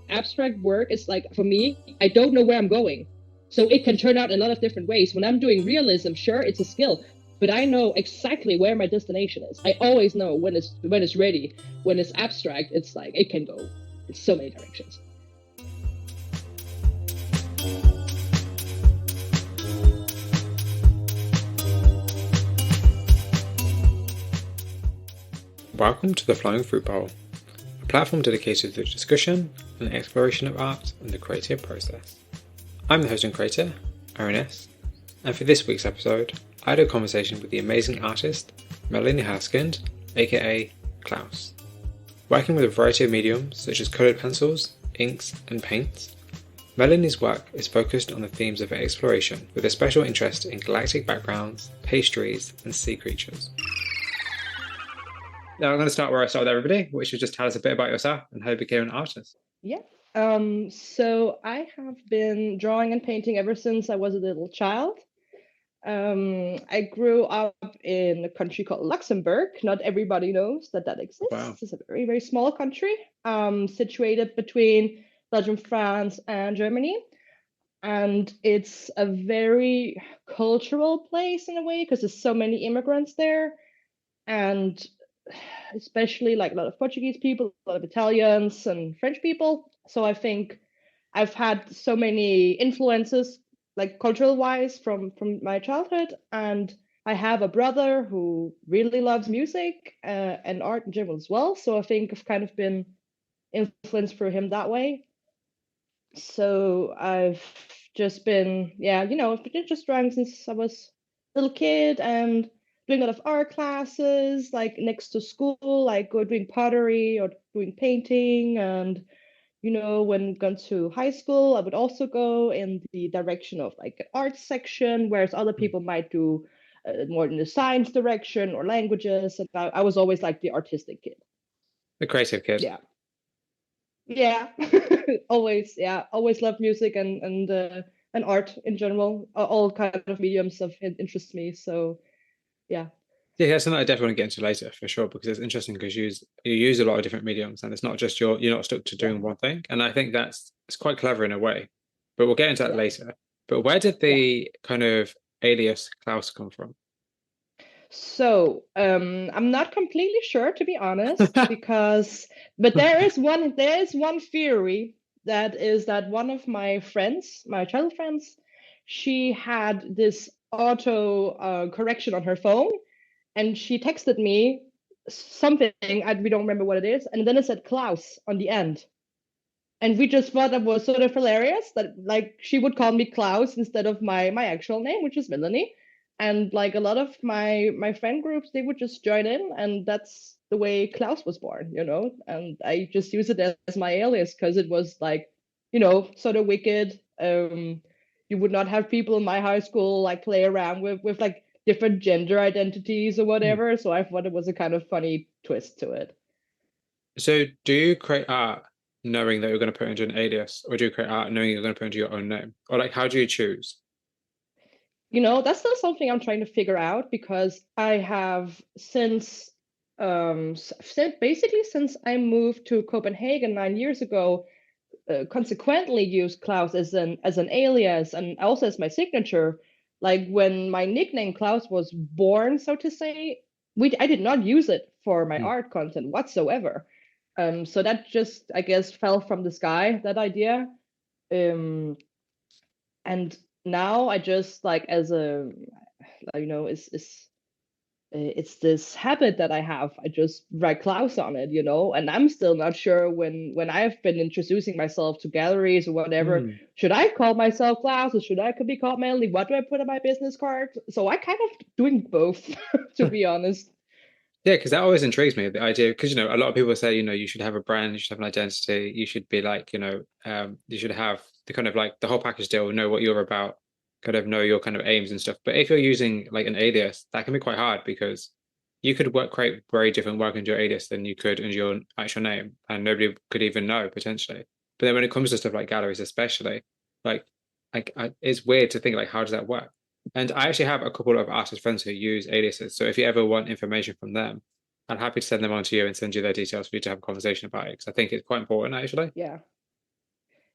abstract work is like, for me, I don't know where I'm going. So it can turn out a lot of different ways. When I'm doing realism, sure, it's a skill, but I know exactly where my destination is. I always know when it's ready. When it's abstract, it's like it can go in so many directions. Welcome to the Flying Fruit Bowl, a platform dedicated to the discussion and exploration of art and the creative process. I'm the host and creator, Aaron, and for this week's episode, I had a conversation with the amazing artist, Melanie Herskind, aka Klaus. Working with a variety of mediums such as coloured pencils, inks, and paints, Melanie's work is focused on the themes of exploration with a special interest in galactic backgrounds, pastries, and sea creatures. Now I'm going to start where I started everybody, which is just tell us a bit about yourself and how you became an artist. Yeah. So I have been drawing and painting ever since I was a little child. I grew up in a country called Luxembourg. Not everybody knows that exists. Wow. It's a very, very small country, situated between Belgium, France, and Germany. And it's a very cultural place in a way because there's so many immigrants there. And especially like a lot of Portuguese people, a lot of Italians and French people. So I think I've had so many influences, like cultural wise, from my childhood. And I have a brother who really loves music and art in general as well. So I think I've kind of been influenced through him that way. So I've just been, I've been just drawing since I was a little kid and doing a lot of art classes, like next to school, like doing pottery or doing painting. And, when gone to high school, I would also go in the direction of like an art section, whereas other people might do more in the science direction or languages. And I was always like the artistic kid. The creative kid. Yeah. Yeah, always. Yeah, always loved music and art in general. All kind of mediums of interest me. So, yeah. Yeah, that's something I definitely want to get into later for sure, because it's interesting because you use a lot of different mediums and it's not just you're not stuck to doing one thing. And I think it's quite clever in a way, but we'll get into that later. But where did the kind of alias Klaus come from? So, I'm not completely sure, to be honest, but there is one theory that is that one of my friends, my childhood friends, she had this auto correction on her phone, and she texted me something, we don't remember what it is, and then it said Klaus on the end. And we just thought that was sort of hilarious that like she would call me Klaus instead of my actual name, which is Melanie. And like a lot of my friend groups, they would just join in, and that's the way Klaus was born, And I just use it as my alias because it was like, sort of wicked. You would not have people in my high school like play around with like different gender identities or whatever. So I thought it was a kind of funny twist to it. So do you create art knowing that you're going to put into an alias, or do you create art knowing you're going to put into your own name? Or like, how do you choose? That's still something I'm trying to figure out because I have basically since I moved to Copenhagen 9 years ago, consequently used Klaus as an alias and also as my signature. Like when my nickname Klaus was born, so to say, I did not use it for my art content whatsoever. So that just, I guess, fell from the sky, that idea. And now I just like as a it's this habit that I have. I just write Klaus on it, and I'm still not sure when I've been introducing myself to galleries or whatever, should I call myself Klaus or should I could be called Melanie? What do I put on my business card? So I kind of doing both, to be honest. Yeah, because that always intrigues me, the idea, because a lot of people say, you should have a brand, you should have an identity, you should be like, you should have the kind of like the whole package deal, know what you're about, kind of know your kind of aims and stuff. But if you're using like an alias, that can be quite hard because you could create very different work into your alias than you could in your actual name, and nobody could even know potentially. But then when it comes to stuff like galleries, especially, like it's weird to think like, how does that work? And I actually have a couple of artist friends who use aliases. So if you ever want information from them, I'm happy to send them on to you and send you their details for you to have a conversation about it. Because I think it's quite important, actually. Yeah.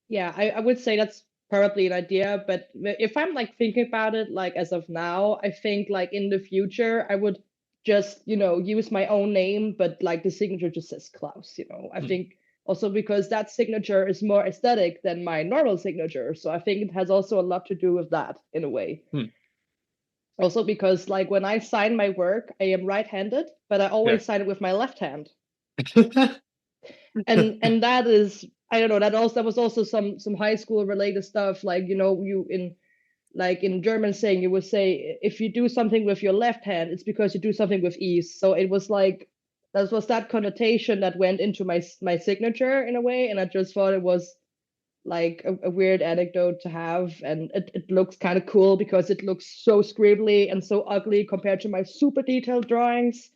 Yeah, I would say that's probably an idea, but if I'm like thinking about it, like as of now, I think like in the future, I would just, use my own name, but like the signature just says Klaus, I Hmm. think also because that signature is more aesthetic than my normal signature. So I think it has also a lot to do with that in a way. Hmm. Also because like when I sign my work, I am right-handed, but I Yeah. always sign it with my left hand. And that is, I don't know, that was also some high school related stuff, like you in like in German saying, you would say if you do something with your left hand, it's because you do something with ease. So it was like that was that connotation that went into my signature in a way, and I just thought it was like a weird anecdote to have, and it looks kind of cool because it looks so scribbly and so ugly compared to my super detailed drawings.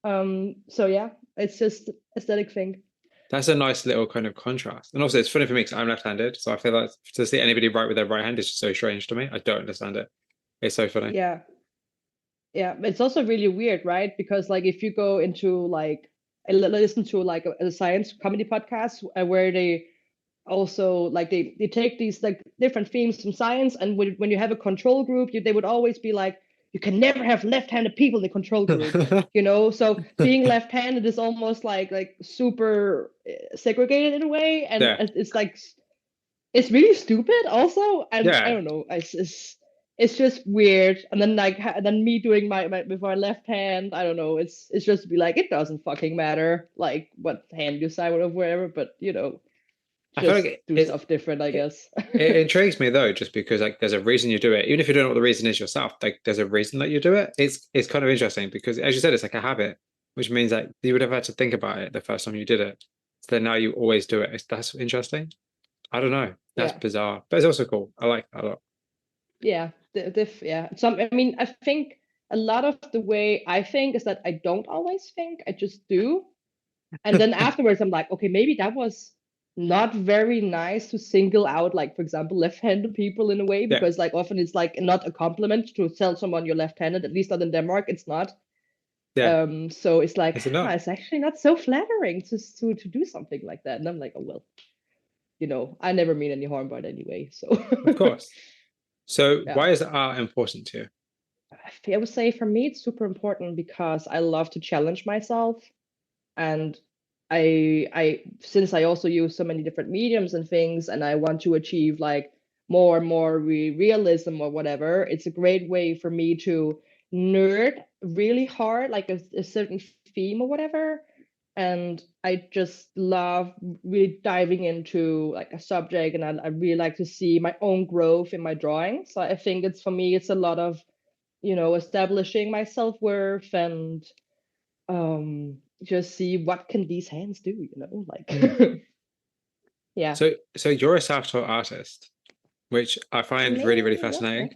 So yeah, it's just aesthetic thing. That's a nice little kind of contrast. And also, it's funny for me because I'm left-handed, so I feel like to see anybody write with their right hand is just so strange to me. I don't understand it. It's so funny. Yeah. Yeah, it's also really weird, right? Because like if you go into like listen to like a science comedy podcast where they also like they take these like different themes from science, and when you have a control group, they would always be like, you can never have left-handed people in the control group, so being left-handed is almost like super segregated in a way, and Yeah, it's like it's really stupid also, and I yeah. don't know, it's just weird. And then like and then me doing my with my left hand, I don't know, it's just to be like, it doesn't fucking matter like what hand you side with or whatever, but I feel like just do stuff different, I it, guess. it intrigues me though, just because like there's a reason you do it, even if you don't know what the reason is yourself. Like there's a reason that you do it. It's kind of interesting because, as you said, it's like a habit, which means that you would have had to think about it the first time you did it. So then now you always do it. That's interesting. I don't know. That's Yeah, bizarre, but it's also cool. I like that a lot. yeah, yeah. Some, I mean, I think a lot of the way I think is that I don't always think, I just do. And then afterwards, I'm like, okay, maybe that was not very nice to single out, like, for example, left-handed people in a way, Yeah, because like often it's like not a compliment to tell someone you're left-handed, at least not in Denmark, it's not. yeah. So it's like, Is it not? it's actually not so flattering to do something like that. And I'm like, oh well, I never mean any harm by it anyway. So Of course. So yeah. why is art important to you? I would say for me it's super important because I love to challenge myself, and I since I also use so many different mediums and things, and I want to achieve like more and more realism or whatever, it's a great way for me to nerd really hard, like a certain theme or whatever. And I just love really diving into like a subject, and I really like to see my own growth in my drawing. So I think it's for me, it's a lot of establishing my self-worth, and just see what can these hands do, Hmm. like yeah. So you're a self-taught artist, which I find really, really Yeah, fascinating.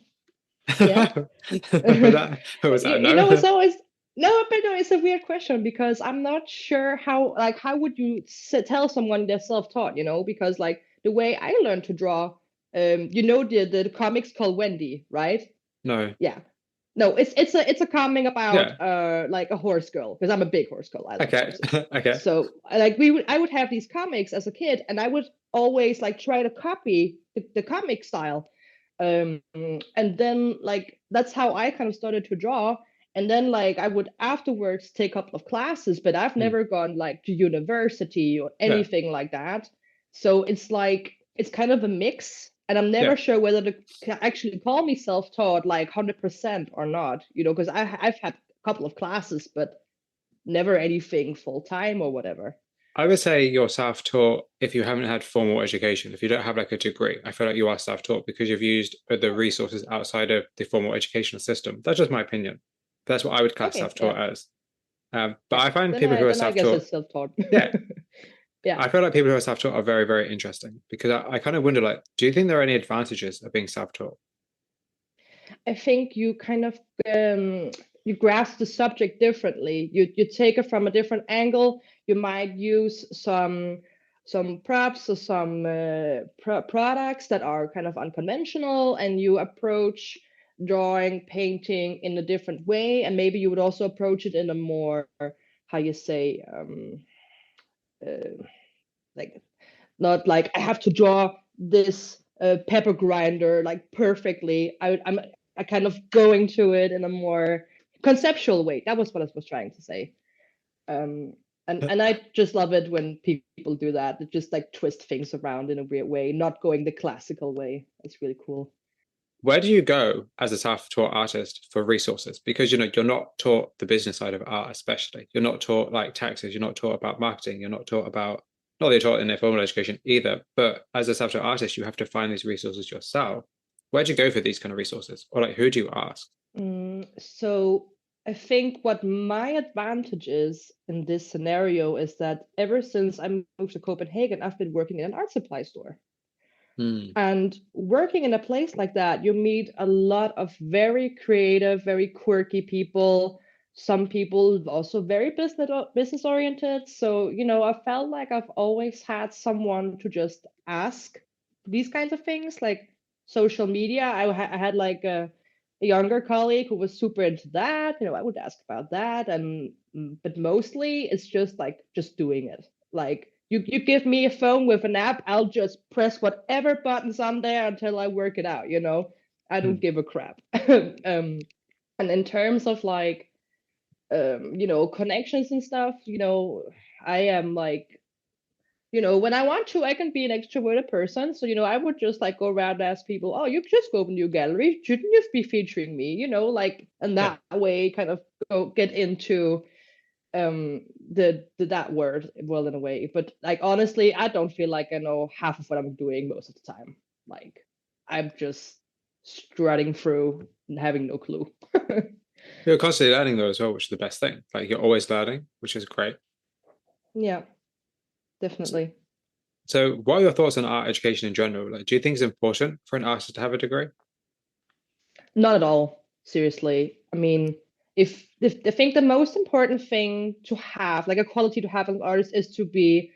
yeah. Was that a It's no? always no, but no, it's a weird question because I'm not sure how would you tell someone they're self-taught, because like the way I learned to draw, the comics called Wendy, right? No. Yeah. No, it's a comic about Yeah. like a horse girl, because I'm a big horse girl. I love Okay. horses. Okay. So like I would have these comics as a kid, and I would always like try to copy the comic style. And then like that's how I kind of started to draw. And then like I would afterwards take a couple of classes, but I've Hmm. never gone like to university or Yeah. anything like that. So it's like it's kind of a mix, and I'm never Yeah. sure whether to actually call me self-taught like 100% or not, because I've had a couple of classes, but never anything full time or whatever. I would say you're self-taught if you haven't had formal education. If you don't have like a degree, I feel like you are self-taught because you've used the resources outside of the formal educational system. That's just my opinion. That's what I would class Okay, yeah, self-taught as. But yeah. I find Then people I who are then I guess self-taught, it's self-taught. yeah, Yeah. I feel like people who are self-taught are very, very interesting because I kind of wonder, like, do you think there are any advantages of being self-taught? I think you kind of you grasp the subject differently. You take it from a different angle. You might use some props or some products that are kind of unconventional, and you approach drawing, painting in a different way, and maybe you would also approach it in a more, how you say, uh, like not like I have to draw this pepper grinder like perfectly. I kind of go into it in a more conceptual way. That was what I was trying to say. Um, and I just love it when people do that. They just like twist things around in a weird way, not going the classical way. It's really cool. Where do you go as a self-taught artist for resources? Because you're not taught the business side of art, especially. You're not taught like taxes. You're not taught about marketing. You're not taught about not that you're taught in their formal education either. But as a self-taught artist, you have to find these resources yourself. Where do you go for these kind of resources, or like who do you ask? So I think what my advantage is in this scenario is that ever since I moved to Copenhagen, I've been working in an art supply store. Hmm. And working in a place like that, you meet a lot of very creative, very quirky people. Some people also very business oriented. So, I felt like I've always had someone to just ask these kinds of things, like social media. I had like a younger colleague who was super into that. I would ask about that, and but mostly it's just like just doing it. Like you give me a phone with an app, I'll just press whatever buttons on there until I work it out. I Hmm. don't give a crap. And in terms of like connections and stuff, I am like, when I want to, I can be an extroverted person. So, I would just like go around and ask people, oh, you've just opened your gallery. Shouldn't you be featuring me? Like, and Yeah. that way kind of go get into the that word well in a way. But like honestly, I don't feel like I know half of what I'm doing most of the time. Like I'm just strutting through and having no clue. You're constantly learning though as well, which is the best thing. Like you're always learning, which is great. Yeah, So, definitely. so what are your thoughts on art education in general? Like, do you think it's important for an artist to have a degree? Not at all. Seriously. I mean, if I think the most important thing to have, like a quality to have as an artist, is to be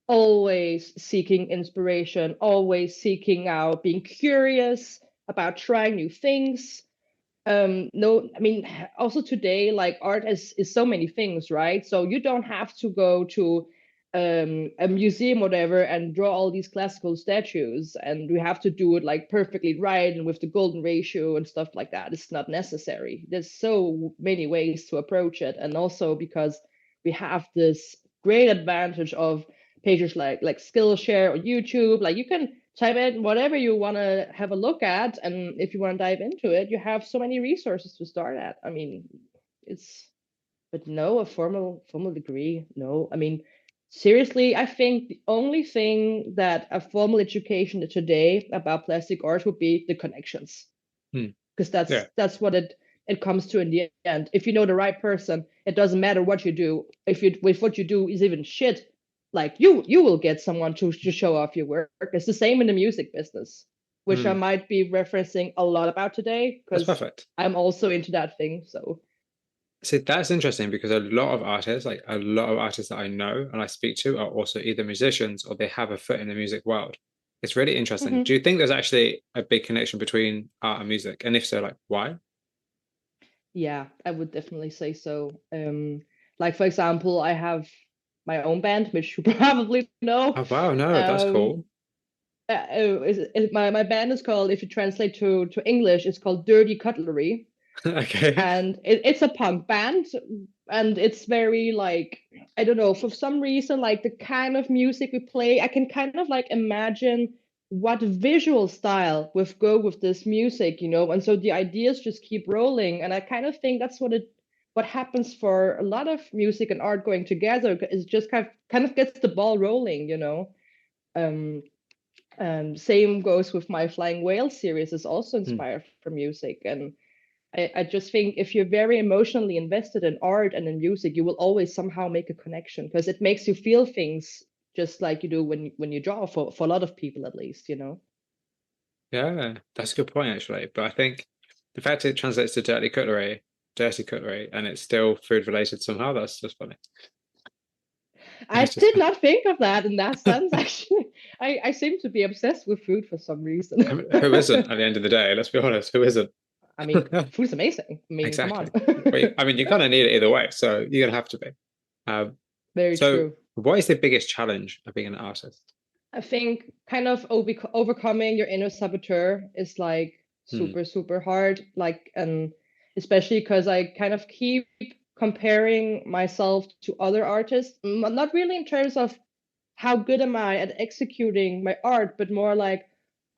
always seeking inspiration, always seeking out, being curious about trying new things. No, I mean, also today, like art is so many things, right? So you don't have to go to a museum or whatever and draw all these classical statues, and we have to do it like perfectly right and with the golden ratio and stuff like that. It's not necessary. There's so many ways to approach it, and also because we have this great advantage of pages like Skillshare or YouTube. Like you can type in whatever you want to have a look at, and if you want to dive into it, you have so many resources to start at. I mean, it's but no, a formal degree, no. I mean, seriously, I think the only thing that a formal education today about plastic art would be the connections, Hmm. because Yeah. that's what it comes to in the end. If you know the right person, it doesn't matter what you do. If what you do is even shit, like you will get someone to show off your work. It's the same in the music business, which I Hmm. might be referencing a lot about today That's because perfect. I'm also into that thing. So See, that's interesting because a lot of artists, like a lot of artists that I know and I speak to, are also either musicians or they have a foot in the music world. It's really interesting. Do mhm. you think there's actually a big connection between art and music? And if so, like why? Yeah, I would definitely say so. Like for example, I have my own band, which you probably know. Oh wow, no, that's Um, cool. my band is called, if you translate to English, it's called Dirty Cutlery, Okay. and it's a punk band, and it's very like, I don't know, for some reason, like the kind of music we play, I can kind of like imagine what visual style would go with this music, and so the ideas just keep rolling, and I kind of think that's what happens for a lot of music and art going together, is just kind of gets the ball rolling. um Same goes with my Flying Whale series, is also Hmm. inspired from music. And I just think if you're very emotionally invested in art and in music, you will always somehow make a connection because it makes you feel things just like you do when you draw, for a lot of people at least. Yeah, that's a good point actually. But I think the fact it translates to dirty cutlery, and it's still food related somehow, that's just funny. I It's just did funny. not think of that in that sense, actually. I seem to be obsessed with food for some I reason. mean, who isn't at the end of the day? Let's be honest, who isn't? I mean, food's amazing. I mean, come Exactly. on. But I mean, you kind of need it either way, so you're gonna have to be. Um, Very so true. what is the biggest challenge of being an artist? I think kind of overcoming your inner saboteur is like Hmm. super, super hard. Like, and especially because I kind of keep comparing myself to other artists, not really in terms of how good am I at executing my art, but more like,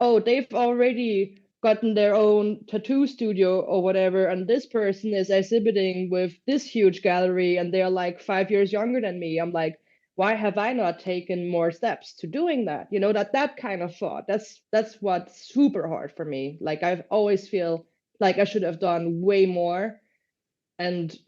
oh, they've already gotten their own tattoo studio or whatever, and this person is exhibiting with this huge gallery, and they're like 5 years younger than me. I'm like, why have I not taken more steps to doing that? You know, that kind of thought. That's what's super hard for me. Like I've always feel like I should have done way more, and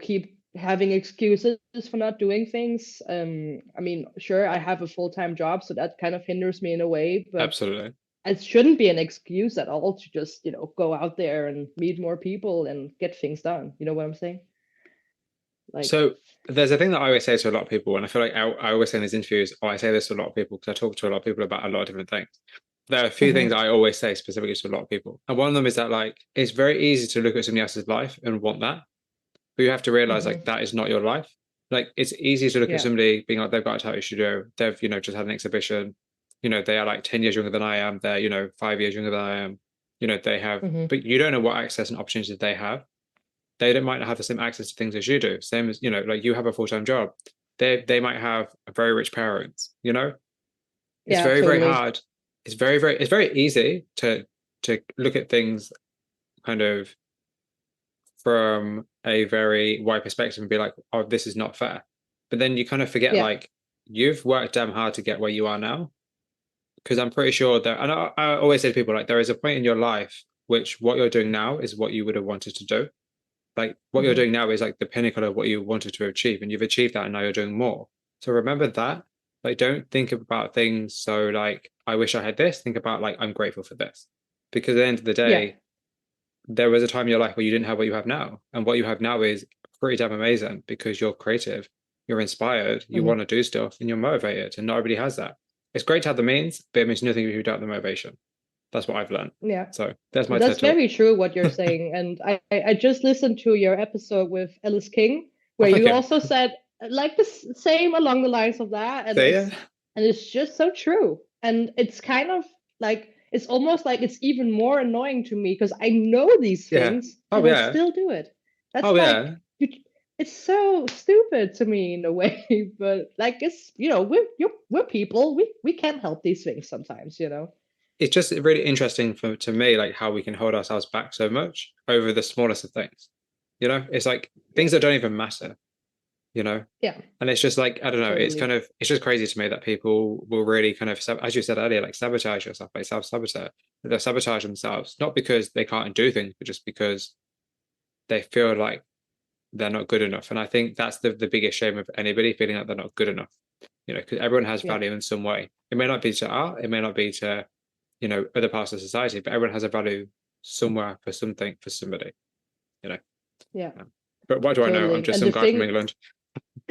keep having excuses for not doing things. I mean, sure, I have a full-time job, so that kind of hinders me in a way, but Absolutely. it shouldn't be an excuse at all to just go out there and meet more people and get things done. You know what I'm saying? Like, So there's a thing that I always say to a lot of people, and I feel like I always say in these interviews, or I say this to a lot of people because I talk to a lot of people about a lot of different things. There are a few things mhm, I always say specifically to a lot of people. And one of them is that like it's very easy to look at somebody else's life and want that, but you have to realize like mhm, that is not your life. Like it's easy to look at yeah, somebody being like they've got a tattoo studio, they've just had an exhibition, they are like 10 years younger than I am, they're 5 years younger than I am, they have, mhm, but you don't know what access and opportunities they have. They don't might not have the same access to things as you do. Same as like you have a full-time job. They might have very rich parents. It's yeah, very, very totally. hard. It's very easy to look at things kind of from a very wide perspective and be like, oh, this is not fair. But then you kind of forget Yeah, like you've worked damn hard to get where you are now. Because I'm pretty sure that, and I always say to people like there is a point in your life which what you're doing now is what you would have wanted to do. Like what you're mhm, doing now is like the pinnacle of what you wanted to achieve, and you've achieved that, and now you're doing more. So remember that. Like, don't think about things so like I wish I had this. Think about like I'm grateful for this, because at the end of the yeah, day, there was a time in your life where you didn't have what you have now, and what you have now is pretty damn amazing because you're creative, you're inspired, you mhm, want to do stuff, and you're motivated, and not everybody has that. It's great to have the means, but it means nothing if you don't have the motivation. That's what I've learned. yeah. So there's my That's TED talk. very true what you're saying. And I just listened to your episode with Ellis King, Oh, where thank you you. also said like the same along the lines of that. And See ya. it's just so true. And it's kind of like it's almost like it's even more annoying to me because I know these Yeah. things Oh and I yeah. still do it. Oh That's like yeah. it's so stupid to me in a way, but like it's we're people. We can't help these things sometimes. It's just really interesting to me, like how we can hold ourselves back so much over the smallest of things. It's like Yeah. things that don't even matter, you know? Yeah, And it's just like, I don't know, totally. it's just crazy to me that people will really kind of, as you said earlier, like sabotage yourself, like self-sabotage. They'll sabotage themselves, not because they can't do things, but just because they feel like they're not good enough. And I think that's the biggest shame of anybody feeling like they're not good enough, because everyone has Yeah. value in some way. It may not be to art, it may not be to other parts of society, but everyone has a value somewhere for something for somebody, you know. Yeah, Um, but what do I know? I'm totally. just And some the guy from thing, England,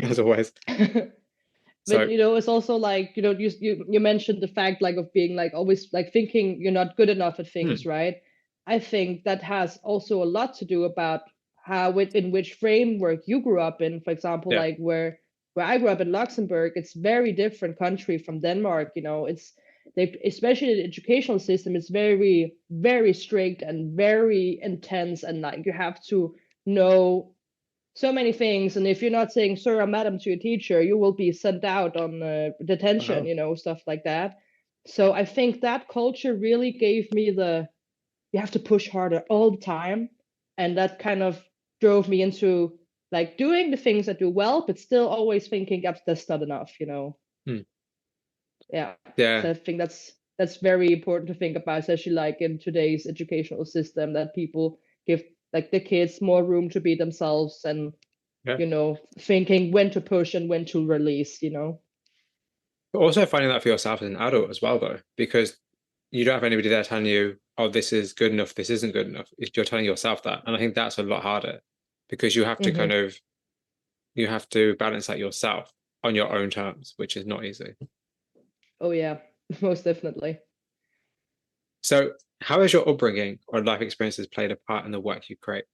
as always. but So it's also like, you mentioned the fact like of being like always like thinking you're not good enough at things, hmm, right? I think that has also a lot to do about how in which framework you grew up in. For example, yeah, like where I grew up in Luxembourg, it's very different country from Denmark. It's they especially the educational system is very, very strict and very intense, and like you have to know so many things, and if you're not saying sir or madam to your teacher, you will be sent out on detention, wow, stuff like that. So I think that culture really gave me the you have to push harder all the time, and that kind of drove me into like doing the things I do well, but still always thinking that's not enough. hmm, Yeah. yeah, So I think that's very important to think about, especially like in today's educational system, that people give like the kids more room to be themselves, and yeah. thinking when to push and when to release. But also finding that for yourself as an adult as well, though, because you don't have anybody there telling you, "Oh, this is good enough. This isn't good enough." You're telling yourself that, and I think that's a lot harder because you have to kind Hmm. of balance that yourself on your own terms, which is not easy. Oh yeah, most definitely. So, how has your upbringing or life experiences played a part in the work you create?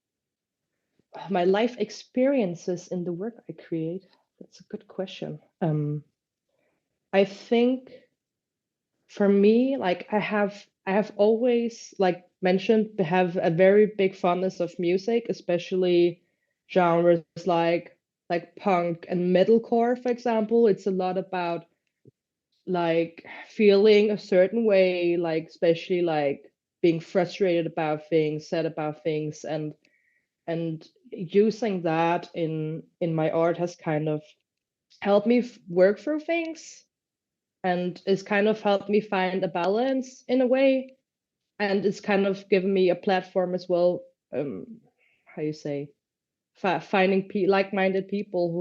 My life experiences in the work I create. That's a good question. I think. For me, like I have always like mentioned have a very big fondness of music, especially genres like punk and metalcore, for example. It's a lot about like feeling a certain way, like especially like being frustrated about things, sad about things, and using that in my art has kind of helped me work through things, and it's kind of helped me find a balance in a way, and it's kind of given me a platform as well. How you say, finding like-minded people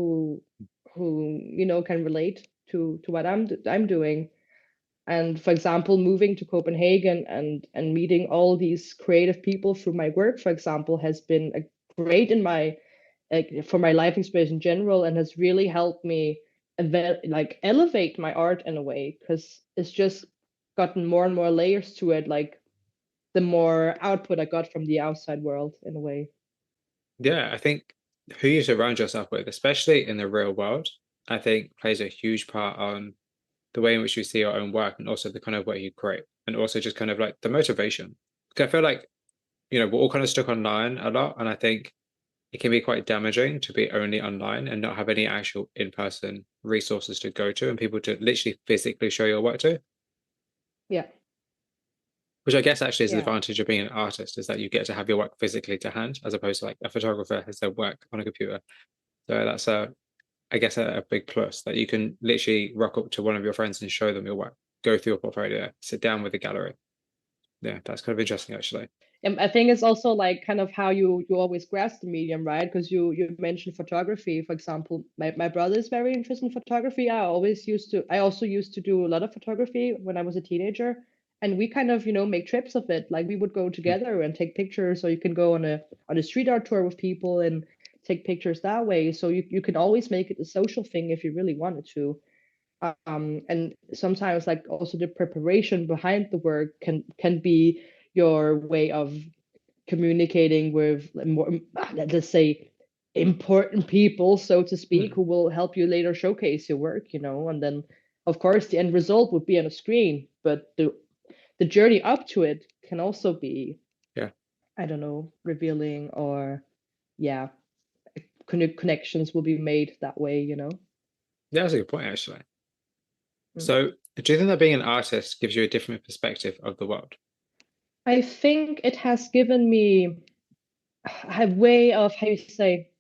who can relate to what I'm doing. And for example, moving to Copenhagen and meeting all these creative people through my work, for example, has been a great in my for my life experience in general, and has really helped me like elevate my art in a way, because it's just gotten more and more layers to it, like the more output I got from the outside world in a way. Yeah, I think who you surround yourself with, especially in the real world, I think plays a huge part on the way in which you see your own work and also the kind of work you create, and also just kind of like the motivation. 'Cause I feel like, we're all kind of stuck online a lot, and I think it can be quite damaging to be only online and not have any actual in-person resources to go to and people to literally physically show your work to. Yeah, Which I guess actually is the yeah. advantage of being an artist is that you get to have your work physically to hand, as opposed to like a photographer has their work on a computer. So that's I guess a big plus that you can literally rock up to one of your friends and show them your work, go through your portfolio, sit down with the gallery. Yeah, that's kind of interesting actually. And I think it's also like kind of how you always grasp the medium, right? Because you mentioned photography, for example. My brother is very interested in photography. I also used to do a lot of photography when I was a teenager. And we kind of, make trips of it. Like we would go Mm. together and take pictures, or you can go on a street art tour with people and take pictures that way. So you can always make it a social thing if you really wanted to. And sometimes like also the preparation behind the work can be your way of communicating with more, let's say, important people, so to speak, Mm. who will help you later showcase your work, and then of course the end result would be on a screen, but the journey up to it can also be, Yeah, I don't know, revealing, or yeah, connections will be made that way. yeah, that's a good point actually. Mm. So, do you think that being an artist gives you a different perspective of the world? I think it has given me a way of, how you say,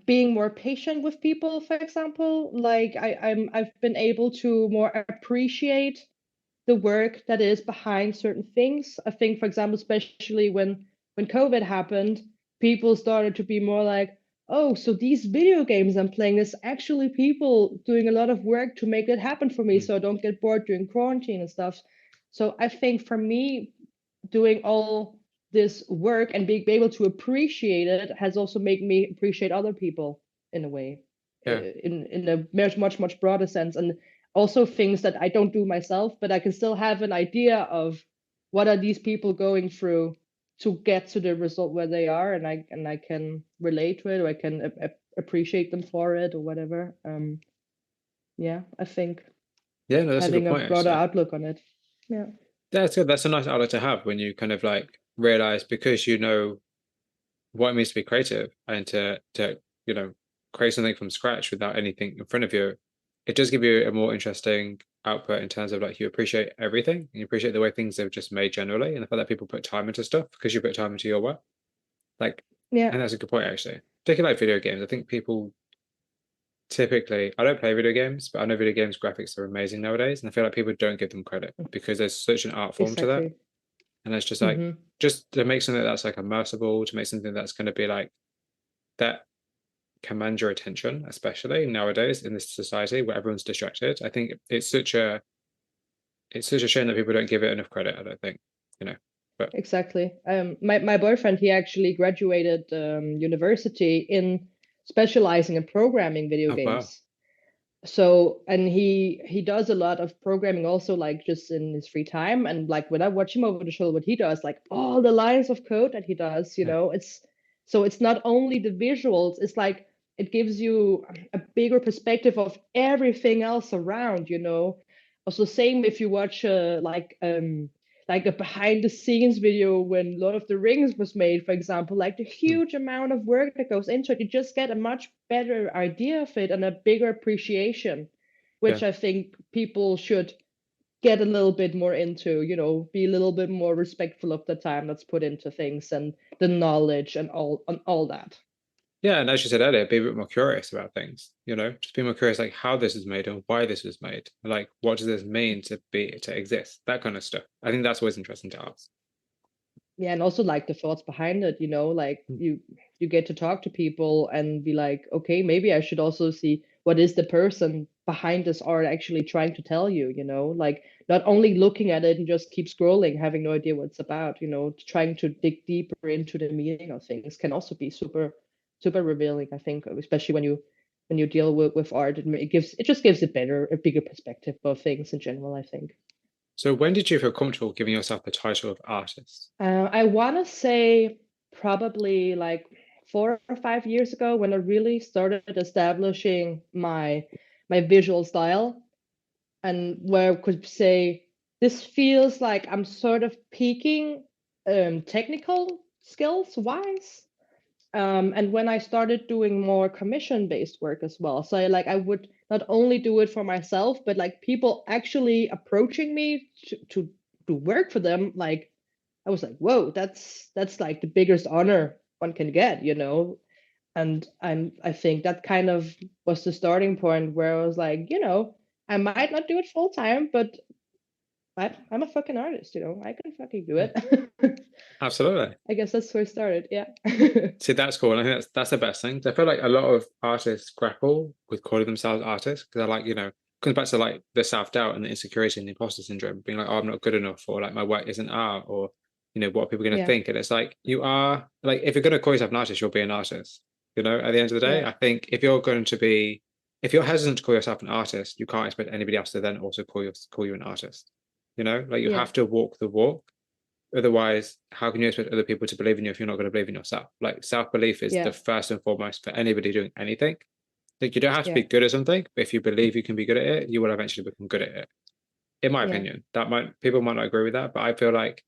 being more patient with people, for example. Like I've been able to more appreciate the work that is behind certain things. I think, for example, especially when COVID happened, people started to be more like, oh, so these video games I'm playing is actually people doing a lot of work to make it happen for me, Mm. so I don't get bored during quarantine and stuff. So I think for me, doing all this work and being able to appreciate it has also made me appreciate other people in a way, Yeah, in a much broader sense, and also things that I don't do myself, but I can still have an idea of what are these people going through to get to the result where they are, and I can relate to it, or I can appreciate them for it, or whatever. Yeah, I think yeah, no, that's a good having a point broader actually. outlook on it. Yeah, That's good. That's a nice outlet to have when you kind of like realize because you know what it means to be creative and to create something from scratch without anything in front of you. It does give you a more interesting output in terms of like you appreciate everything and you appreciate the way things are just made generally and the fact that people put time into stuff because you put time into your work. Like, yeah, and that's a good point actually. Particularly like video games. I think people typically I don't play video games, but I know video games graphics are amazing nowadays, and I feel like people don't give them credit because there's such an art form to that. exactly. And it's just like Hmm. just to make something that's like immersive, to make something that's going to be like that command your attention, especially nowadays in this society where everyone's distracted. I think it's such a shame that people don't give it enough credit. I don't think, you know. But Exactly. My boyfriend, he actually graduated university in specializing in programming video oh wow, games. So, and he does a lot of programming also, like just in his free time. And like when I watch him over the shoulder, what he does, like all the lines of code that he does, yeah, it's not only the visuals, it's like it gives you a bigger perspective of everything else around. Also, same if you watch like a behind the scenes video when Lord of the Rings was made, for example, like the Hmm. huge amount of work that goes into it, you just get a much better idea of it and a bigger appreciation, Yeah. which I think people should get a little bit more into, be a little bit more respectful of the time that's put into things and the knowledge and all that. Yeah, and as you said earlier, be a bit more curious about things, just be more curious like how this is made and why this was made. Like what does this mean to exist? That kind of stuff. I think that's always interesting to ask. Yeah, and also like the thoughts behind it, like Mm. you get to talk to people and be like, okay, maybe I should also see what is the person behind this art actually trying to tell you, like not only looking at it and just keep scrolling, having no idea what it's about, trying to dig deeper into the meaning of things can also be super, super revealing, I think, especially when you deal with art, it just gives a bigger perspective of things in general, I think. So when did you feel comfortable giving yourself the title of artist? I want to say probably like 4 or 5 years ago when I really started establishing my visual style and where I could say this feels like I'm sort of peaking technical skills wise. And when I started doing more commission-based work as well, so I would not only do it for myself, but like people actually approaching me to do work for them, like I was like, whoa, that's like the biggest honor one can get, And I think that kind of was the starting point where I was like, I might not do it full time, but I'm a fucking artist, I can fucking do Yeah, it. absolutely. I guess that's where I started. Yeah. See, that's cool. And I think that's the best thing. I feel like a lot of artists grapple with calling themselves artists because they're like, comes back to like the self-doubt and the insecurity and the imposter syndrome, being like, oh, I'm not good enough, or like my work isn't art, or what are people going to Yeah. think? And it's like you are like if you're going to call yourself an artist, you'll be an artist. At the end of the day, Yeah. I think if you're hesitant to call yourself an artist, you can't expect anybody else to then also call you an artist. Like you Yeah. have to walk the walk. Otherwise, how can you expect other people to believe in you if you're not going to believe in yourself? Like self-belief is the Yeah. first and foremost for anybody doing anything. Like you don't have to Yeah. be good at something, but if you believe you can be good at it, you will eventually become good at it. In my Yeah. opinion, that might people might not agree with that, but I feel like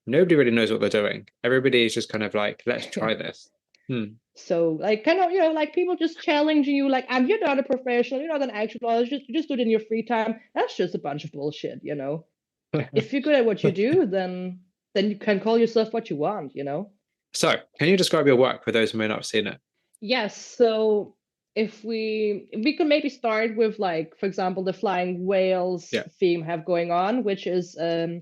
nobody really knows what they're doing. Everybody is just kind of like, let's Yeah. try this. Hmm. So like kind of, like people just challenging you like, you're not a professional, you're not an actual artist, you just do it in your free time. That's just a bunch of bullshit. If you're good at what you do, then you can call yourself what you want. So, can you describe your work for those who may not have seen it? Yes, so if we could maybe start with like, for example, the flying whales Yeah, theme have going on, which is a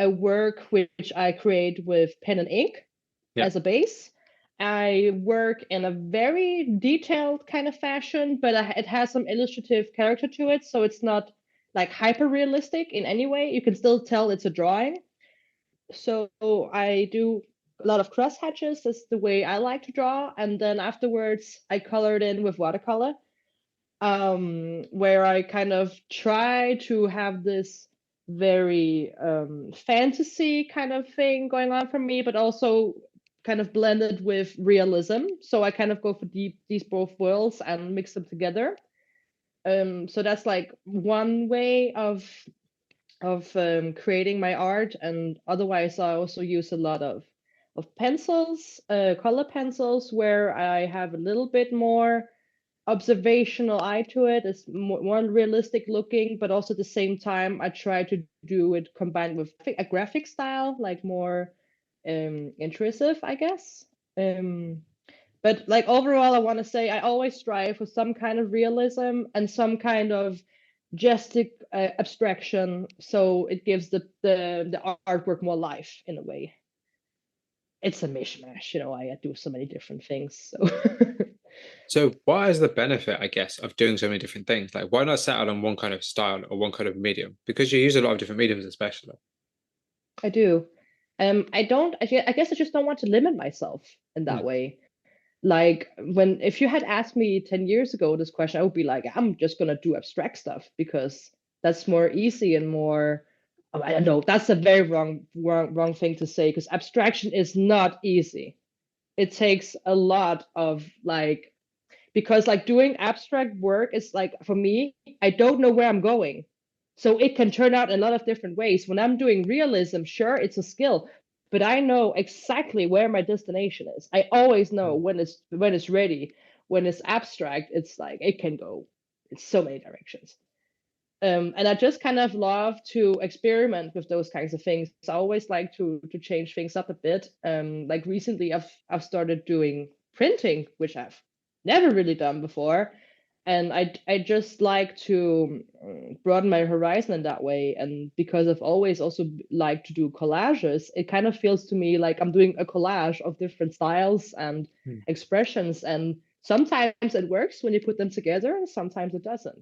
work which I create with pen and ink yeah, as a base. I work in a very detailed kind of fashion, but it has some illustrative character to it, so it's not like hyper realistic in any way. You can still tell it's a drawing. So I do a lot of cross hatches. That's the way I like to draw, and then afterwards I color it in with watercolor, where I kind of try to have this very fantasy kind of thing going on for me, but also kind of blended with realism. So I kind of go for these both worlds and mix them together. So that's like one way of creating my art, and otherwise I also use a lot of pencils, color pencils, where I have a little bit more observational eye to it. It's more realistic looking, but also at the same time I try to do it combined with a graphic style, like more intrusive, I guess. But like overall, I want to say I always strive for some kind of realism and some kind of gestic abstraction, so it gives the artwork more life in a way. It's a mishmash, I do so many different things. So So, what is the benefit, I guess, of doing so many different things? Like, why not settle on one kind of style or one kind of medium? Because you use a lot of different mediums, especially. I do. I don't. I guess I just don't want to limit myself in Hmm. that way. Like if you had asked me 10 years ago this question, I would be like, I'm just gonna do abstract stuff because that's more easy and more. I don't know. That's a very wrong thing to say because abstraction is not easy. It takes a lot of like because like doing abstract work is like for me, I don't know where I'm going. So it can turn out in a lot of different ways. When I'm doing realism, sure, it's a skill, but I know exactly where my destination is. I always know Mm. when it's ready. When it's abstract, it's like it can go in so many directions. And I just kind of love to experiment with those kinds of things. I always like to change things up a bit. Like recently, I've started doing printing, which I've never really done before, and I just like to broaden my horizon in that way. And because I've always also liked to do collages, it kind of feels to me like I'm doing a collage of different styles and Mm. expressions. And sometimes it works when you put them together, and sometimes it doesn't.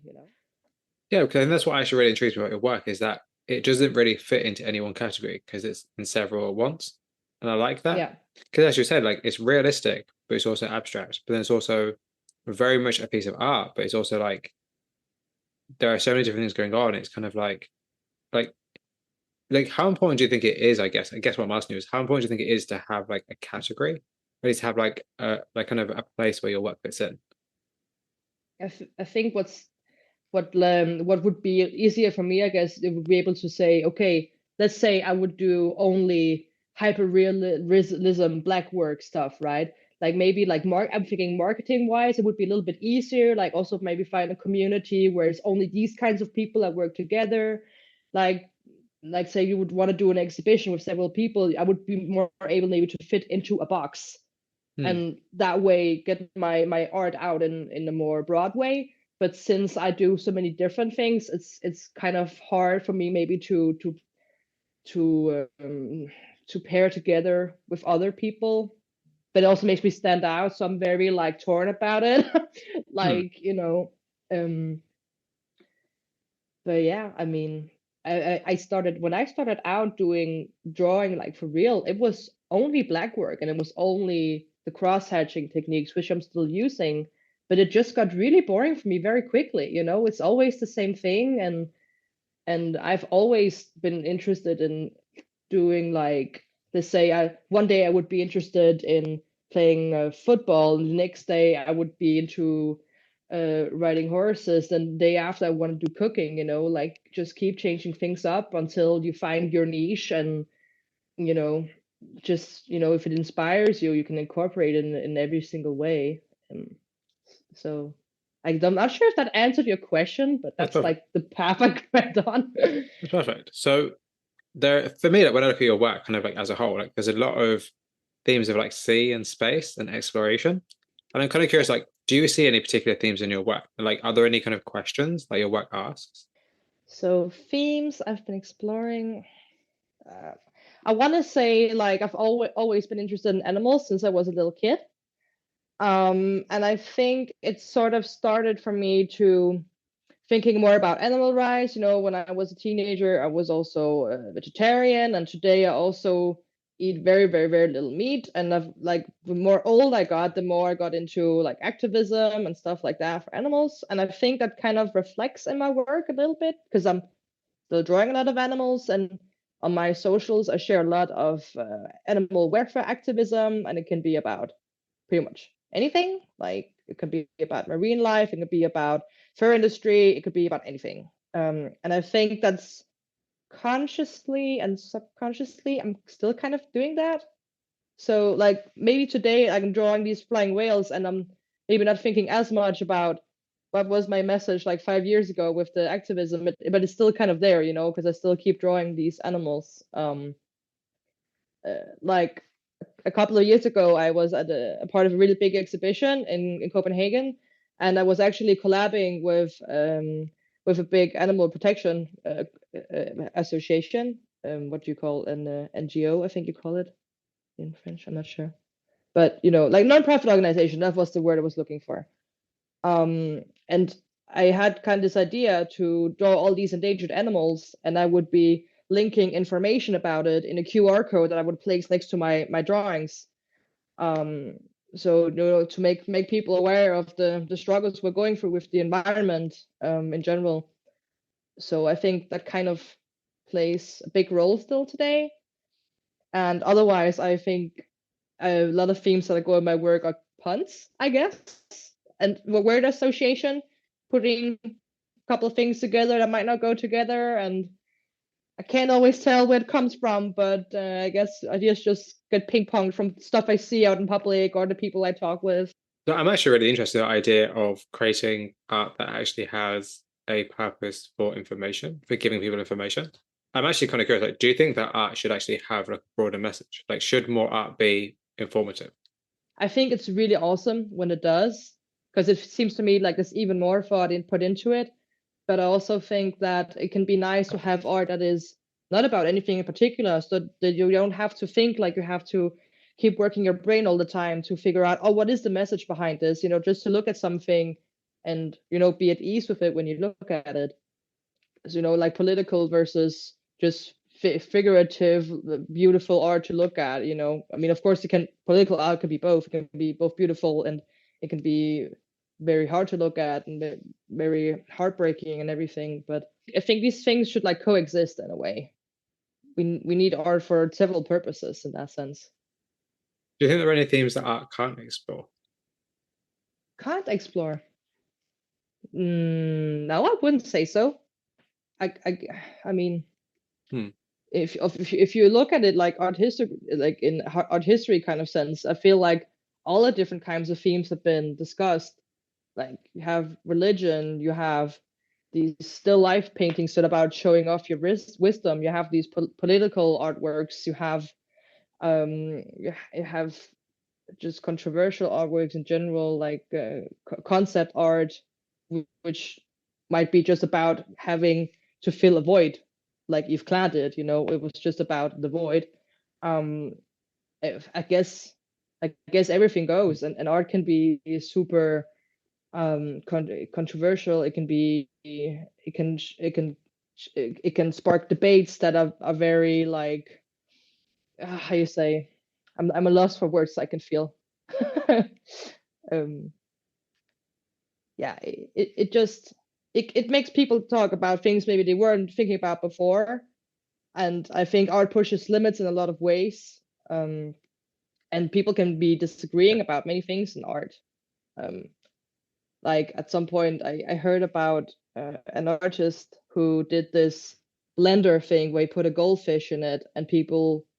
Yeah, because and that's what actually really intrigues me about your work is that it doesn't really fit into any one category because it's in several at once. And I like that. Yeah. Because as you said, like it's realistic, but it's also abstract. But then it's also very much a piece of art, but it's also like there are so many different things going on. It's kind of like like how important do you think it is, I guess what I'm asking you is how important do you think it is to have like a category? Or at least have like a like kind of a place where your work fits in? I think what would be easier for me, I guess, it would be able to say, okay, let's say I would do only hyper realism black work stuff, right? Like maybe like I'm thinking marketing wise, it would be a little bit easier. Like also maybe find a community where it's only these kinds of people that work together. Like like say you would want to do an exhibition with several people, I would be more able maybe to fit into a box Hmm. and that way get my art out in a more broad way. But since I do so many different things, it's kind of hard for me maybe to pair together with other people. But it also makes me stand out, so I'm very like torn about it. Hmm. Like um but yeah, I mean, I started when I started out doing drawing like for real, it was only black work and it was only the cross hatching techniques, which I'm still using. But it just got really boring for me very quickly. It's always the same thing, and I've always been interested in doing like let's say I one day I would be interested in playing football, and the next day I would be into riding horses, and the day after I want to do cooking. Like just keep changing things up until you find your niche, and you know just if it inspires you, you can incorporate it in every single way. So I'm not sure if that answered your question, but That's that's perfect. like the path I went on. That's perfect. So there for me, like when I look at your work, kind of like as a whole, like there's a lot of themes of like sea and space and exploration. And I'm kind of curious, like, do you see any particular themes in your work? Like, are there any kind of questions that your work asks? So themes I've been exploring. Uh, I want to say like I've always been interested in animals since I was a little kid. And I think it sort of started for me to thinking more about animal rights. When I was a teenager, I was also a vegetarian, and today I also eat very, very, very little meat. And I've like the more old I got, the more I got into like activism and stuff like that for animals. And I think that kind of reflects in my work a little bit because I'm still drawing a lot of animals, and on my socials I share a lot of animal welfare activism, and it can be about pretty much anything. Like it could be about marine life, it could be about fur industry, it could be about anything. And I think that's consciously and subconsciously I'm still kind of doing that. So like maybe today I'm drawing these flying whales, and I'm maybe not thinking as much about what was my message like 5 years ago with the activism, but it's still kind of there, because I still keep drawing these animals. Like a couple of years ago, I was at a part of a really big exhibition in Copenhagen, and I was actually collabing with a big animal protection association. What do you call an NGO? I think you call it in French. I'm not sure, but like non-profit organization. That was the word I was looking for. And I had kind of this idea to draw all these endangered animals, and I would be linking information about it in a QR code that I would place next to my drawings. Um, so to make people aware of the struggles we're going through with the environment in general. So I think that kind of plays a big role still today. And otherwise, I think a lot of themes that go in my work are puns, I guess, and word association, putting couple of things together that might not go together, and I can't always tell where it comes from, but I guess ideas just get ping ponged from stuff I see out in public or the people I talk with. So I'm actually really interested in the idea of creating art that actually has a purpose for information, for giving people information. I'm actually kind of curious, like, do you think that art should actually have like a broader message? Like, should more art be informative? I think it's really awesome when it does, because it seems to me like there's even more thought put into it. But I also think that it can be nice to have art that is not about anything in particular, so that you don't have to think like you have to keep working your brain all the time to figure out, oh, what is the message behind this? Just to look at something and be at ease with it when you look at it. So, like political versus just figurative, beautiful art to look at. I mean, of course, political art can be both. It can be both beautiful and it can be very hard to look at and very heartbreaking and everything. But I think these things should like coexist in a way. We need art for several purposes in that sense. Do you think there are any themes that art can't explore? Can't explore. No, I wouldn't say so. I mean, if you look at it like art history, like in art history kind of sense, I feel like all the different kinds of themes have been discussed. Like you have religion, you have these still life paintings that are about showing off your wisdom. You have these political artworks. You have just controversial artworks in general, like concept art, which might be just about having to fill a void, like Yves Klein did. It was just about the void. I guess everything goes, and art can be super controversial. It can spark debates that are very like how you say. I'm a loss for words. I can feel. Yeah, it just it makes people talk about things maybe they weren't thinking about before, and I think art pushes limits in a lot of ways. And people can be disagreeing about many things in art. Like at some point, I heard about an artist who did this blender thing where he put a goldfish in it, and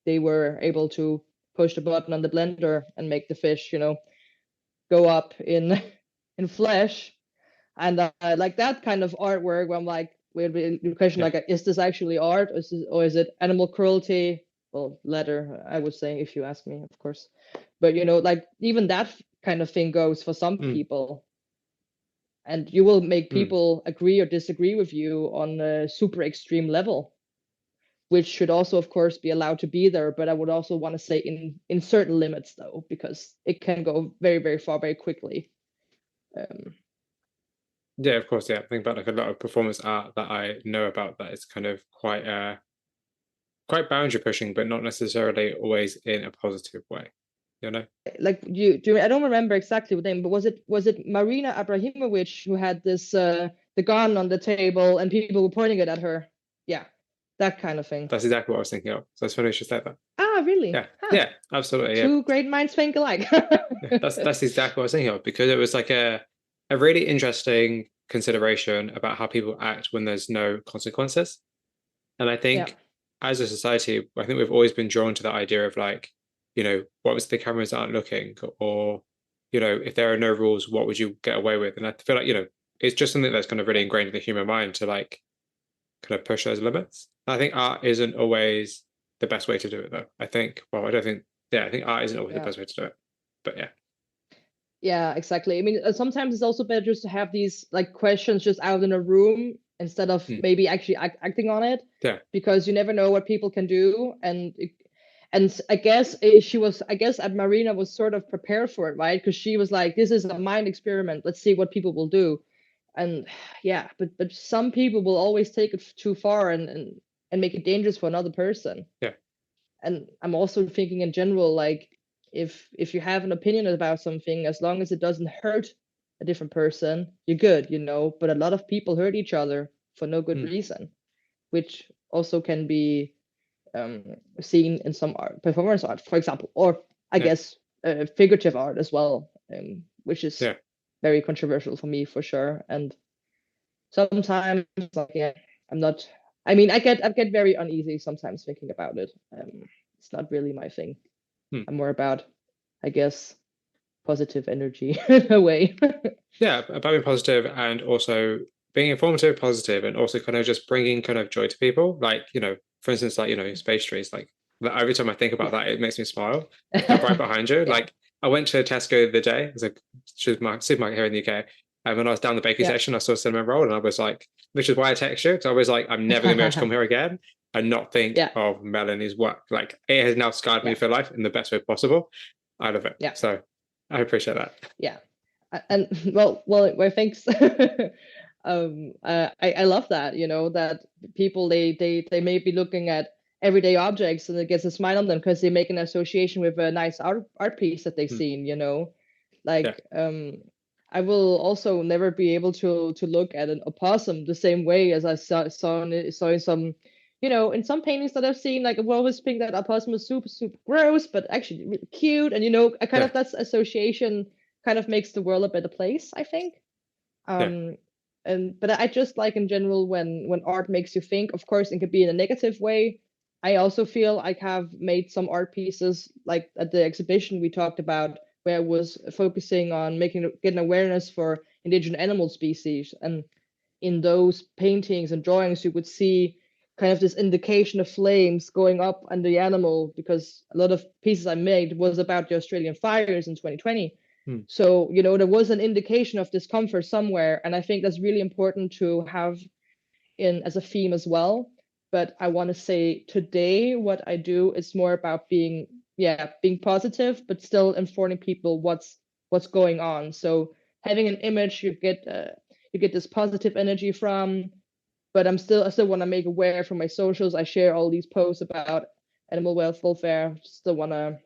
they were able to push the button on the blender and make the fish, go up in in flesh. And like that kind of artwork, where I'm like, the question like, is this actually art, or is it animal cruelty? Well, latter, I would say, if you ask me, of course. But like even that kind of thing goes for some people, and you will make people agree or disagree with you on a super extreme level, which should also, of course, be allowed to be there. But I would also want to say in certain limits, though, because it can go very, very far very quickly. Yeah, of course. Yeah, I think about like a lot of performance art that I know about that is kind of quite boundary pushing, but not necessarily always in a positive way. Like I don't remember exactly what name, but was it Marina Abramovic who had this the gun on the table and people were pointing it at her? Yeah, that kind of thing. That's exactly what I was thinking of. So it's funny you should say that. Ah, really? Yeah, yeah, absolutely. Two great minds think alike. Yeah, that's exactly what I was thinking of, because it was like a really interesting consideration about how people act when there's no consequences. And I think as a society, I think we've always been drawn to that idea of like, what was the cameras aren't looking, or, if there are no rules, what would you get away with? And I feel like, it's just something that's kind of really ingrained in the human mind to like kind of push those limits. And I think art isn't always the best way to do it, though. I think art isn't always the best way to do it. But yeah, exactly. I mean, sometimes it's also better just to have these like questions just out in a room instead of maybe actually acting on it. Yeah. Because you never know what people can do, and I guess Marina was sort of prepared for it, right? Because she was like, "This is a mind experiment. Let's see what people will do." And yeah, but some people will always take it too far and make it dangerous for another person. Yeah. And I'm also thinking in general, like if you have an opinion about something, as long as it doesn't hurt a different person, you're good, But a lot of people hurt each other for no good reason, which also can be seen in some art, performance art, for example, or I guess figurative art as well, which is very controversial for me for sure. And sometimes like yeah, I'm not. I mean, I get very uneasy sometimes thinking about it. It's not really my thing. Hmm. I'm more about, I guess, positive energy in a way. Yeah, about being positive and also being informative, positive, and also kind of just bringing kind of joy to people. Like, for instance, like, space trees, like every time I think about that, it makes me smile. They're right Yeah. behind you. Yeah. Like, I went to Tesco the other day, it's a supermarket here in the UK. And when I was down the bakery Yeah. section, I saw a cinnamon roll and I was like, which is why I text you, because I was like, I'm never gonna be able to come here again and not think Yeah. of Melanie's work. Like, it has now scarred me Yeah. for life in the best way possible. I love it. Yeah. So I appreciate that. Yeah. And well, thanks. I love that, that people they may be looking at everyday objects and it gets a smile on them because they make an association with a nice art piece that they've Hmm. seen. Yeah. Like I will also never be able to look at an opossum the same way as I saw in some in some paintings that I've seen. Like I always think that opossum is super super gross, but actually really cute, and I kind Yeah. of that's association kind of makes the world a better place, I think. Yeah. um but I just like in general when art makes you think. Of course it could be in a negative way. I also feel I have made some art pieces like at the exhibition we talked about, where I was focusing on getting awareness for indigenous animal species, and in those paintings and drawings you would see kind of this indication of flames going up on the animal, because a lot of pieces I made was about the Australian fires in 2020. Hmm. So there was an indication of discomfort somewhere, and I think that's really important to have in as a theme as well. But I want to say today what I do is more about being positive but still informing people what's going on. So having an image you get this positive energy from, but I still want to make aware from my socials. I share all these posts about animal welfare. Still want to,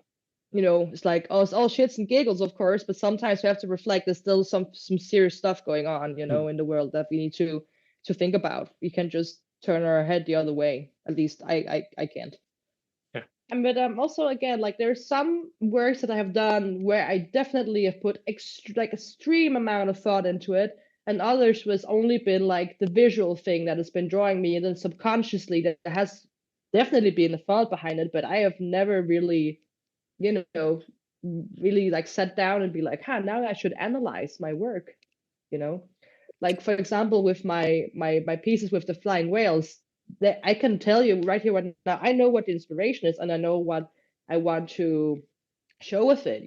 it's like, oh, it's all shits and giggles, of course, but sometimes we have to reflect. There's still some serious stuff going on, Hmm. in the world that we need to think about. We can just turn our head the other way. At least I can't. Yeah. And but also again, like there's some works that I have done where I definitely have put extreme amount of thought into it, and others was only been like the visual thing that has been drawing me, and then subconsciously there has definitely been a thought behind it, but I have never really, you know, really like sat down and be like, now I should analyze my work, you know like for example with my pieces with the flying whales, that I can tell you right here right now, I know what the inspiration is and I know what I want to show with it,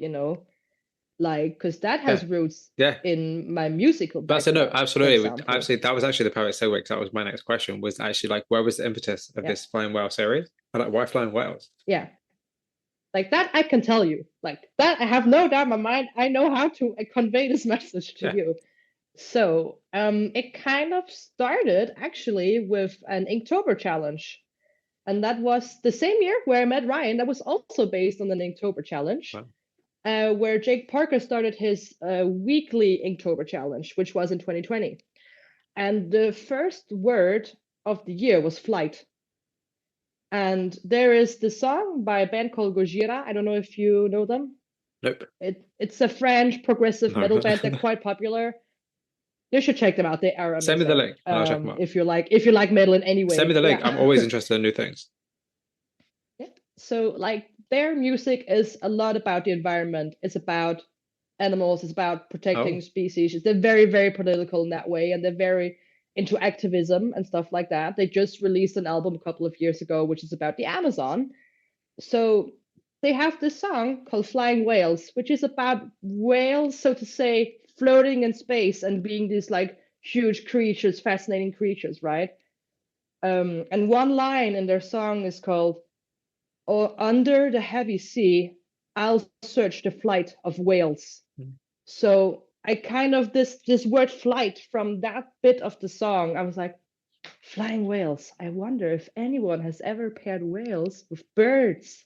like because that Yeah. has roots Yeah. in my musical That's a no, background, for absolutely. example. Absolutely. That was actually the perfect segue, 'cause that was my next question, was actually like, where was the impetus of Yeah. this flying whale series? And like, why flying whales? Yeah, like that I can tell you, like that I have no doubt in my mind, I know how to convey this message to Yeah. you. So it kind of started actually with an Inktober challenge. And that was the same year where I met Ryan. That was also based on an Inktober challenge, Well, where Jake Parker started his weekly Inktober challenge, which was in 2020. And the first word of the year was flight. And there is the song by a band called Gojira. I don't know if you know them. nope. It's a French progressive No. metal band. They're quite popular. You should check them out. They are Send me the amazing. link and I'll check them out. If you like metal in any Send me way, the link. I'm yeah. always interested in new things. Yeah. So like their music is a lot about the environment. It's about animals. It's about protecting Oh, species. They're very, very political in that way, and they're very into activism and stuff like that. They just released an album a couple of years ago, which is about the Amazon. So they have this song called Flying Whales, which is about whales, so to say, floating in space and being these like huge creatures, fascinating creatures, right? And one line in their song is called, "Or under the heavy sea, I'll search the flight of whales." So I kind of this word flight from that bit of the song, I was like, flying whales. I wonder if anyone has ever paired whales with birds,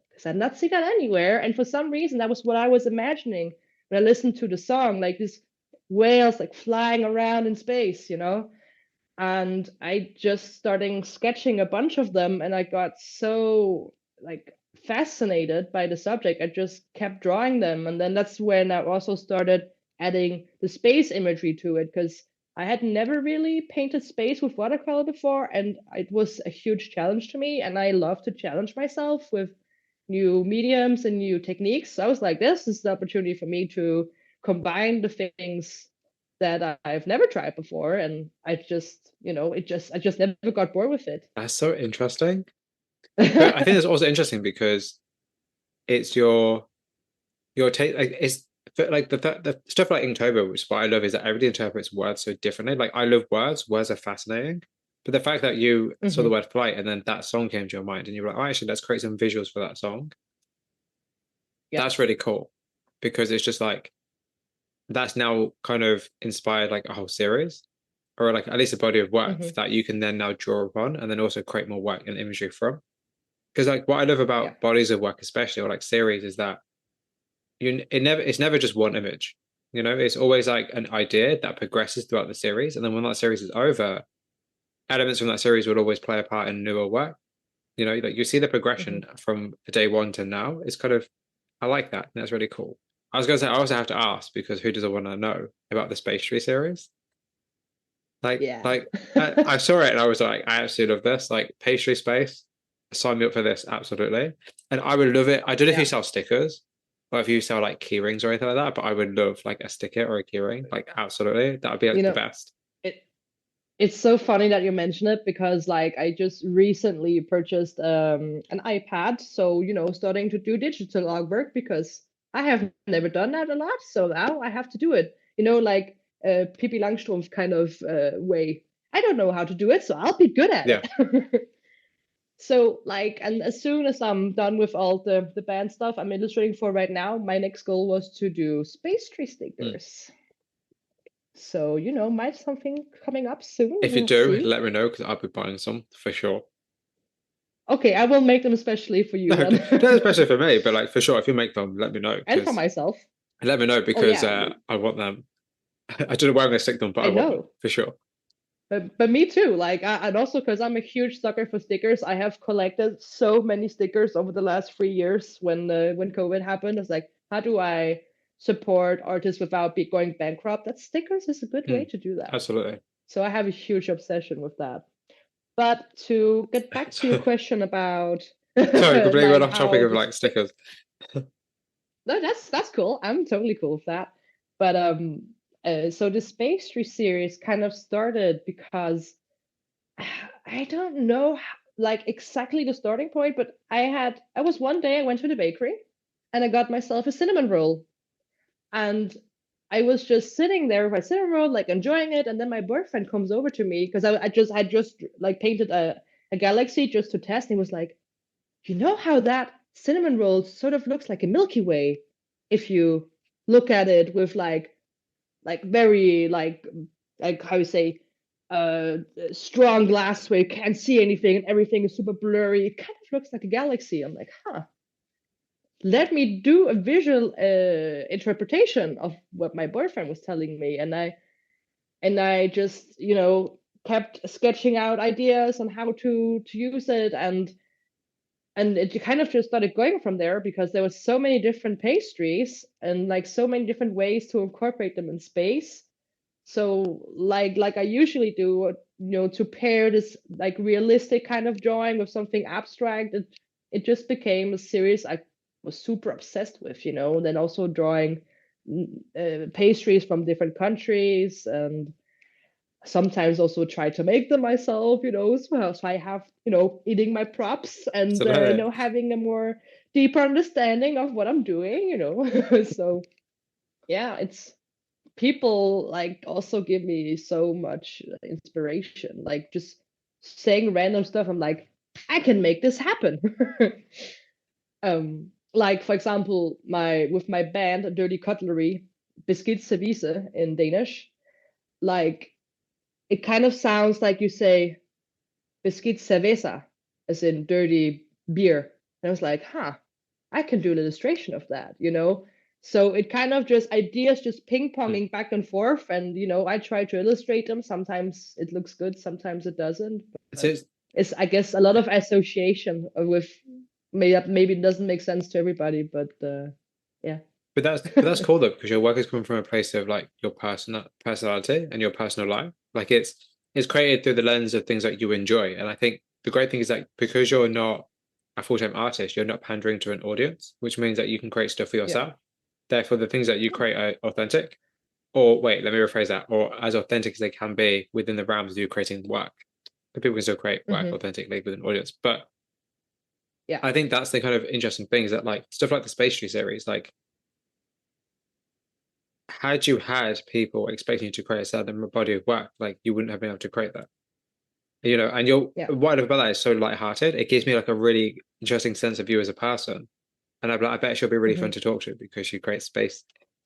because I've not seen that anywhere. And for some reason, that was what I was imagining when I listened to the song, like these whales like flying around in space. And I just started sketching a bunch of them, and I got so like fascinated by the subject. I just kept drawing them, and then that's when I also started adding the space imagery to it, because I had never really painted space with watercolor before, and it was a huge challenge to me. And I love to challenge myself with new mediums and new techniques. So I was like, this is the opportunity for me to combine the things that I've never tried before. And I just, I just never got bored with it. That's so interesting. But I think it's also interesting because it's your take. Like it's like the stuff like Inktober, which is what I love, is that everybody interprets words so differently. Like I love words. Words are fascinating. But the fact that you saw the Hmm. word flight and then that song came to your mind and you were like, oh, actually, let's create some visuals for that song. Yeah. That's really cool because it's just like that's now kind of inspired like a whole series or like at least a body of work Hmm. that you can then now draw upon and then also create more work and imagery from. Because like what I love Yeah. about bodies of work, especially or like series, is that it's never just one image. It's always like an idea that progresses throughout the series, and then when that series is over, elements from that series will always play a part in newer work. Like you see the Hmm. progression from day one to now. It's kind of I like that. That's really cool. I was going to say I also have to ask because who doesn't want to know about the Space Tree series? Yeah. I saw it and I was like, I absolutely love this. Like pastry space, sign me up for this, absolutely. And I would love it. I don't know if you Yeah. sell stickers or if you sell like key rings or anything like that, but I would love like a sticker or a key ring. Like absolutely. That would be You like the know, best. it it's so funny that you mention it because like I just recently purchased an iPad, so starting to do digital artwork because I have never done that a lot, so now I have to do it. Like Pippi Langstrumpf kind of way. I don't know how to do it, so I'll be good at Yeah. it. So like, and as soon as I'm done with all the band stuff I'm illustrating for right now, my next goal was to do space tree Mm. stickers. So, might something coming up soon. If you We'll do, see. let me know because I'll be buying some for sure. Okay, I will make them especially for you No, then. not especially for me, but like for sure, if you make them, let me know And for because myself. Oh because yeah, I want them. I don't know where I'm gonna stick them, but I I want them know. for sure. But me too. Like and also because I'm a huge sucker for stickers, I have collected so many stickers over the last 3 years when COVID happened. It's like, how do I support artists without going bankrupt? That stickers is a good way Mm. to do that. Absolutely. So I have a huge obsession with that. But to get back to your question about Sorry, completely went like off topic how of the like stickers. no, that's cool. I'm totally cool with that. But so the Space Tree series kind of started because I don't know like exactly the starting point, but I was one day I went to the bakery and I got myself a cinnamon roll, and I was just sitting there with my cinnamon roll, like enjoying it, and then my boyfriend comes over to me because I just like painted a galaxy just to test. And he was like, you know how that cinnamon roll sort of looks like a Milky Way if you look at it with very like how you say uh strong glass where you can't see anything and everything is super blurry. It kind of looks like a galaxy. I'm like, huh. Let me do a visual interpretation of what my boyfriend was telling me, and I just kept sketching out ideas on how to use it, and it kind of just started going from there because there was so many different pastries and like so many different ways to incorporate them in space. So like I usually do, to pair this like realistic kind of drawing with something abstract, it just became a series I was super obsessed with, then also drawing pastries from different countries, and sometimes also try to make them myself, so I have, eating my props and Absolutely. having a more deeper understanding of what I'm doing, so yeah, it's people like also give me so much inspiration, like just saying random stuff. I'm like, I can make this happen. Like for example, my with my band Dirty Cutlery, Beskid Service in Danish, like it kind of sounds like you say Beskid Cerveza, as in dirty beer. And I was like, huh, I can do an illustration of that. So it kind of just ideas just ping Hmm. ponging back and forth, and I try to illustrate them. Sometimes it looks good, sometimes it doesn't. It's, But it's it's, I guess, a lot of association with maybe it doesn't make sense to everybody, but yeah. But that's cool though, because your work is coming from a place of like your personality and your personal life. Like it's created through the lens of things that you enjoy. And I think the great thing is like because you're not a full-time artist, you're not pandering to an audience, which means that you can create stuff for Yeah. yourself. Therefore, the things that you create are authentic. Or wait, let me rephrase that, or as authentic as they can be within the realms of you creating work. But people can still create work Hmm. authentically with an audience. But Yeah. I think that's the kind of interesting thing is that like stuff like the Space Tree series, like had you had people expecting you to create a certain body of work, like you wouldn't have been able to create that. And you're Yeah. what I love about that is so lighthearted. It gives me like a really interesting sense of you as a person. And I'm like, I bet she'll be really fun Hmm. to talk to because she creates space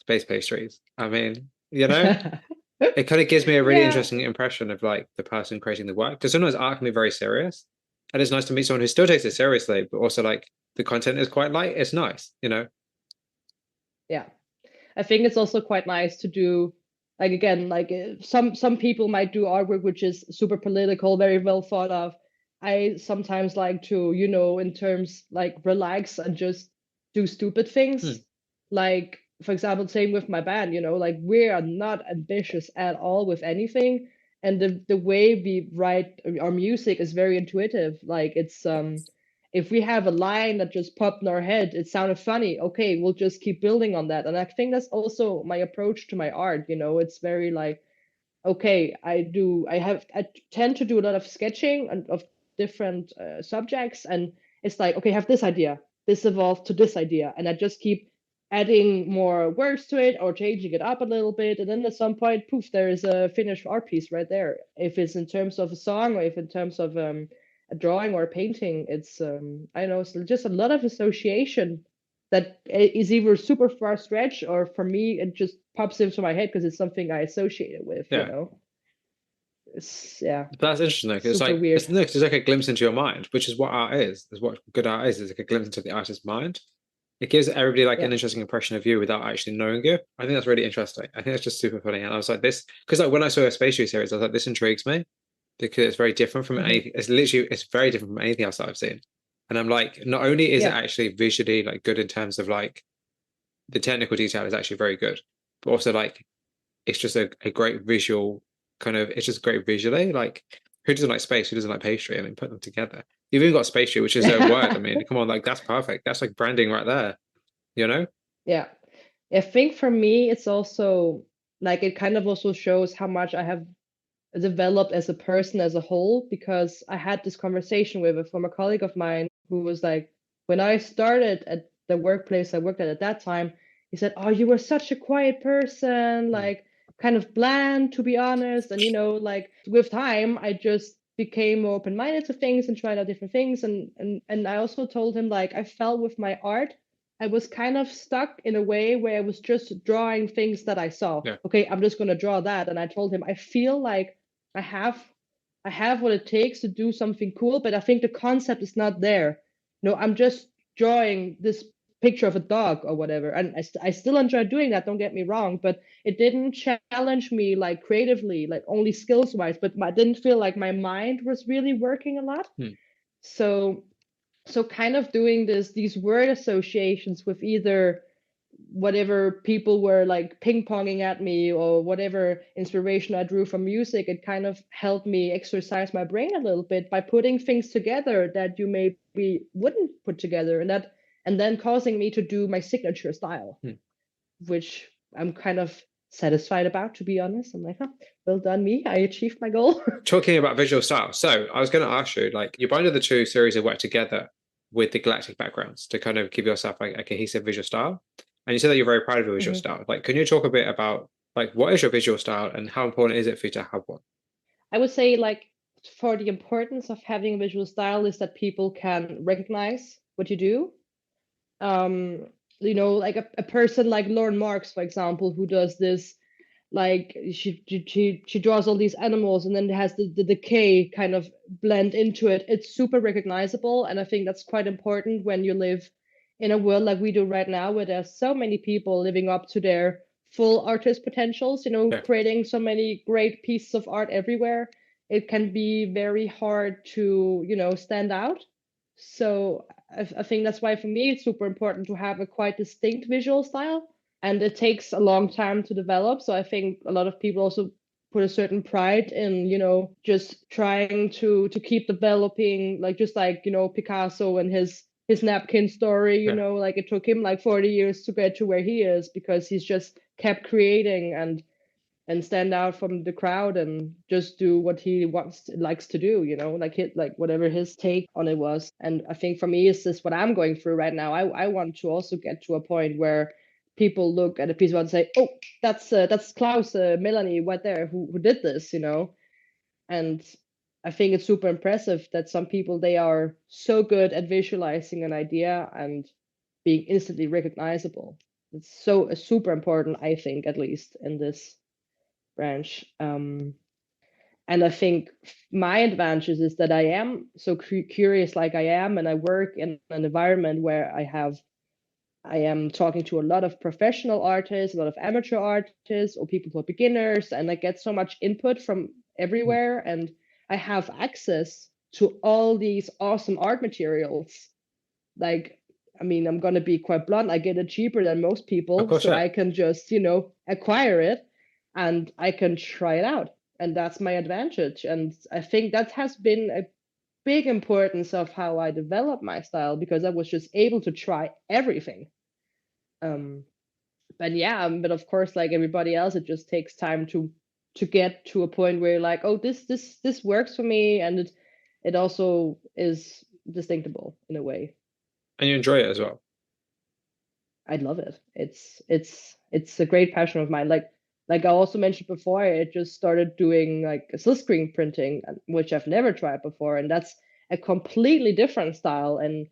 pastries. I mean, it kind of gives me a really Yeah. interesting impression of like the person creating the work. Because sometimes art can be very serious. And it's nice to meet someone who still takes it seriously, but also like the content is quite light. It's nice. Yeah. I think it's also quite nice to do, like, again, like, some people might do artwork which is super political, very well thought of. I sometimes like to, in terms like relax and just do stupid things. Hmm. Like, for example, same with my band, like we are not ambitious at all with anything. And the way we write our music is very intuitive. Like, it's if we have a line that just popped in our head, it sounded funny. Okay, we'll just keep building on that. And I think that's also my approach to my art. It's very like, okay, I tend to do a lot of sketching and of different subjects, and it's like, okay, I have this idea, this evolved to this idea, and I just keep adding more words to it or changing it up a little bit, and then at some point, poof, there is a finished art piece right there. If it's in terms of a song or if in terms of a drawing or a painting, it's I don't know, it's just a lot of association that is either super far stretch, or for me it just pops into my head because it's something I associate it with, Yeah. It's, yeah, But that's interesting though, 'cause it's super like weird. it's like a glimpse into your mind, which is what art is. Is what good art is like a glimpse into the artist's mind. It gives everybody like Yeah. an interesting impression of you without actually knowing you. I think that's really interesting. I think that's just super funny. And I was like this because like when I saw a Space Race series, I was like, this intrigues me because it's very different from Hmm. anything. It's very different from anything else that I've seen. And I'm like, not only is it Yeah. actually visually like good in terms of like the technical detail is actually very good, but also like it's just a great visual kind of it's just great visually. Like who doesn't like space? Who doesn't like pastry? I mean, put them together. You've even got spatial, which is a word. I mean, come on, like that's perfect. That's like branding right there, you know? Yeah. I think for me, it's also like it kind of also shows how much I have developed as a person as a whole, because I had this conversation with a former colleague of mine who was like, when I started at the workplace I worked at that time, he said, "Oh, you were such a quiet person, Mm. like kind of bland, to be honest." And like with time, I just became more open-minded to things and tried out different things. And I also told him, like, I felt with my art, I was kind of stuck in a way where I was just drawing things that I saw. Yeah. Okay, I'm just gonna draw that. And I told him I feel like I have I have what it takes to do something cool, but I think the concept is not there. I'm just drawing this picture of a dog or whatever, and I still enjoy doing that. Don't get me wrong, but it didn't challenge me like creatively, like only skills wise. But I didn't feel like my mind was really working a lot. Mm. So kind of doing these word associations with either whatever people were like ping ponging at me or whatever inspiration I drew from music, it kind of helped me exercise my brain a little bit by putting things together that you maybe wouldn't put together, and then causing me to do my signature style, Mm. which I'm kind of satisfied about, to be honest. I'm like, huh, well done me, I achieved my goal. Talking about visual style. So I was going to ask you, like, you binded the two series of work together with the galactic backgrounds to kind of give yourself like a cohesive visual style. And you said that you're very proud of your visual Mhm. style. Like, can you talk a bit about like what is your visual style and how important is it for you to have one? I would say, like, for the importance of having a visual style is that people can recognize what you do. um like a person like Lauren Marks, for example, who does this, like she draws all these animals and then it has the decay kind of blend into it. It's super recognizable, and I think that's quite important when you live in a world like we do right now, where there's so many people living up to their full artist potentials, Yeah. creating so many great pieces of art everywhere. It can be very hard to stand out. So I think that's why for me it's super important to have a quite distinct visual style. and it takes a long time to develop. So I think a lot of people also put a certain pride in, just trying to keep developing, like just like, Picasso and his napkin story, Yeah, like it took him like 40 years to get to where he is because he's just kept creating and stand out from the crowd and just do what he likes to do, like hit like whatever his take on it was. And I think for me, it's just what I'm going through right now. I want to also get to a point where people look at a piece of art and say, oh, that's Klaus, Melanie right there who did this, and I think it's super impressive that some people, they are so good at visualizing an idea and being instantly recognizable. It's so super important, I think, at least in this branch. And I think my advantage is that I am so curious like I am, and I work in an environment where I am talking to a lot of professional artists, a lot of amateur artists, or people who are beginners, and I get so much input from everywhere, and I have access to all these awesome art materials. Like, I mean, I'm gonna be quite blunt. I get it cheaper than most of people, course, so yeah. I can just, acquire it and I can try it out. And that's my advantage. And I think that has been a big importance of how I developed my style because I was just able to try everything. Um, but yeah, but of course, like everybody else, it just takes time to get to a point where you're like, oh, this works for me, and it also is distinctable in a way. And you enjoy it as well. I love it. It's a great passion of mine. Like I also mentioned before, I just started doing like silk screen printing, which I've never tried before, and that's a completely different style. And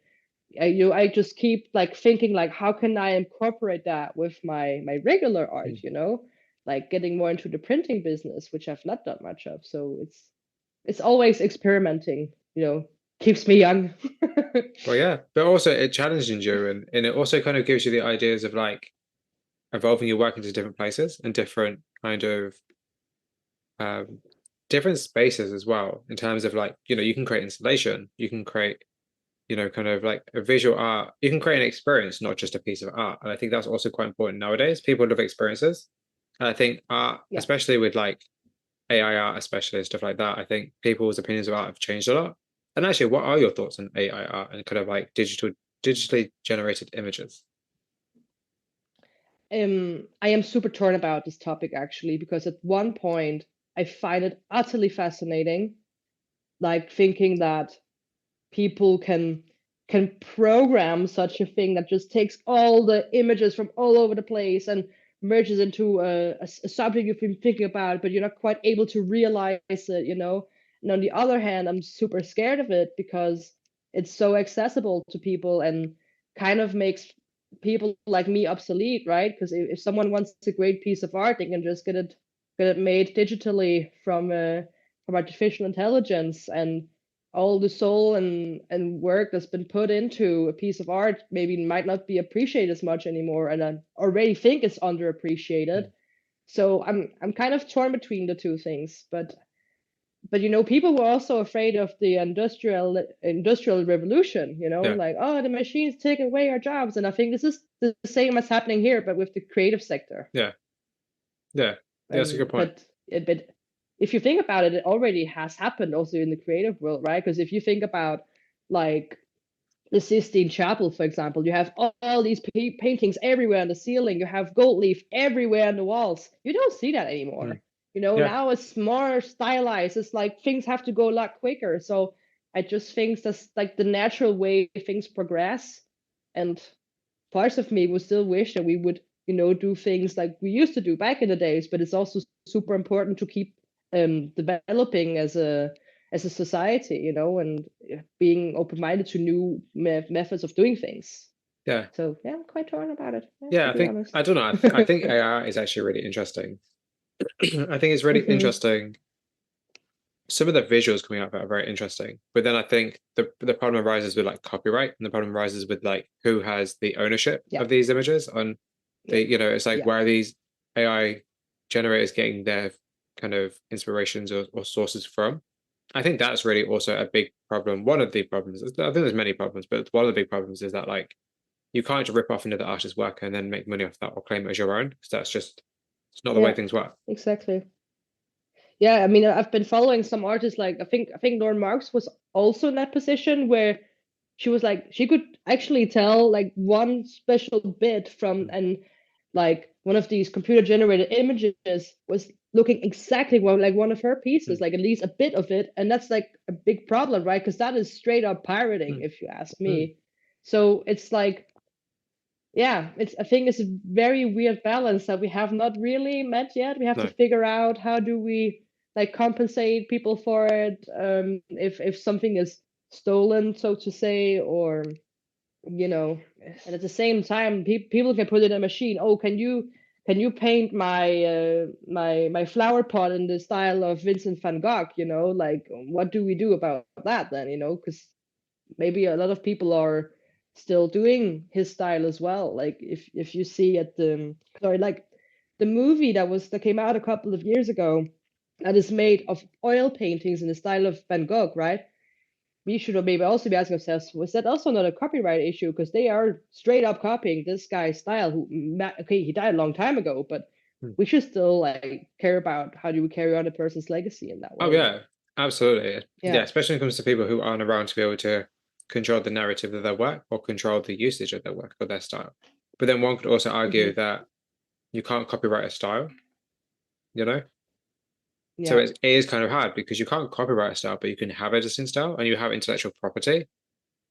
I just keep like thinking like, how can I incorporate that with my regular art? Mm. Like getting more into the printing business, which I've not done much of. So it's always experimenting. Keeps me young. Well, yeah, but also it challenges you, and it also kind of gives you the ideas of like evolving your work into different places and different kind of um, different spaces as well. In terms of like, you can create installation, you can create, kind of like a visual art. You can create an experience, not just a piece of art. And I think that's also quite important nowadays. People love experiences, and I think art, Yeah. especially with like AI art, especially stuff like that, I think people's opinions of art have changed a lot. And actually, what are your thoughts on AI art and kind of like digitally generated images? I am super torn about this topic actually, because at one point I find it utterly fascinating, like thinking that people can program such a thing that just takes all the images from all over the place and merges into a subject you've been thinking about, but you're not quite able to realize it. And on the other hand, I'm super scared of it because it's so accessible to people and kind of makes people like me obsolete, right? Because if someone wants a great piece of art, they can just get it made digitally from artificial intelligence, and all the soul and work that's been put into a piece of art maybe might not be appreciated as much anymore, and I already think it's underappreciated. Mm. So I'm kind of torn between the two things, but people were also afraid of the industrial revolution, Yeah, like, oh, the machines take away our jobs. And I think this is the same as happening here, but with the creative sector. yeah, yeah. Yeah, that's a good point. But if you think about it, it already has happened also in the creative world, right? Because if you think about like the Sistine Chapel, for example, you have all these paintings everywhere on the ceiling. You have gold leaf everywhere on the walls. You don't see that Mm. anymore. Yeah, Now it's more stylized. It's like things have to go a lot quicker. So I just think that's like the natural way things progress. And parts of me would still wish that we would, do things like we used to do back in the days. But it's also super important to keep developing as a society, and being open-minded to new methods of doing things. yeah, So yeah, I'm quite torn about it, to yeah. I be think honest. I don't know. I think AI is actually really interesting. I think it's really Hmm. interesting. Some of the visuals coming up are very interesting, but then I think the problem arises with like copyright, and the problem arises with like who has the ownership Yeah, of these images on yeah, it's like yeah. where are these AI generators getting their kind of inspirations or sources from? I think that's really also a big problem. One of the problems, I think there's many problems, but one of the big problems is that like you can't just rip off another artist's work and then make money off that or claim it as your own, because that's just, it's not the way Yeah, things work. exactly. Yeah, I mean, I've been following some artists, like I think Lauren Marks was also in that position where she was like she could actually tell like one special bit from, and like one of these computer generated images was looking exactly like one of her pieces, like at least a bit of it, and that's like a big problem, right? Because that is straight up pirating, if you ask me. So it's like, yeah, I think it's a very weird balance that we have not really met yet. We have to No. figure out how do we like compensate people for it, if something is stolen, so to say, or and at the same time, people can put in a machine. Oh, can you paint my flower pot in the style of Vincent van Gogh? Like, what do we do about that then? Because maybe a lot of people are still doing his style as well. Like, if you see at the sorry, like the movie that came out a couple of years ago, that is made of oil paintings in the style of Van Gogh, right? We should maybe also be asking ourselves, was that also not a copyright issue? Because they are straight up copying this guy's style. Okay, he died a long time ago, but we should still like care about how do we carry on a person's legacy in that Oh way. yeah, absolutely. Yeah, Yeah. especially when it comes to people who aren't around to be able to control the narrative of their work or control the usage of their work or their style. But then one could also argue Hmm. that you can't copyright a style, you know? So Yeah. it is kind of hard because you can't copyright a style, but you can have a distinct style and you have intellectual property,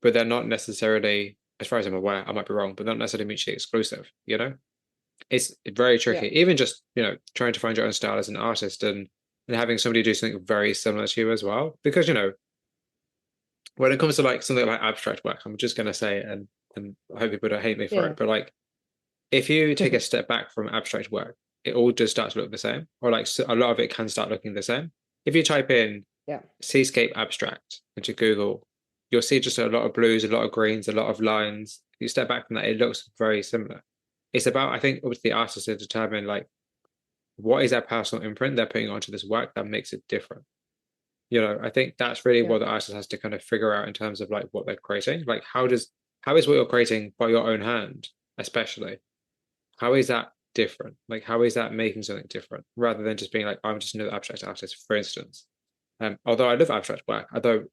but they're not necessarily, as far as I'm aware, I might be wrong, but not necessarily mutually exclusive, you know? It's very Yeah. tricky. Even just, trying to find your own style as an artist and having somebody do something very similar to you as well. Because, when it comes to like something like abstract work, I'm just gonna say it, and I hope people don't hate me for Yeah. it, but like if you take a step back from abstract work, it all just starts to look the same, or like a lot of it can start looking the same. If you type in Yeah. seascape abstract into Google, you'll see just a lot of blues, a lot of greens, a lot of lines. If you step back from that, it looks very similar. It's about, I think, with the artist to determine like what is their personal imprint they're putting onto this work that makes it different. I think that's really Yeah. what the artist has to kind of figure out in terms of like what they're creating. Like how is what you're creating by your own hand, especially, how is that different? Like how is that making something different rather than just being like, I'm just another abstract artist, for instance. Although I love abstract work, although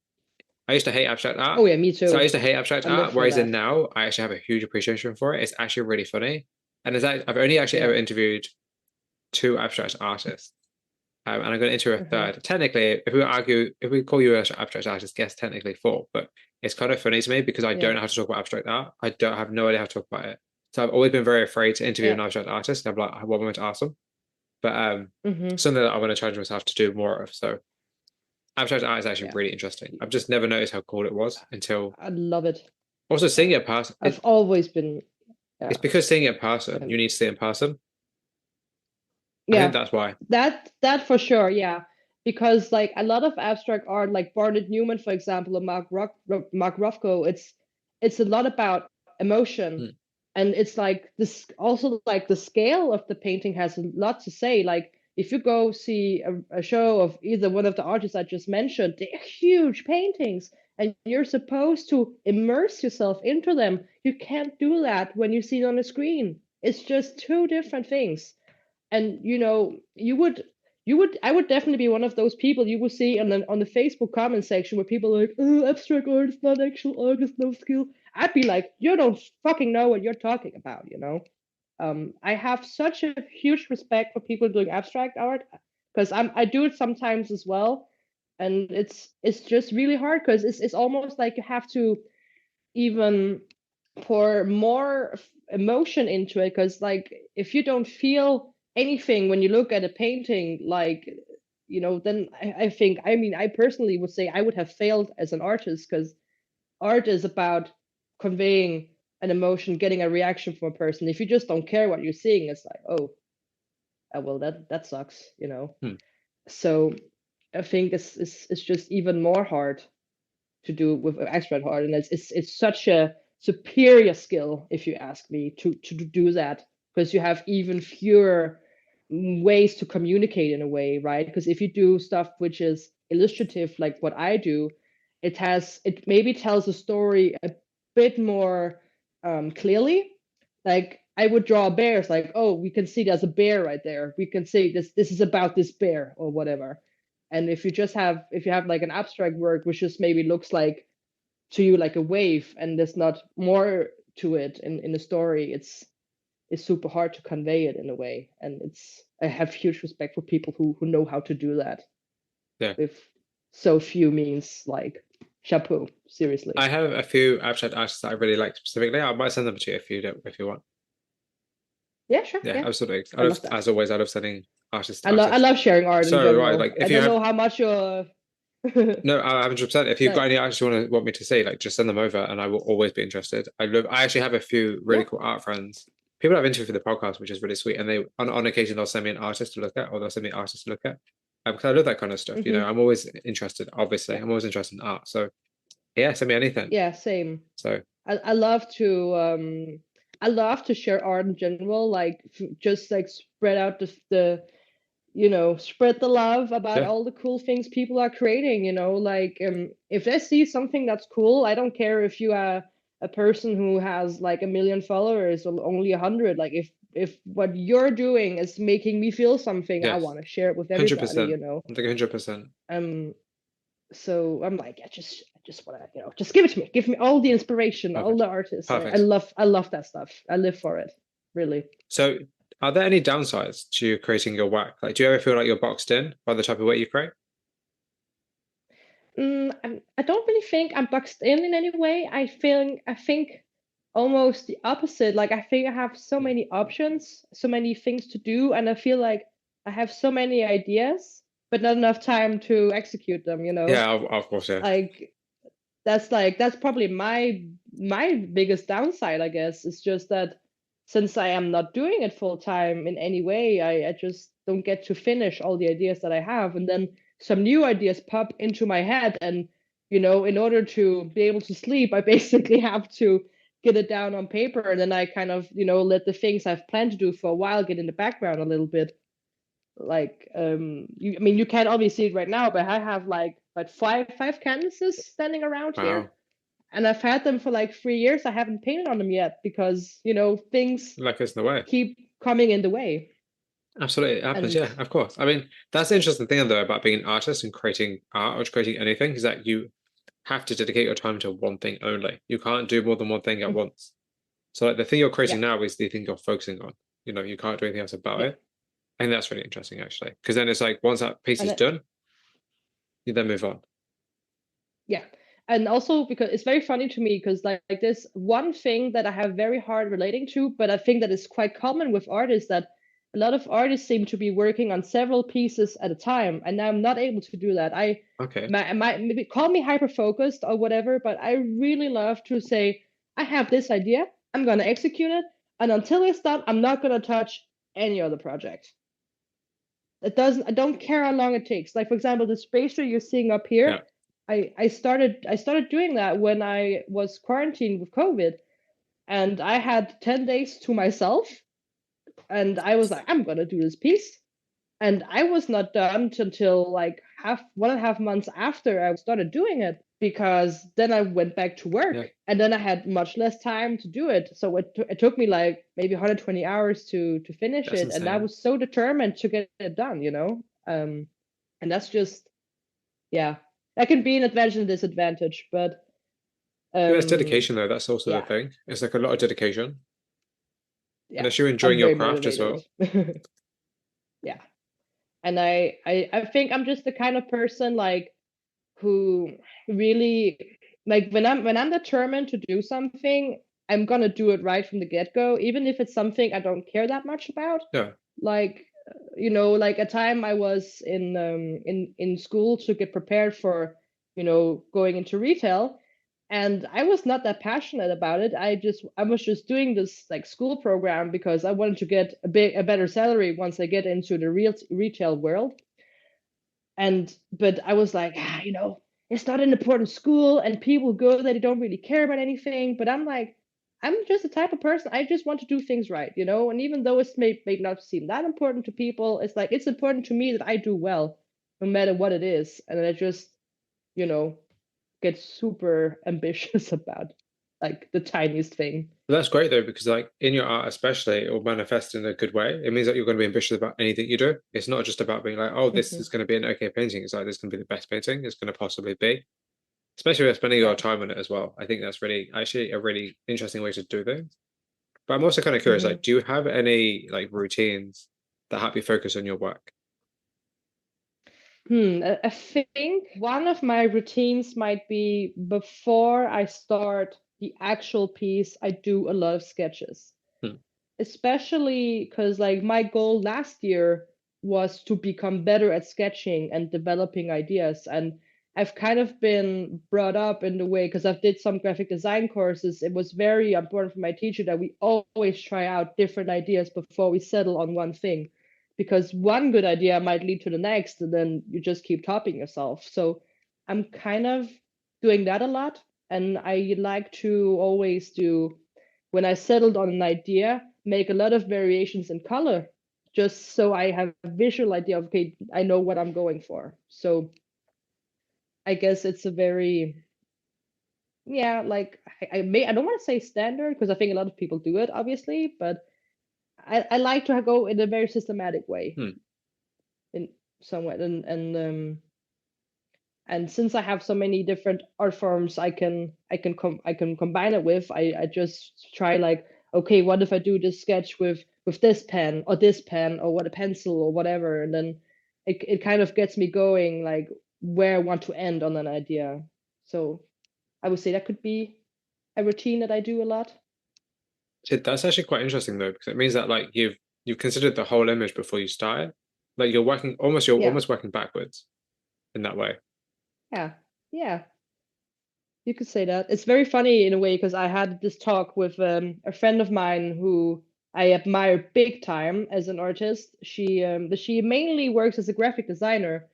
I used to hate abstract art. Oh yeah, me So I too. used to hate abstract I live art, for whereas in that. now I actually have a huge appreciation for it. It's actually really funny. And I've only actually Yeah. ever interviewed two abstract artists. And I'm going to enter a Uh-huh. third. Technically, if we call you an abstract artist, guess technically four, but it's kind of funny to me because I Yeah. don't know how to talk about abstract art. I don't have no idea how to talk about it. So I've always been very afraid to interview Yeah. an abstract artist. I'm like, what am I to ask them? But Mm-hmm. something that I want to challenge myself to do more of. So abstract art is actually Yeah. really interesting. I've just never noticed how cool it was until I love it. also seeing it in person. I've always been, It's yeah. because seeing it in person, um, you need to see it in person. I think Yeah, that's why. that for sure, yeah. Because like a lot of abstract art, like Barnett Newman, for example, or Mark Rothko, it's a lot about emotion. Mm, And it's like this also like the scale of the painting has a lot to say. Like if you go see a show of either one of the artists I just mentioned, they're huge paintings and you're supposed to immerse yourself into them. You can't do that when you see it on a screen. It's just two different things. And you would I would definitely be one of those people you will see on the Facebook comment section where people are like, oh, abstract art is not actual art, it's no skill. I'd be like, you don't fucking know what you're talking about. I have such a huge respect for people doing abstract art because I do it sometimes as well, and it's just really hard because it's almost like you have to even pour more emotion into it because like if you don't feel anything when you look at a painting, like then I think, I mean, I personally would say I would have failed as an artist because art is about conveying an emotion, getting a reaction from a person. If you just don't care what you're seeing, it's like, oh, well, that sucks. mm, So I think it's just even more hard to do with abstract art, and it's such a superior skill, if you ask me, to do that because you have even fewer ways to communicate in a way, right? Because if you do stuff which is illustrative, like what I do, it maybe tells a story a bit more clearly. Like I would draw bears, like, oh, we can see there's a bear right there. We can see this is about this bear or whatever. And if you have like an abstract work which just maybe looks like to you like a wave and there's not more to it in the story, it's super hard to convey it in a way. And I have huge respect for people who know how to do that Yeah. with so few means. Like chapeau, seriously. I have a few abstract artists that I really like specifically. I might send them to you if you want. Yeah, sure. Yeah, Yeah, absolutely. I love that. As always, I love sending artists to I artists. love sharing art in So right, general. like I if you don't have know how much you're no, 100%. If you've got like, any artists you want me to see, like just send them over, and I will always be interested. I actually have a few really yeah. cool art friends, people I've interviewed for the podcast, which is really sweet. And they on occasion they'll send me an artist to look at, or they'll send me artists to look at. Because I love that kind of stuff. You know, Hmm. I'm always interested. Obviously, Yeah. I'm always interested in art. So yeah, send me anything. Yeah, same. So I love to I love to share art in general, like just like spread out the spread the love about yeah, all the cool things people are creating, like if I see something that's cool, I don't care if you are a person who has like 1 million followers or only 100. Like if what you're doing is making me feel something, I yes, want to share it with hundred everybody, percent, like 100%. um so I'm like, I just want to, just give it to me, give me all the inspiration, all Perfect, the artists. perfect. I love that stuff. I live for it, really. So, are there any downsides to creating your work? Like, do you ever feel like you're boxed in by the type of work you create? I don't really think I'm boxed in any way. I think almost the opposite. Like I think I have so many options, so many things to do, and I feel like I have so many ideas, but not enough time to execute them. Yeah, of course, yeah. Like that's probably my biggest downside, I guess. It's just that since I am not doing it full time in any way, I just don't get to finish all the ideas that I have, and then some new ideas pop into my head, and in order to be able to sleep, I basically have to get it down on paper, and then I kind of let the things I've planned to do for a while get in the background a little bit. Like I mean, you can't obviously see it right now, but I have like five canvases standing around here, Wow. and I've had them for like 3 years. I haven't painted on them yet because things Like it's in the way. keep coming in the way. Absolutely, it happens. And Yeah, of course. I mean, that's the interesting thing though about being an artist and creating art or creating anything is that you have to dedicate your time to one thing only. You can't do more than one thing at once. So like the thing you're yeah, creating now is the thing you're focusing on. You know, you can't do anything else about yeah, it. I think that's really interesting actually. Because then it's like once that piece and is done, you then move on. yeah, and also because it's very funny to me because like this one thing that I have very hard relating to, but I think that is quite common with artists, that a lot of artists seem to be working on several pieces at a time, and I'm not able to do that. Okay. Might maybe call me hyper focused or whatever, but I really love to say, I have this idea, I'm gonna execute it, and until it's done, I'm not gonna touch any other project. I don't care how long it takes. Like for example, the spacer you're seeing up here, Yeah. I started doing that when I was quarantined with COVID, and I had 10 days to myself, and I was like, I'm gonna do this piece. And I was not done until like 1.5 months after I started doing it, because then I went back to Yeah. work, and then I had much less time to do it. So it took me like maybe 120 hours to finish That's it, and I insane. was so determined to get it done. And that's just, yeah, that can be an advantage and disadvantage, but Yeah, that's um, dedication though. That's also the yeah, thing. It's like a lot of dedication. yeah, Unless you're enjoying I'm your very craft as motivated. well. Yeah, and I think I'm just the kind of person like who really, like when I'm determined to do something, I'm gonna do it right from the get-go, even if it's something I don't care that much about. Yeah. Like like a time I was in school to get prepared for going into retail, and I was not that passionate about it. I was just doing this like school program because I wanted to get a better salary once I get into the real retail world. And but I was like, it's not an important school, and people go that they don't really care about anything. But I'm like, I'm just the type of person, I just want to do things right. And even though it's may not seem that important to people, it's like it's important to me that I do well, no matter what it is. And I just you know get super ambitious about. like the tiniest thing. But that's great though, because like in your art, especially, it will manifest in a good way. It means that you're going to be ambitious about anything you do. It's not just about being like, oh, this Hmm. is going to be an okay painting. It's like this is going to be the best painting it's going to possibly be. Especially with spending your Yeah. time on it as well. I think that's really actually a really interesting way to do things. But I'm also kind of curious, like, Hmm. do you have any like routines that help you focus on your work? I think one of my routines might be before I start the actual piece, I do a lot of sketches, Hmm. especially because like my goal last year was to become better at sketching and developing ideas. And I've kind of been brought up in the way because I've did some graphic design courses. It was very important for my teacher that we always try out different ideas before we settle on one thing, because one good idea might lead to the next, and then you just keep topping yourself. So I'm kind of doing that a lot, and I like to always do, when I settled on an idea, make a lot of variations in color, just so I have a visual idea of, okay, I know what I'm going for. So I guess it's a very, yeah, like I don't want to say standard because I think a lot of people do it, obviously, but I like to go in a very systematic way Hmm. in somewhat, and since I have so many different art forms I can combine it with, I just try like, okay, what if I do this sketch with this pen or what a pencil or whatever, and then it kind of gets me going like where I want to end on an idea. So I would say that could be a routine that I do a lot. So that's actually quite interesting though, because it means that like you've considered the whole image before you start. Like you're Yeah, almost working backwards in that way. yeah, yeah. You could say that. It's very funny in a way because I had this talk with a friend of mine who I admire big time as an artist. She mainly works as a graphic designer,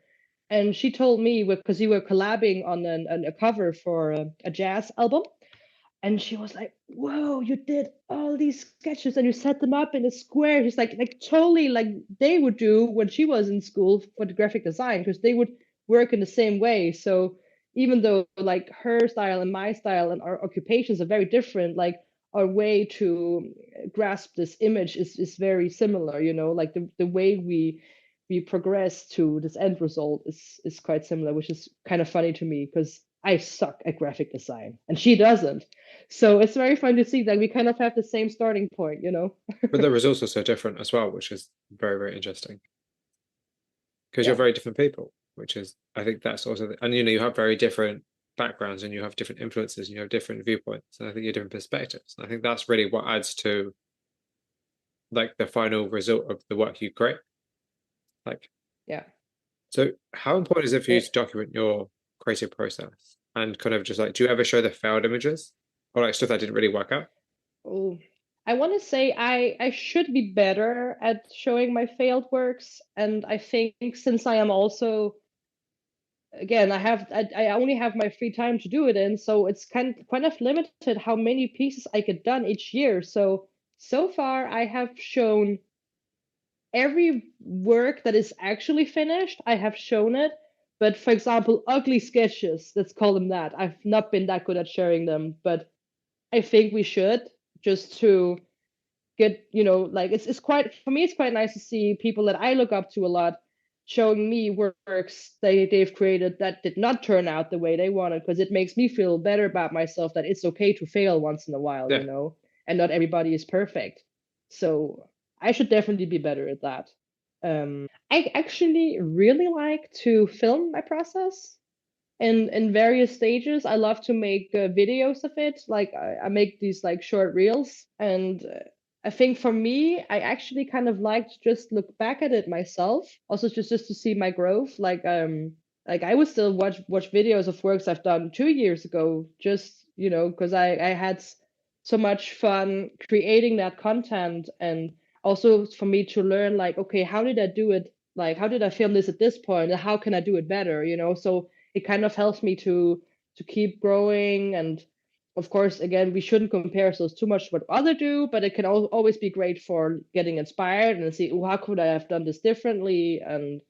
and she told me because we were collabing on a cover for a jazz album, and she was like, "Whoa, you did all these sketches and you set them up in a square." She's like totally like they would do when she was in school for the graphic design because they would work in the same way. So even though like her style and my style and our occupations are very different, like our way to grasp this image is very similar. Like the way we progress to this end result is quite similar, which is kind of funny to me because I suck at graphic design and she doesn't. So it's very fun to see that we kind of have the same starting point. But the results are so different as well, which is very, very interesting. Because you're Yeah. very different people, which is I think that's also and you have very different backgrounds and you have different influences and you have different viewpoints and I think you have different perspectives. And I think that's really what adds to like the final result of the work you create. Like, Yeah. so how important is it for you to It, document your creative process and kind of just like, do you ever show the failed images or like stuff that didn't really work out? oh, I want to say I should be better at showing my failed works, and I think since I am also, again, I only have my free time to do it in, so it's kind of limited how many pieces I get done each year. So far I have shown every work that is actually finished. I have shown it, but for example, ugly sketches, let's call them that, I've not been that good at sharing them, but I think we should, just to get, like it's quite, for me it's quite nice to see people that I look up to a lot showing me works they've created that did not turn out the way they wanted, because it makes me feel better about myself that it's okay to fail once in a while, Yeah. and not everybody is perfect. So I should definitely be better at that. I actually really like to film my process in various stages. I love to make videos of it. Like I make these like short reels, and I think for me, I actually kind of like to just look back at it myself, also just to see my growth. Like I would still watch videos of works I've done 2 years ago, just because I had so much fun creating that content, and also for me to learn like, okay, how did I do it? Like how did I film this at this point, and how can I do it better? So it kind of helps me to keep growing. And of course, again, we shouldn't compare ourselves too much to what other do, but it can always be great for getting inspired and see, oh, how could I have done this differently, and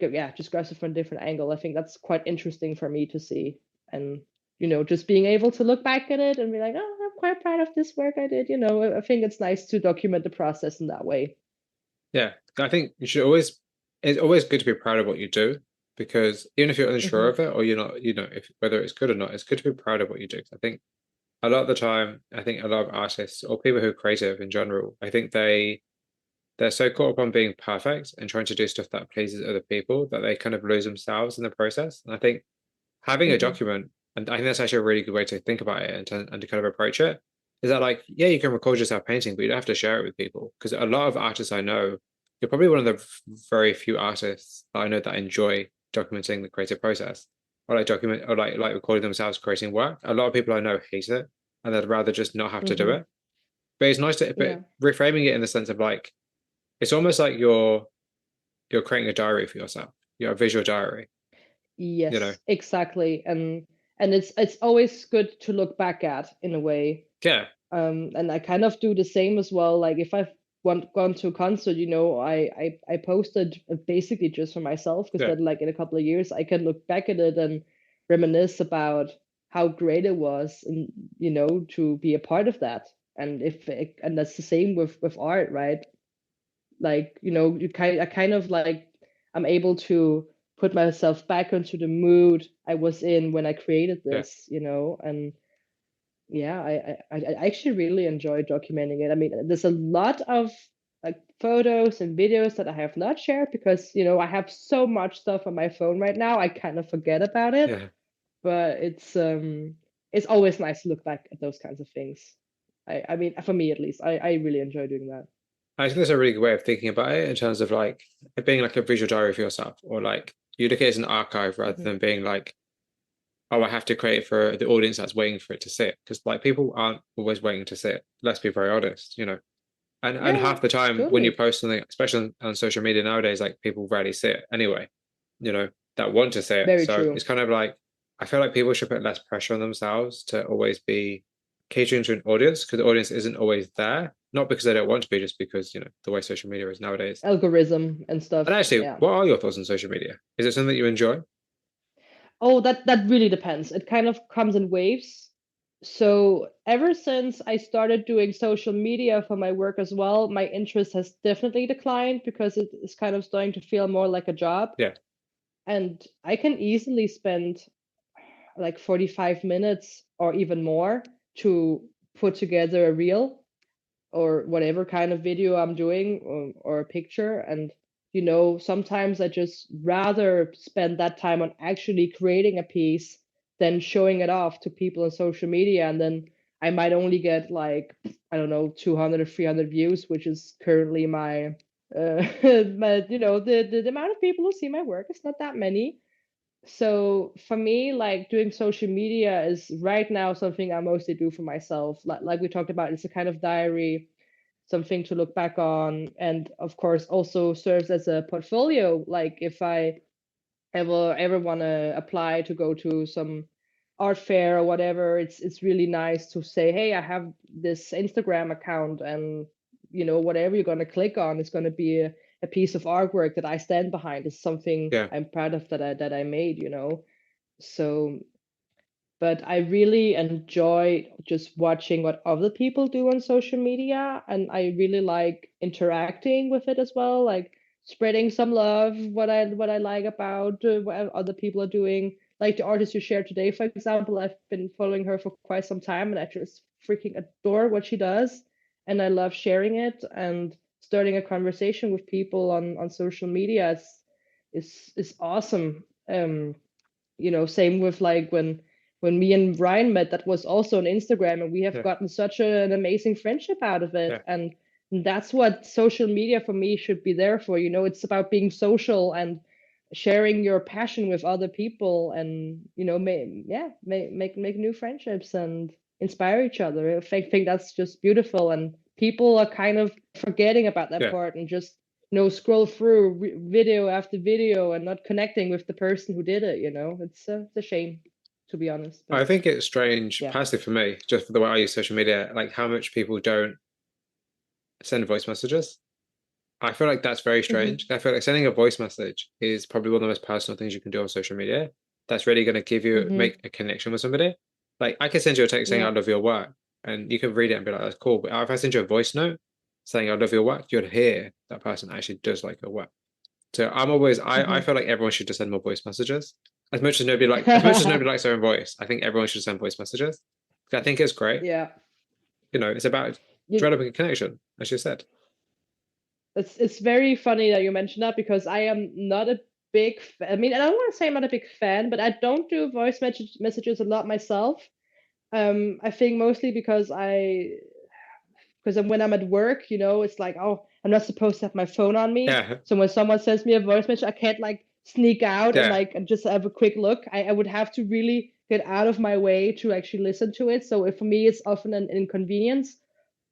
yeah, just grasp it from a different angle. I think that's quite interesting for me to see, and just being able to look back at it and be like, oh, I'm quite proud of this work I did. I think it's nice to document the process in that way. Yeah, I think you should always. It's always good to be proud of what you do because even if you're unsure of Hmm. it or you're not, if whether it's good or not, it's good to be proud of what you do. I think a lot of the time, I think a lot of artists or people who are creative in general, I think they're so caught up on being perfect and trying to do stuff that pleases other people that they kind of lose themselves in the process. And I think having a Hmm. document, and I think that's actually a really good way to think about it and to kind of approach it, is that like, yeah, you can record yourself painting, but you don't have to share it with people. Because a lot of artists I know, you're probably one of the very few artists I know that enjoy documenting the creative process or like document or like recording themselves creating work. A lot of people I know hate it and they'd rather just not have to do Hmm. it. But it's nice to, but Yeah. reframing it in the sense of like, it's almost like you're creating a diary for yourself. You're a visual diary, you know? Yes, exactly. And it's always good to look back at in a way. Yeah, And I kind of do the same as well. Like if I've gone to a concert, I posted basically just for myself because yeah, then like in a couple of years I can look back at it and reminisce about how great it was, and to be a part of that. And that's the same with art, right? Like I kind of like I'm able to put myself back into the mood I was in when I created yeah, this, and yeah, I actually really enjoy documenting it. I mean, there's a lot of like photos and videos that I have not shared because I have so much stuff on my phone right now. I kind of forget about it, yeah. but it's always nice to look back at those kinds of things. I mean, for me at least, I really enjoy doing that. I think that's a really good way of thinking about it in terms of like it being like a visual diary for yourself, or like you look at it as an archive rather Hmm. than being like, oh, I have to create it for the audience that's waiting for it to sit. Because like people aren't always waiting to sit. Let's be very honest. And Yeah, yeah, half the time when you totally. post something, especially on social media nowadays, like people rarely see it anyway, that want to see it. Very So true. it's kind of like I feel like people should put less pressure on themselves to always be catering to an audience because the audience isn't always there. Not because they don't want to be, just because, the way social media is nowadays. Algorithm and stuff. And actually, Yeah. what are your thoughts on social media? Is it something you enjoy? Oh, that really depends. It kind of comes in waves. So ever since I started doing social media for my work as well, my interest has definitely declined because it is kind of starting to feel more like a job. Yeah, And I can easily spend like 45 minutes or even more to put together a reel or whatever kind of video I'm doing, or a picture. And sometimes I just rather spend that time on actually creating a piece than showing it off to people on social media. And then I might only get like, I don't know, 200 or 300 views, which is currently my but the amount of people who see my work is not that many. So for me, like doing social media is right now something I mostly do for myself. Like we talked about, it's a kind of diary, something to look back on, and of course also serves as a portfolio. Like if I ever want to apply to go to some art fair or whatever, it's really nice to say, hey, I have this Instagram account, and whatever you're going to click on is going to be a piece of artwork that I stand behind. It's something yeah, I'm proud of that I made. So but I really enjoy just watching what other people do on social media, and I really like interacting with it as well, like spreading some love, what I like about what other people are doing. Like the artist you shared today, for example, I've been following her for quite some time, and I just freaking adore what she does, and I love sharing it and starting a conversation with people on social media is awesome. Same with like when me and Ryan met, that was also on Instagram, and we have yeah, gotten such an amazing friendship out of it. yeah, And that's what social media for me should be there for. It's about being social and sharing your passion with other people, and make new friendships and inspire each other. I think that's just beautiful, and people are kind of forgetting about that yeah. part and just scroll through video after video and not connecting with the person who did it. It's a shame, to be honest. I But think it's strange, yeah. personally for me, just for the way I use social media, like how much people don't send voice messages. I feel like that's very Hmm. strange. I feel like sending a voice message is probably one of the most personal things you can do on social media. That's really going to give you Hmm. make a connection with somebody. Like I can send you a text saying I Yeah. love your work, and you can read it and be like, that's cool. But if I send you a voice note saying I love your work, you'd hear that person actually does like your work. So I'm always I Mhm. feel like everyone should just send more voice messages. As much as nobody likes their own voice, I think everyone should send voice messages. I think it's great. Yeah. It's about You, developing a connection, as you said. it's very funny that you mentioned that because I am not a I mean, I don't want to say I'm not a big fan, but I don't do messages a lot myself. I think mostly because when I'm at work, it's like, oh, I'm not supposed to have my phone on me. Yeah, So when someone sends me a voice message, I can't like sneak out and yeah, like and just have a quick look. I would have to really get out of my way to actually listen to it. So for me, it's often an inconvenience.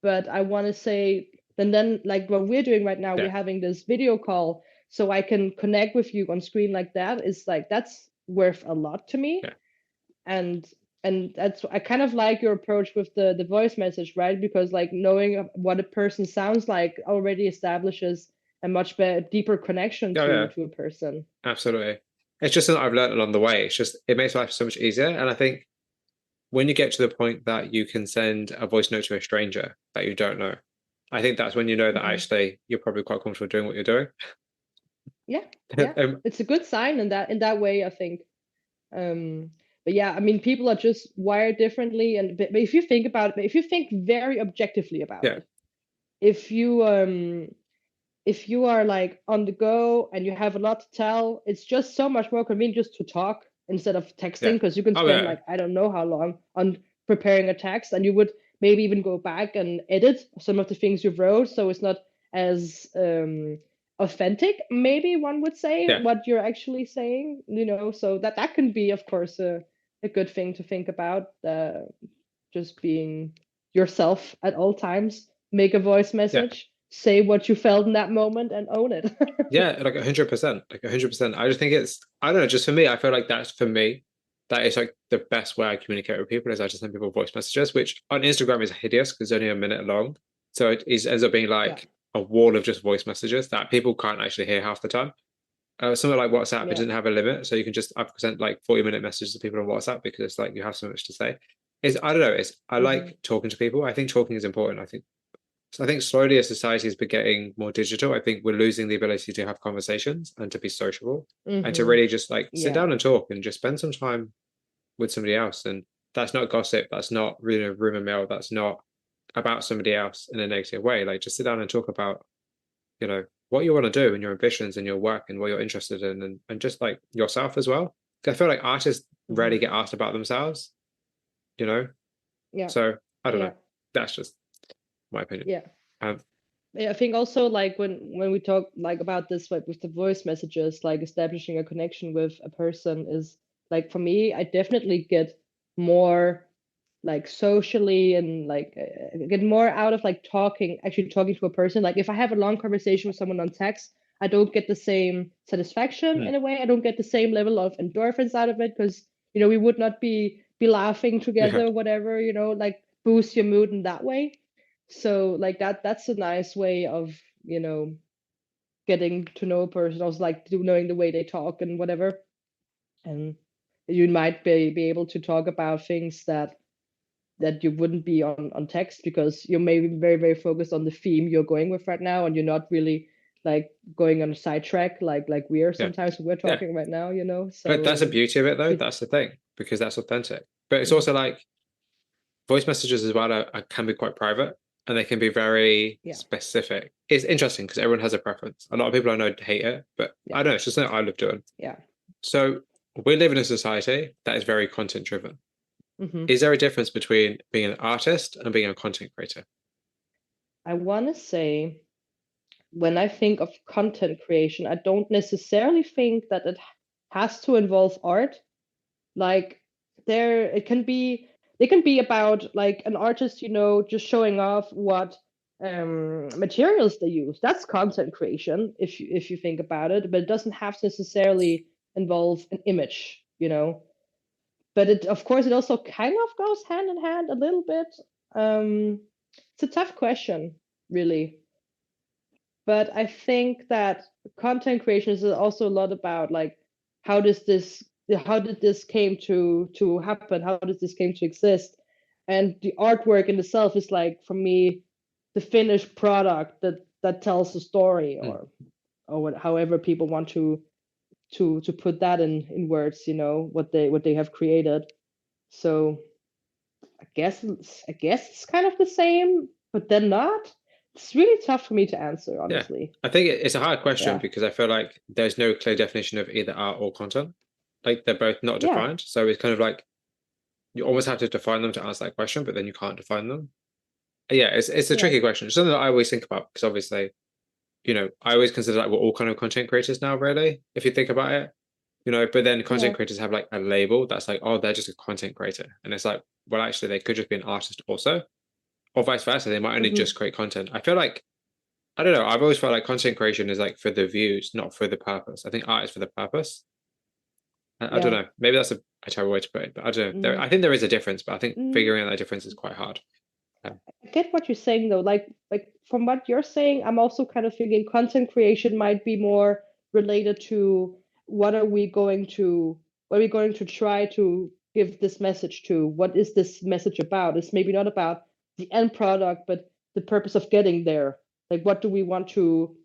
But I want to say, and then like what we're doing right now, yeah, we're having this video call, so I can connect with you on screen like that. Is like that's worth a lot to me, yeah, and that's I kind of like your approach with the voice message, right? Because like knowing what a person sounds like already establishes a much better, deeper connection oh to yeah, to a person. absolutely. It's just something I've learned along the way. It's just it makes life so much easier. And I think when you get to the point that you can send a voice note to a stranger that you don't know, I think that's when you know that Hmm. actually you're probably quite comfortable doing what you're doing. Yeah, yeah, it's a good sign in that way, I think. Um, but yeah, I mean, people are just wired differently, and but if you think about it, if you think very objectively about Yeah, it, if you if you are like on the go and you have a lot to tell, it's just so much more convenient just to talk instead of texting yeah. because you can Oh spend yeah, like I don't know how long on preparing a text and you would maybe even go back and edit some of the things you've wrote so it's not as authentic, maybe one would say, yeah. what you're actually saying, so that can be of course a good thing to think about, just being yourself at all times, make a voice Yeah, message, say what you felt in that moment, and own it. yeah, like 100%, like 100%. I just think I don't know, just for me, I feel like that's for me, that is like the best way I communicate with people is I just send people voice messages, which on Instagram is hideous because it's only a minute long. So ends up being Yeah, like a wall of just voice messages that people can't actually hear half the time. Something like WhatsApp, it yeah. doesn't have a limit, so you can just I've sent like 40-minute messages to people on WhatsApp because it's like you have so much to say. I don't know, I Hmm. like talking to people. I think talking is important. I think slowly as society has been getting more digital, I think we're losing the ability to have conversations and to be sociable and to Hmm. really just like sit Yeah. down and talk and just spend some time with somebody else. And that's not gossip. That's not really a rumor mill. That's not about somebody else in a negative way. Like just sit down and talk about, what you want to do and your ambitions and your work and what you're interested in and just like yourself as well. 'Cause I feel like artists Hmm. rarely get asked about themselves, you know? Yeah. So I don't know. Yeah. That's just my opinion. Yeah. Um, Yeah, I think also like when we talk like about this like with the voice messages, like establishing a connection with a person is like for me, I definitely get more like socially and like get more out of like actually talking to a person. Like if I have a long conversation with someone on text, I don't get the same satisfaction hmm, in a way. I don't get the same level of endorphins out of it because we would not be laughing yeah, together, whatever, like boost your mood in that way. So like that's a nice way of, you know, getting to know a person, also like knowing the way they talk and whatever. And you might be able to talk about things that you wouldn't be on text because you're maybe very very focused on the theme you're going with right now and you're not really like going on a sidetrack like we are yeah, sometimes when we're yeah. talking right now, But so that's the beauty of it, though. it, That's the thing, because that's authentic. But it's mm, also like voice messages as well can be quite private and they can be very yeah, specific. It's interesting because everyone has a preference. A lot of people I know hate it, but yeah, I don't know. It's just something I love doing. yeah. So we live in a society that is very content driven. Hmm. Is there a difference between being an artist and being a content creator? I want to say when I think of content creation, I don't necessarily think that it has to involve art. Like it can be, they can be about like an artist, just showing off what materials they use. That's content creation if you think about it, but it doesn't have to necessarily involve an image. But it of course it also kind of goes hand in hand a little bit. It's a tough question, really. But I think that content creation is also a lot about like how does this how did this came to happen? How did this came to exist? And the artwork in itself is like, for me, the finished product that tells the story, Mm. or however people want to put that in words, what they have created. So I guess it's kind of the same, but then not. It's really tough for me to answer, Yeah. honestly. I think it's a hard question Yeah. because I feel like there's no clear definition of either art or content. Like they're both not Yeah. defined. So it's kind of like you almost have to define them to answer that question, but then you can't define them. Yeah, it's a Yeah. tricky question. It's something that I always think about because obviously, I always consider like we're all kind of content creators now, really, if you think about it. But then content Yeah. creators have like a label that's like, oh, they're just a content creator. And it's like, well, actually, they could just be an artist also, or vice versa. They might only Hmm. just create content. I feel like, I don't know, I've always felt like content creation is like for the views, not for the purpose. I think art is for the purpose. I don't Yeah. know. Maybe that's a terrible way to put it, but I don't know. Mm. I think there is a difference, but I think Mm. figuring out that difference is quite hard. I get what you're saying though. Like from what you're saying, I'm also kind of thinking content creation might be more related to what are we going to what are we going to try to give this message to? What is this message about? It's maybe not about the end product, but the purpose of getting there. Like what do we want to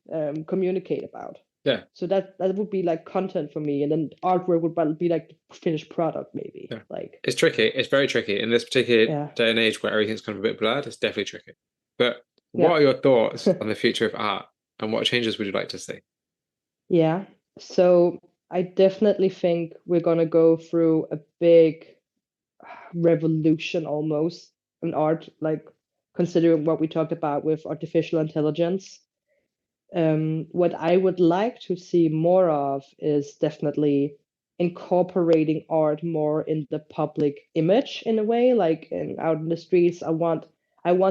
communicate about? Yeah. So that would be like content for me, and then artwork would be like the finished product, maybe. Yeah. Like, It's tricky. It's very tricky. In this particular yeah, day and age where everything's kind of a bit blurred, it's definitely tricky. But yeah. what are your thoughts on the future of art and what changes would you like to see? Yeah. So I definitely think we're gonna go through a big revolution almost in art, like considering what we talked about with artificial intelligence. What I would like to see more of is definitely incorporating art more in the public image in a way, like out in the streets. I want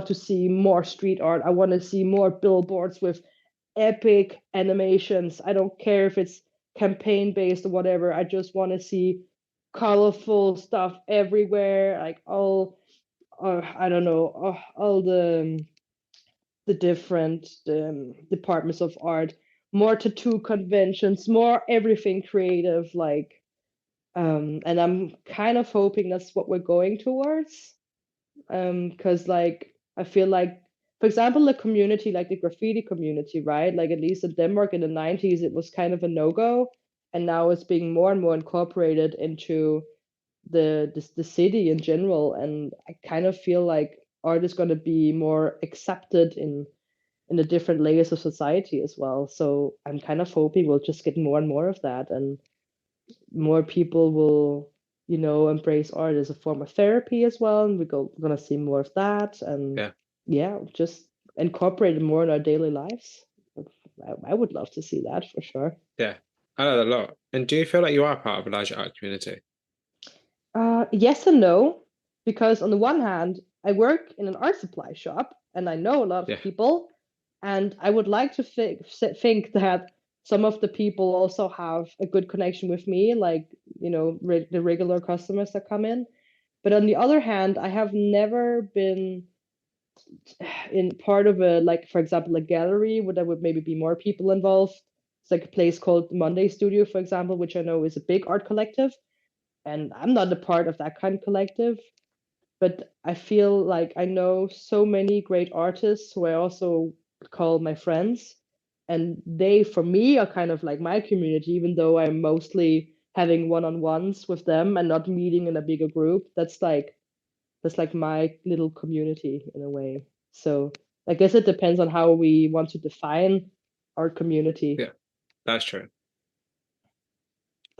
to see more street art. I want to see more billboards with epic animations. I don't care if it's campaign based or whatever. I just want to see colorful stuff everywhere, like I don't know, all the different departments of art, more tattoo conventions, more everything creative, like and I'm kind of hoping that's what we're going towards. Because like I feel like, for example, the community, like the graffiti community, right? Like at least in Denmark in the 90s, it was kind of a no-go, and now it's being more and more incorporated into the city in general. And I kind of feel like art is going to be more accepted in the different layers of society as well. So I'm kind of hoping we'll just get more and more of that, and more people will, embrace art as a form of therapy as well. And we're gonna see more of that, and Yeah. yeah, just incorporate it more in our daily lives. I would love to see that for sure. Yeah. I know that a lot. And do you feel like you are part of a larger art community? Yes and no, because on the one hand, I work in an art supply shop and I know a lot of Yeah. people, and I would like to think that some of the people also have a good connection with me, like, the regular customers that come in. But on the other hand, I have never been in part of a, like, for example, a gallery where there would maybe be more people involved. It's like a place called Monday Studio, for example, which I know is a big art collective, and I'm not a part of that kind of collective. But I feel like I know so many great artists who I also call my friends, and they, for me, are kind of like my community, even though I'm mostly having one-on-ones with them and not meeting in a bigger group. That's like my little community in a way. So I guess it depends on how we want to define our community. Yeah. That's true.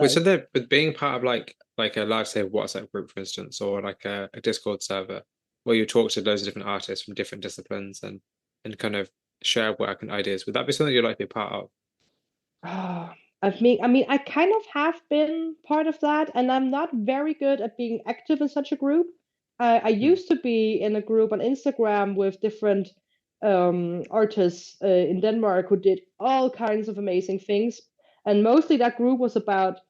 With Like, something with being part of like a large say WhatsApp group, for instance, or like a Discord server where you talk to loads of different artists from different disciplines and kind of share work and ideas, would that be something you'd like to be part of? ah, I mean, I kind of have been part of that, and I'm not very good at being active in such a group. I Hmm. used to be in a group on Instagram with different artists in Denmark who did all kinds of amazing things, and mostly that group was about,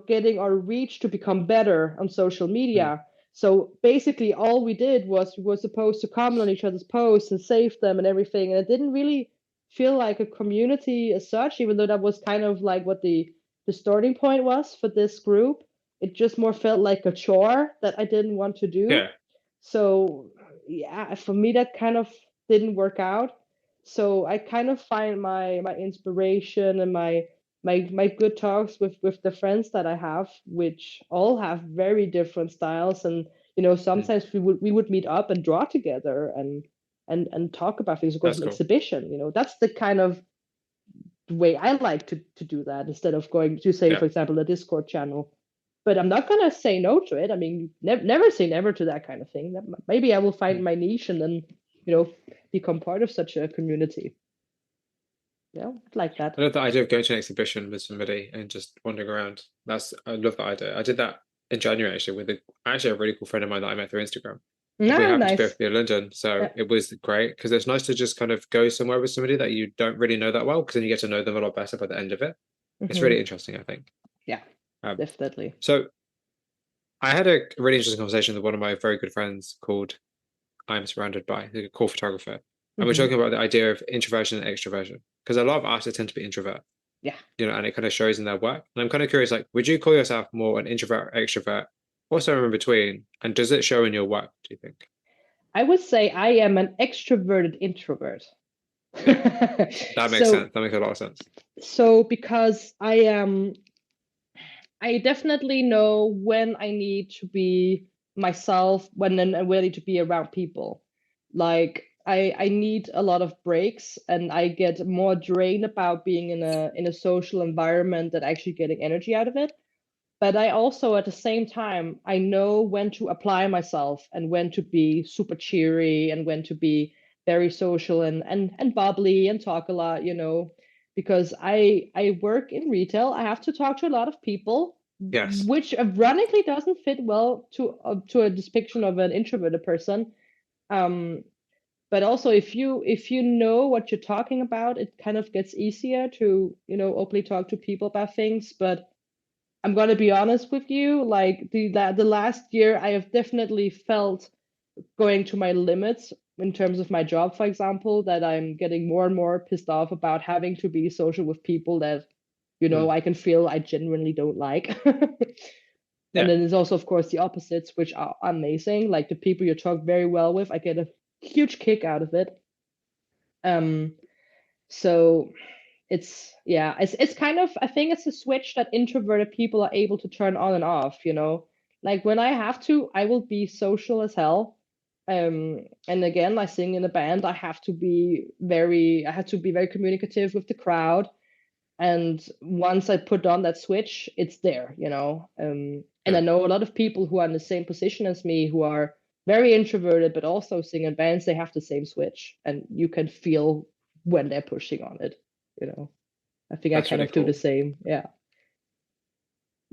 getting our reach to become better on social Hmm. media. So basically, all we did was we were supposed to comment on each other's posts and save them and everything, and it didn't really feel like a community as such, even though that was kind of like what the starting point was for this group. it just more felt like a chore that I didn't want to do. Yeah, So yeah, for me that kind of didn't work out. So I kind of find my inspiration and my good talks with the friends that I have, which all have very different styles. And mm, sometimes we would meet up and draw together and talk about things, go to that's an cool. exhibition. That's the kind of way I like to do that, instead of going to, say, Yeah. for example, the Discord channel. But I'm not gonna say no to it. I mean, never say never to that kind of thing. Maybe I will find Mm. my niche and then, you know, become part of such a community. Yeah, like that. I love the idea of going to an exhibition with somebody and just wandering around. I love that idea. I did that in January actually with actually a really cool friend of mine that I met through Instagram. We Ah, happened to nice. both be in London, so Yeah. it was great because it's nice to just kind of go somewhere with somebody that you don't really know that well, because then you get to know them a lot better by the end of it. It's really interesting, I think. Yeah, Um, definitely. so I had a really interesting conversation with one of my very good friends called I'm surrounded by, a cool photographer. And we're Hmm. talking about the idea of introversion and extroversion. Because a lot of artists tend to be introvert, Yeah. and it kind of shows in their work. And I'm kind of curious, like, would you call yourself more an introvert or extrovert, or somewhere in between? And does it show in your work, do you think? I would say I am an extroverted introvert. Yeah, that makes so sense. That makes a lot of sense. so because I definitely know when I need to be myself, when then I'm ready to be around people. Like I need a lot of breaks, and I get more drained about being in a social environment than actually getting energy out of it. But I also, at the same time, I know when to apply myself and when to be super cheery and when to be very social and bubbly and talk a lot, because I work in retail. I have to talk to a lot of people, Yes. which ironically doesn't fit well to a depiction of an introverted person. Um, but also, if you know what you're talking about, it kind of gets easier to openly talk to people about things. But I'm gonna be honest with you, like the last year, I have definitely felt going to my limits in terms of my job, for example, that I'm getting more and more pissed off about having to be social with people that, Mm. I can feel I genuinely don't like. And Yeah. then there's also, of course, the opposites, which are amazing. Like the people you talk very well with, I get a huge kick out of it. Um, so it's kind of, I think it's a switch that introverted people are able to turn on and off. Like when I have to, I will be social as hell. And again, I sing in a band. I have to be very communicative with the crowd. And once I put on that switch, it's there. And I Yeah. know a lot of people who are in the same position as me, who are very introverted but also sing in bands. They have the same switch, and you can feel when they're pushing on it. You know. I think I That's kind really of do the cool. same. Yeah.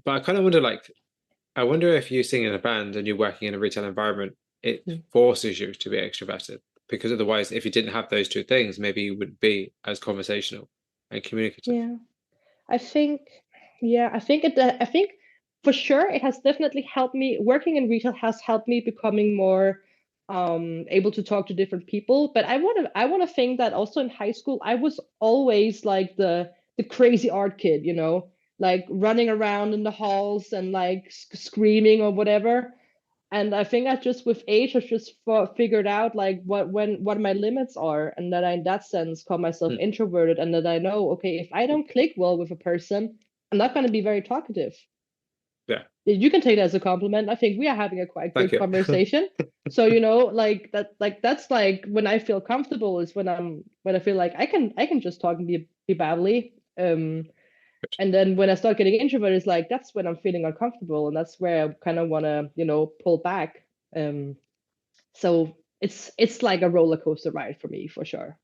But I kind of wonder, like, I wonder if you sing in a band and you're working in a retail environment, it Mm. forces you to be extroverted. Because otherwise, if you didn't have those two things, maybe you wouldn't be as conversational and communicative. Yeah. I think, yeah, I think for sure it has definitely helped me. Working in retail has helped me becoming more able to talk to different people. But I want to think that also in high school I was always like the crazy art kid, like running around in the halls and like screaming or whatever. And I think I just with age I've just figured out like what my limits are, and that I in that sense call myself Mm. introverted, and that I know, okay, if I don't click well with a person, I'm not going to be very talkative. Yeah. You can take that as a compliment. I think we are having a quite Thank good you. conversation. So like that, like that's like when I feel comfortable is when I feel like I can just talk and be babbly. And then when I start getting introverted, it's like that's when I'm feeling uncomfortable, and that's where I kind of want to, pull back. Um, so it's like a roller coaster ride for me, for sure.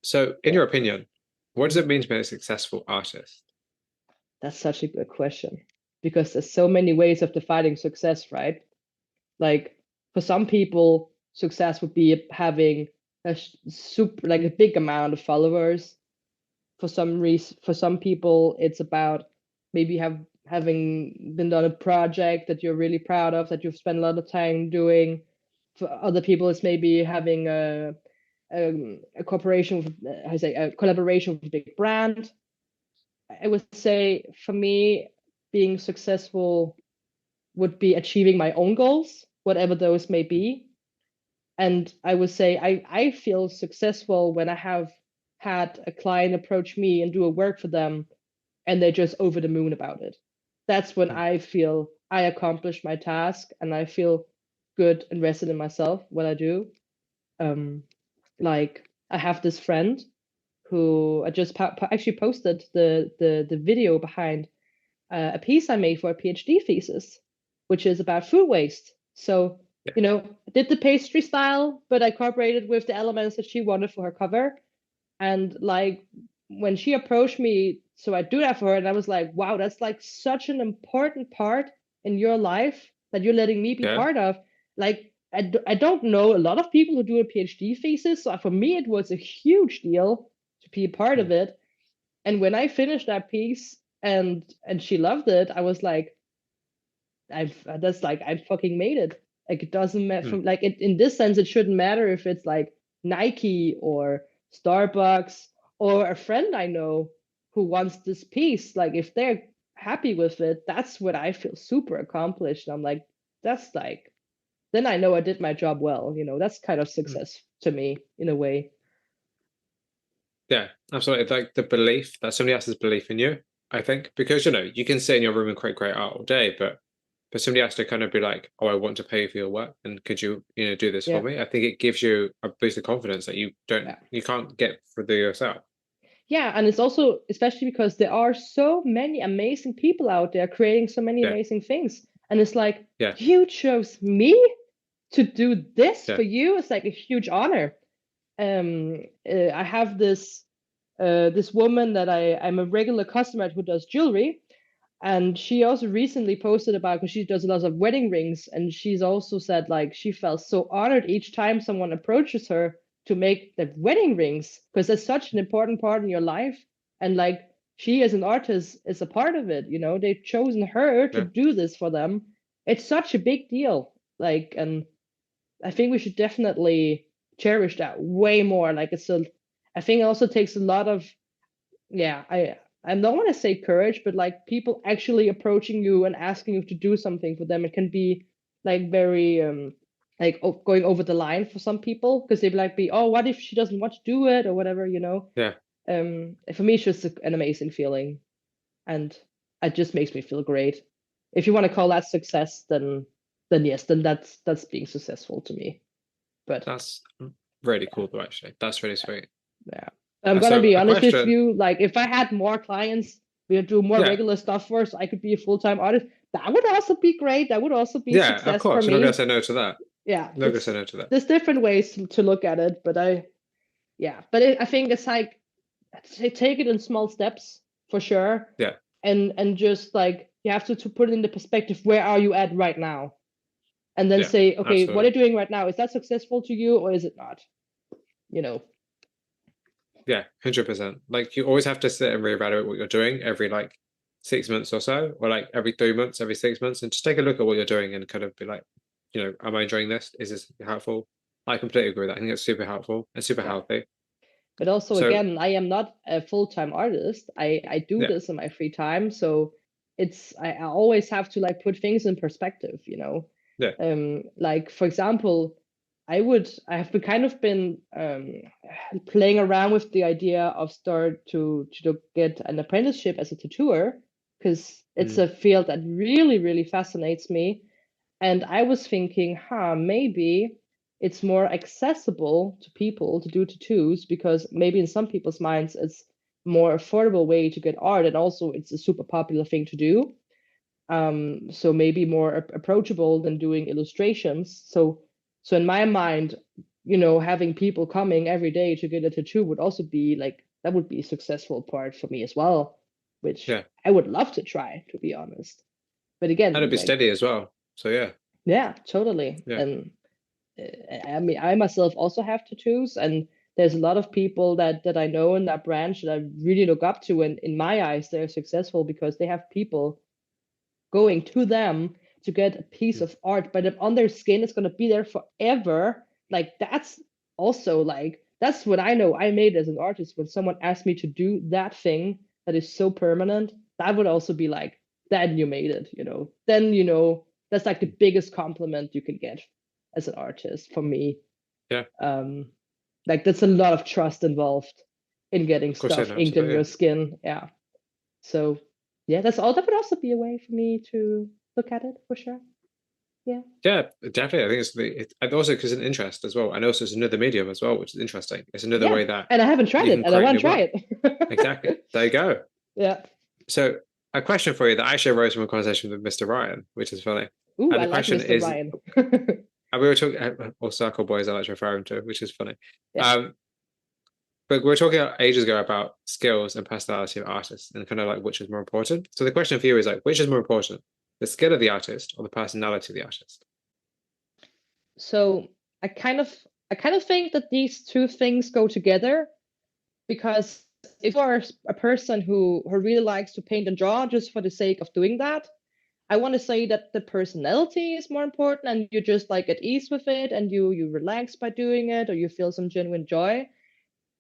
So, in Yeah. your opinion, what does Mhm. it mean to be a successful artist? That's such a good question, because there's so many ways of defining success, right? Like for some people, success would be having a super like a big amount of followers. For some people, it's about maybe having been done a project that you're really proud of, that you've spent a lot of time doing. For other people, it's maybe having a cooperation with, I say, a collaboration with a big brand. I would say for me, being successful. would be achieving my own goals, whatever those may be. And I would say I feel successful when I have had a client approach me and do a work for them and they're just over the moon about it. That's when Mm. I feel I accomplished my task and I feel good and rested in myself when I do. Um, like I have this friend who I just actually posted the video behind a piece I made for a PhD thesis, which is about food waste. So, Yeah. I did the pastry style, but I cooperated with the elements that she wanted for her cover. And like when she approached me, so I do that for her, and I was like, wow, that's like such an important part in your life that you're letting me be Yeah. part of. Like, I don't know a lot of people who do a PhD thesis. So for me, it was a huge deal to be a part of Mm. it. And when I finished that piece and she loved it, I was like, I fucking made it. Like it doesn't matter Mm. from like in this sense, it shouldn't matter if it's like Nike or Starbucks or a friend I know who wants this piece. Like if they're happy with it, that's what I feel super accomplished. I'm like, that's like then I know I did my job well. That's kind of Mm. success to me in a way. Yeah, absolutely. Like the belief that somebody else's belief in you, I think, because you can sit in your room and create great art all day, but somebody has to kind of be like, oh, I want to pay for your work, and could you, do this for Yeah. me? I think it gives you a boost of confidence that Yeah. you can't get for the yourself. Yeah, and it's also especially because there are so many amazing people out there creating so many Yeah, amazing things. And it's like, yeah, you chose me to do this yeah. for you. It's like a huge honor. I have this woman that I'm a regular customer who does jewelry, and she also recently posted about because she does a lot of wedding rings, and she's also said like she felt so honored each time someone approaches her to make the wedding rings because it's such an important part in your life, and like she as an artist is a part of it. They've chosen her to Yeah. do this for them. It's such a big deal. Like, and I think we should definitely cherish that way more. Like, I think it also takes a lot of, yeah, I don't want to say courage, but like people actually approaching you and asking you to do something for them. It can be like very like going over the line for some people because they'd like be, oh, what if she doesn't want to do it or whatever. Yeah, For me, it's just an amazing feeling, and it just makes me feel great. If you want to call that success, then yes, then that's being successful to me. But that's really cool though, actually. That's really sweet. yeah. I'm gonna So be a honest with question, you. Like, if I had more clients, we would do more yeah, regular stuff for us, so I could be a full-time artist. That would also be great. That would also be yeah, of success for course. You're not gonna me. say no to that. Yeah, You're not gonna say no to that. there's different ways to look at it, but yeah, but I think it's like take it in small steps for sure, Yeah, and just like you have to put it into perspective. Where are you at right now? And then yeah, say, okay, what absolutely. are you doing right now? Is that successful to you or is it not? You know? Yeah, 100%. Like you always have to sit and reevaluate what you're doing every like 6 months or so, or like every 3 months, every 6 months, and just take a look at what you're doing and kind of be like, am I enjoying this? Is this helpful? I completely agree with that. I think it's super helpful and super Yeah. healthy. But also, So again, I am not a full-time artist. I do yeah, this in my free time, so I always have to like put things in perspective. yeah, Like for example, I have been kind of been playing around with the idea of start to get an apprenticeship as a tattooer because it's mm, a field that really, really fascinates me. And I was thinking, maybe it's more accessible to people to do tattoos because maybe in some people's minds it's more affordable way to get art, and also it's a super popular thing to do. So maybe more approachable than doing illustrations. So in my mind, having people coming every day to get a tattoo would also be like that would be a successful part for me as well, which yeah, I would love to try, to be honest. But and it'd again, be like, steady as well. So yeah, yeah, totally. yeah, And I mean, I myself also have tattoos, and there's a lot of people that I know in that branch that I really look up to, and in my eyes, they're successful because they have people going to them to get a piece mm, of art, but if on their skin, it's gonna be there forever. Like that's also like that's what I know I made as an artist. When someone asked me to do that thing that is so permanent, that would also be like, then you made it. Then That's like the biggest compliment you can get as an artist for me. Yeah. Like that's a lot of trust involved in getting Of course, yeah, stuff no, inked in absolutely. your skin. Yeah. So yeah, that's all. That would also be a way for me to look at it for sure. Yeah. Yeah, definitely. I think and also because it's an interest as well. And also it's another medium as well, which is interesting. It's another Yeah. way that And I haven't tried you it, can and I create want new to try work. Exactly. it. There you go. Yeah. So a question for you that actually arose from a conversation with Mr. Ryan, which is funny. Ooh, And I the like question Mr. is, Ryan. and we were talking, or Circle Boys, I like to refer him to, which is funny. Yeah. Um, but we were talking ages ago about skills and personality of artists and kind of like which is more important. So the question for you is like, which is more important, the skill of the artist or the personality of the artist? So I kind of I kind of think that these two things go together, because if you are a person who really likes to paint and draw just for the sake of doing that, I want to say that the personality is more important, and you just like at ease with it, and you relax by doing it, or you feel some genuine joy.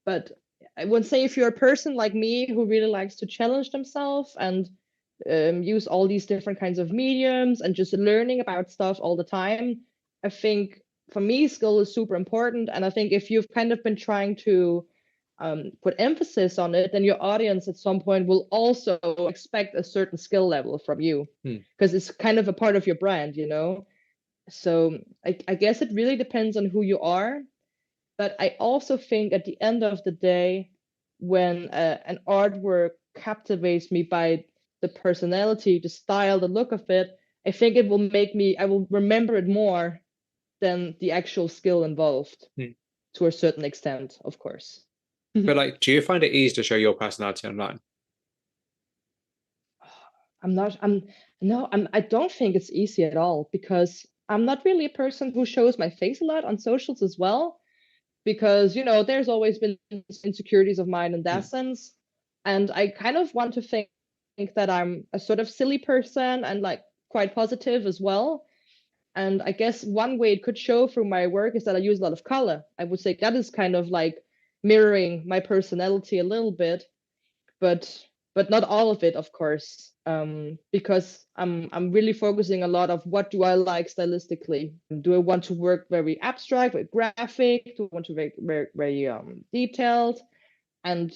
But I would say if you're a person like me who really likes to challenge themselves and use all these different kinds of mediums and just learning about stuff all the time, I think for me, skill is super important. And I think if you've kind of been trying to put emphasis on it, then your audience at some point will also expect a certain skill level from you, because it's kind of a part of your brand, you know? So I guess it really depends on who you are. But I also think at the end of the day, when an artwork captivates me by the personality, the style, the look of it, I think it will I will remember it more than the actual skill involved, to a certain extent, of course. But like, do you find it easy to show your personality online? I'm not, I'm, no, I don't think it's easy at all, because I'm not really a person who shows my face a lot on socials as well, because, there's always been insecurities of mine in that sense. And I kind of want to think that I'm a sort of silly person and like quite positive as well. And I guess one way it could show through my work is that I use a lot of color. I would say that is kind of like mirroring my personality a little bit, but not all of it, of course, because I'm really focusing a lot of what do I like stylistically. Do I want to work very abstract, very graphic? Do I want to be very detailed? And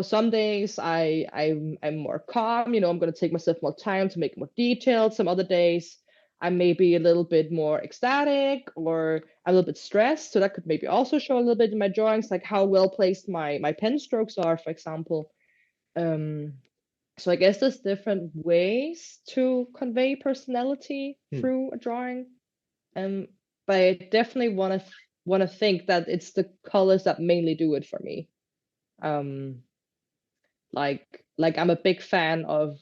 some days I'm more calm. I'm going to take myself more time to make it more detailed. Some other days I may be a little bit more ecstatic or a little bit stressed. So that could maybe also show a little bit in my drawings, like how well placed my pen strokes are, for example. Um, so I guess there's different ways to convey personality through a drawing. But I definitely want to think that it's the colors that mainly do it for me. Um, like I'm a big fan of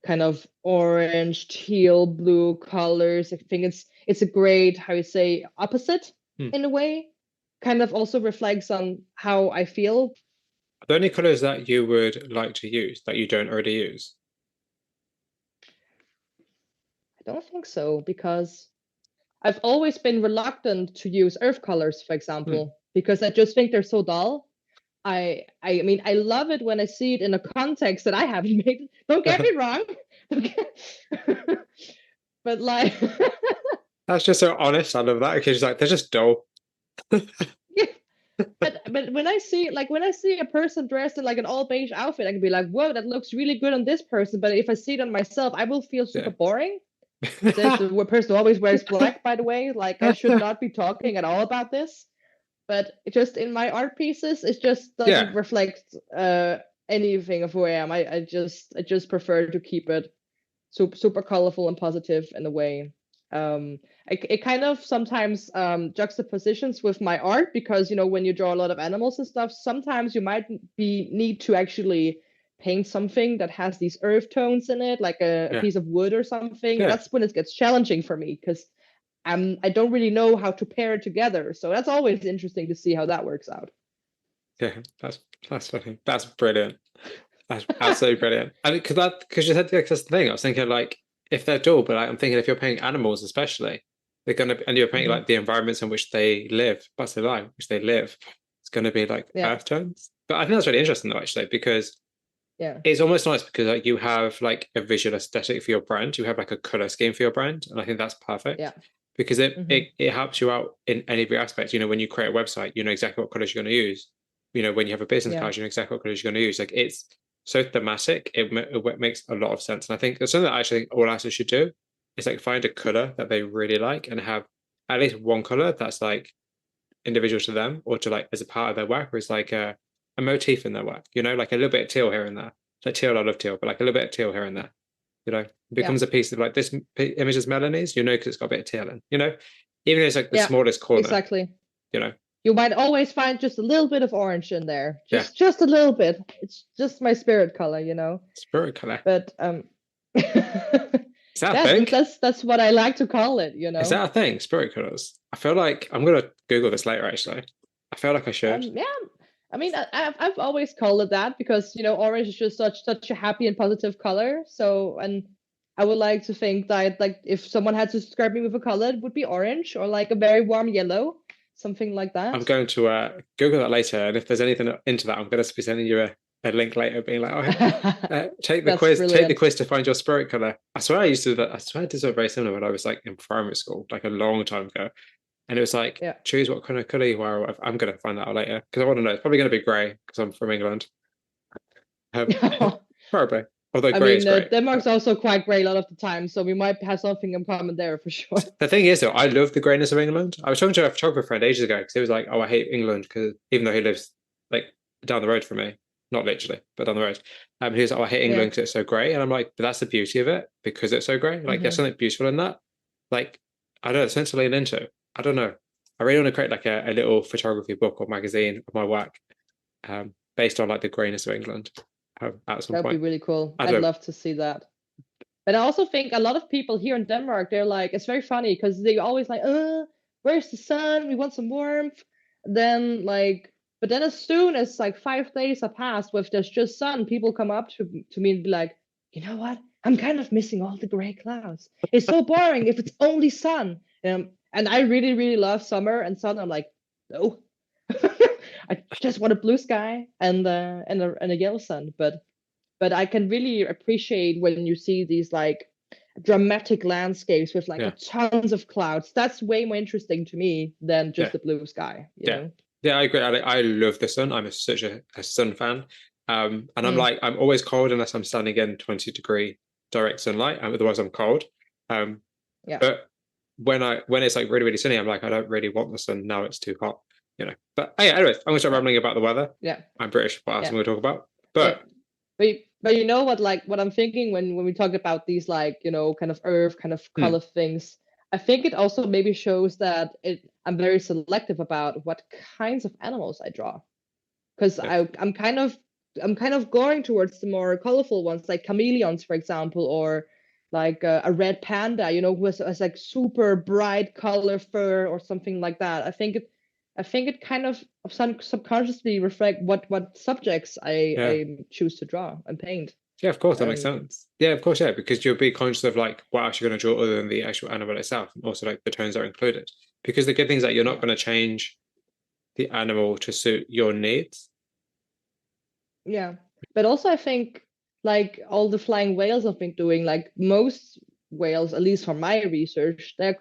kind of orange, teal, blue colors. I think it's a great, how you say, opposite in a way. Kind of also reflects on how I feel. Are there any colors that you would like to use that you don't already use? I don't think so, because I've always been reluctant to use earth colors, for example, because I just think they're so dull. I mean, I love it when I see it in a context that I haven't made. Don't get me wrong. But like That's just so honest. I love that because she's like, they're just dull. yeah, but when I see a person dressed in like an all beige outfit, I can be like, whoa, that looks really good on this person. But if I see it on myself, I will feel super boring. Says the person who always wears black, by the way. Like I should not be talking at all about this. But it just in my art pieces, it just doesn't Yeah. reflect anything of who I am. I just prefer to keep it super colorful and positive in a way. It kind of sometimes juxtapositions with my art, because when you draw a lot of animals and stuff, sometimes you might need to actually paint something that has these earth tones in it, like a Yeah. piece of wood or something. Yeah. That's when it gets challenging for me, because I don't really know how to pair it together. So that's always interesting to see how that works out. Yeah. That's funny. That's brilliant. That's absolutely brilliant. I mean, because you said like, that's the thing. I was thinking like if they're dull, but like, I'm thinking if you're painting animals, especially, they're gonna and you're painting like the environments in which they live, that's their life, which they live. It's gonna be like Yeah. earth tones. But I think that's really interesting though, actually, because Yeah. it's almost nice because like you have like a visual aesthetic for your brand. You have like a color scheme for your brand, and I think that's perfect Yeah. because it Hmm. it, it helps you out in any of your aspects. You know, when you create a website, you know exactly what colors you're going to use. You know, when you have a business Yeah. card, you know exactly what colors you're going to use. Like it's so thematic, it makes a lot of sense. And I think that's something that I actually think all artists should do is like find a color that they really like and have at least one color that's like individual to them or to like as a part of their work, or is like a motif in their work, you know, like a little bit of teal here and there. Like teal, I love teal, but like a little bit of teal here and there, you know, it Yeah. becomes a piece of like this image is Melanie's, you know, because it's got a bit of teal in, you know, even if it's like the Yeah. smallest corner, Exactly. you know. You might always find just a little bit of orange in there, Yeah, just a little bit. It's just my spirit color, spirit color. But Is that a yeah, thing? that's what I like to call it, Is that a thing? Spirit colors. I feel like I'm gonna Google this later. Actually, I feel like I should. Yeah, I mean, I've always called it that because orange is just such a happy and positive color. So, and I would like to think that like if someone had to describe me with a color, it would be orange or like a very warm yellow, something like I'm that. going to Google that later, and if there's anything into that, I'm going to be sending you a link later, being like, "Oh, take the That's quiz, take the brilliant. quiz to find your spirit color." I swear I used to do that. I swear I did something very similar when I was like in primary school, like a long time ago, and it was like, Yeah. choose what kind of color you are. Or whatever. I'm going to find that out later because I want to know. It's probably going to be grey because I'm from England. Um, Probably, although I grey is mean, great. Denmark's also quite gray a lot of the time, so we might have something in common there for sure. The thing is, though, I love the greyness of England. I was talking to a photographer friend ages ago because he was like, "Oh, I hate England," because even though he lives like down the road from me, not literally, but down the road, he was like, "Oh, I hate Yeah. England because it's so grey," and I'm like, "But that's the beauty of it because it's so grey. Like, there's Hmm. something beautiful in that. Like, I don't know, it's something to lean into. I don't know. I really want to create like a little photography book or magazine of my work, based on like the greyness of England, at some That would be point. really cool. I I'd don't know. love to see that. But I also think a lot of people here in Denmark, they're like, it's very funny because they always like, where's the sun? We want some warmth. Then like, but then as soon as like 5 days have passed with there's just sun, people come up to me and be like, you know what? I'm kind of missing all the gray clouds. It's so boring if it's only sun. And I really, really love summer and sun. I'm like, no, I just want a blue sky and a yellow sun. But I can really appreciate when you see these like dramatic landscapes with like a Yeah, tons of clouds. That's way more interesting to me than just yeah. the blue sky, Yeah, yeah, I agree. I love the sun. I'm such a sun fan. And I'm Mm, like, I'm always cold unless I'm standing in 20-degree direct sunlight. Otherwise, I'm cold. Um, yeah, but when it's like really, really sunny, I'm like, I don't really want the sun now. It's too hot, you know. But hey, anyways, I'm gonna start yeah, rambling about the weather. yeah, I'm British. What else yeah, am I gonna talk about? yeah. But But you know what, like what I'm thinking when we talk about these like kind of earth kind of hmm, color things, I think it also maybe shows that I'm very selective about what kinds of animals I draw because yeah, I'm kind of going towards the more colorful ones like chameleons for example, or like a red panda who has like super bright color fur or something like that. I think it kind of subconsciously reflect what subjects I yeah, I choose to draw and paint. yeah. Of course, that makes um sense. Yeah, of course, yeah, because you'll be conscious of like what else you're gonna draw other than the actual animal itself, and also like the tones that are included. Because the good thing is that you're not yeah, going to change the animal to suit your needs. yeah, but also I think like all the flying whales I've been doing, like most whales, at least from my research, their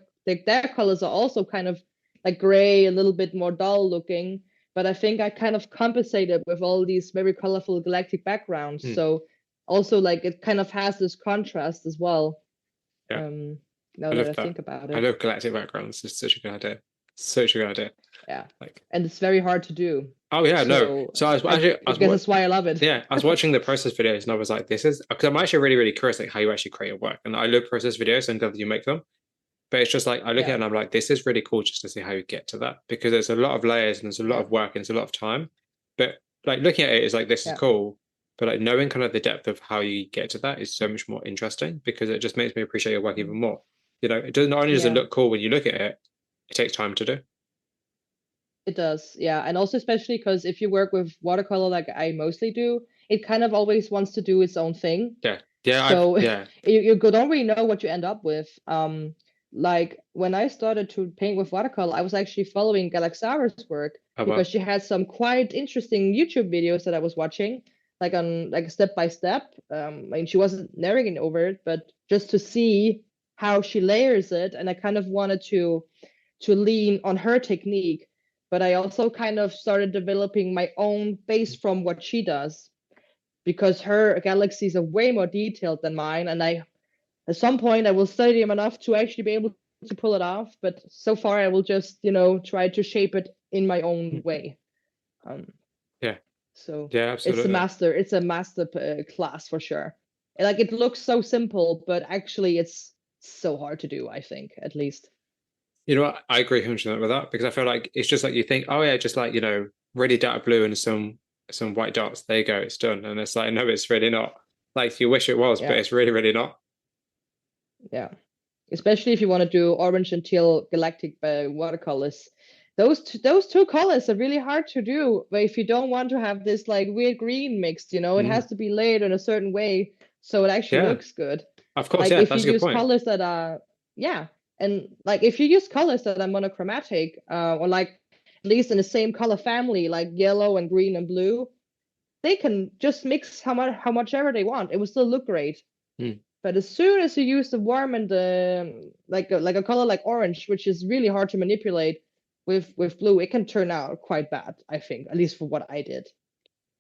colors are also kind of like gray, a little bit more dull looking. But I think I kind of compensated with all these very colorful galactic backgrounds. Hmm. So also like it kind of has this contrast as well. Yeah, Um, now I that love I that. think about I it, love galactic backgrounds. It's such a good idea. Such a good idea. yeah, Like, and it's very hard to do. oh yeah, no. So So I was I actually, I I was guess what, that's why I love it. yeah, I was watching the process videos and I was like, this is because I'm actually really, really curious like how you actually create your work. And I love process videos and glad that you make them. But it's just like I look at it Yeah, and I'm like, this is really cool just to see how you get to that because there's a lot of layers and there's a lot yeah, of work and there's a lot of time. But like looking at it is like this is yeah. cool, but like knowing kind of the depth of how you get to that is so much more interesting because it just makes me appreciate your work even Mm. more. You know, it does not only does it Yeah, look cool when you look at it, it takes time to do. it does. Yeah. And also, especially because if you work with watercolor like I mostly do, it kind of always wants to do its own thing. Yeah, yeah, I've So yeah. you don't really know what you end up with. Like when I started to paint with watercolor, I was actually following Galaxara's work Oh because well, she had some quite interesting YouTube videos that I was watching. like step by step. I mean, she wasn't narrating over it, but just to see how she layers it, and I kind of wanted to lean on her technique, but I also kind of started developing my own based from what she does, because her galaxies are way more detailed than mine, and I at some point I will study them enough to actually be able to pull it off, but so far I will just, try to shape it in my own way. Yeah. So Yeah, absolutely. it's a master class for sure. Like, it looks so simple, but actually it's so hard to do, I think, at least. You know what? I agree 100% with that because I feel like it's just like you think, oh yeah, just like, really dark blue and some white dots. There you go, it's done. And it's like, no, it's really not. Like you wish it was, but Yeah, it's really, really not. yeah. Especially if you want to do orange and teal galactic watercolors. Those two colors are really hard to do, but if you don't want to have this like weird green mixed, it Mm. has to be layered in a certain way so it actually Yeah, looks good. of course. Like, Yeah, if you that's a good use point. colors that are, yeah, and like if you use colors that are monochromatic, or like at least in the same color family, like yellow and green and blue, they can just mix how much ever they want. It will still look great. Mm. But as soon as you use the warm and the like a color like orange, which is really hard to manipulate with blue, it can turn out quite bad, I think, at least for what I did.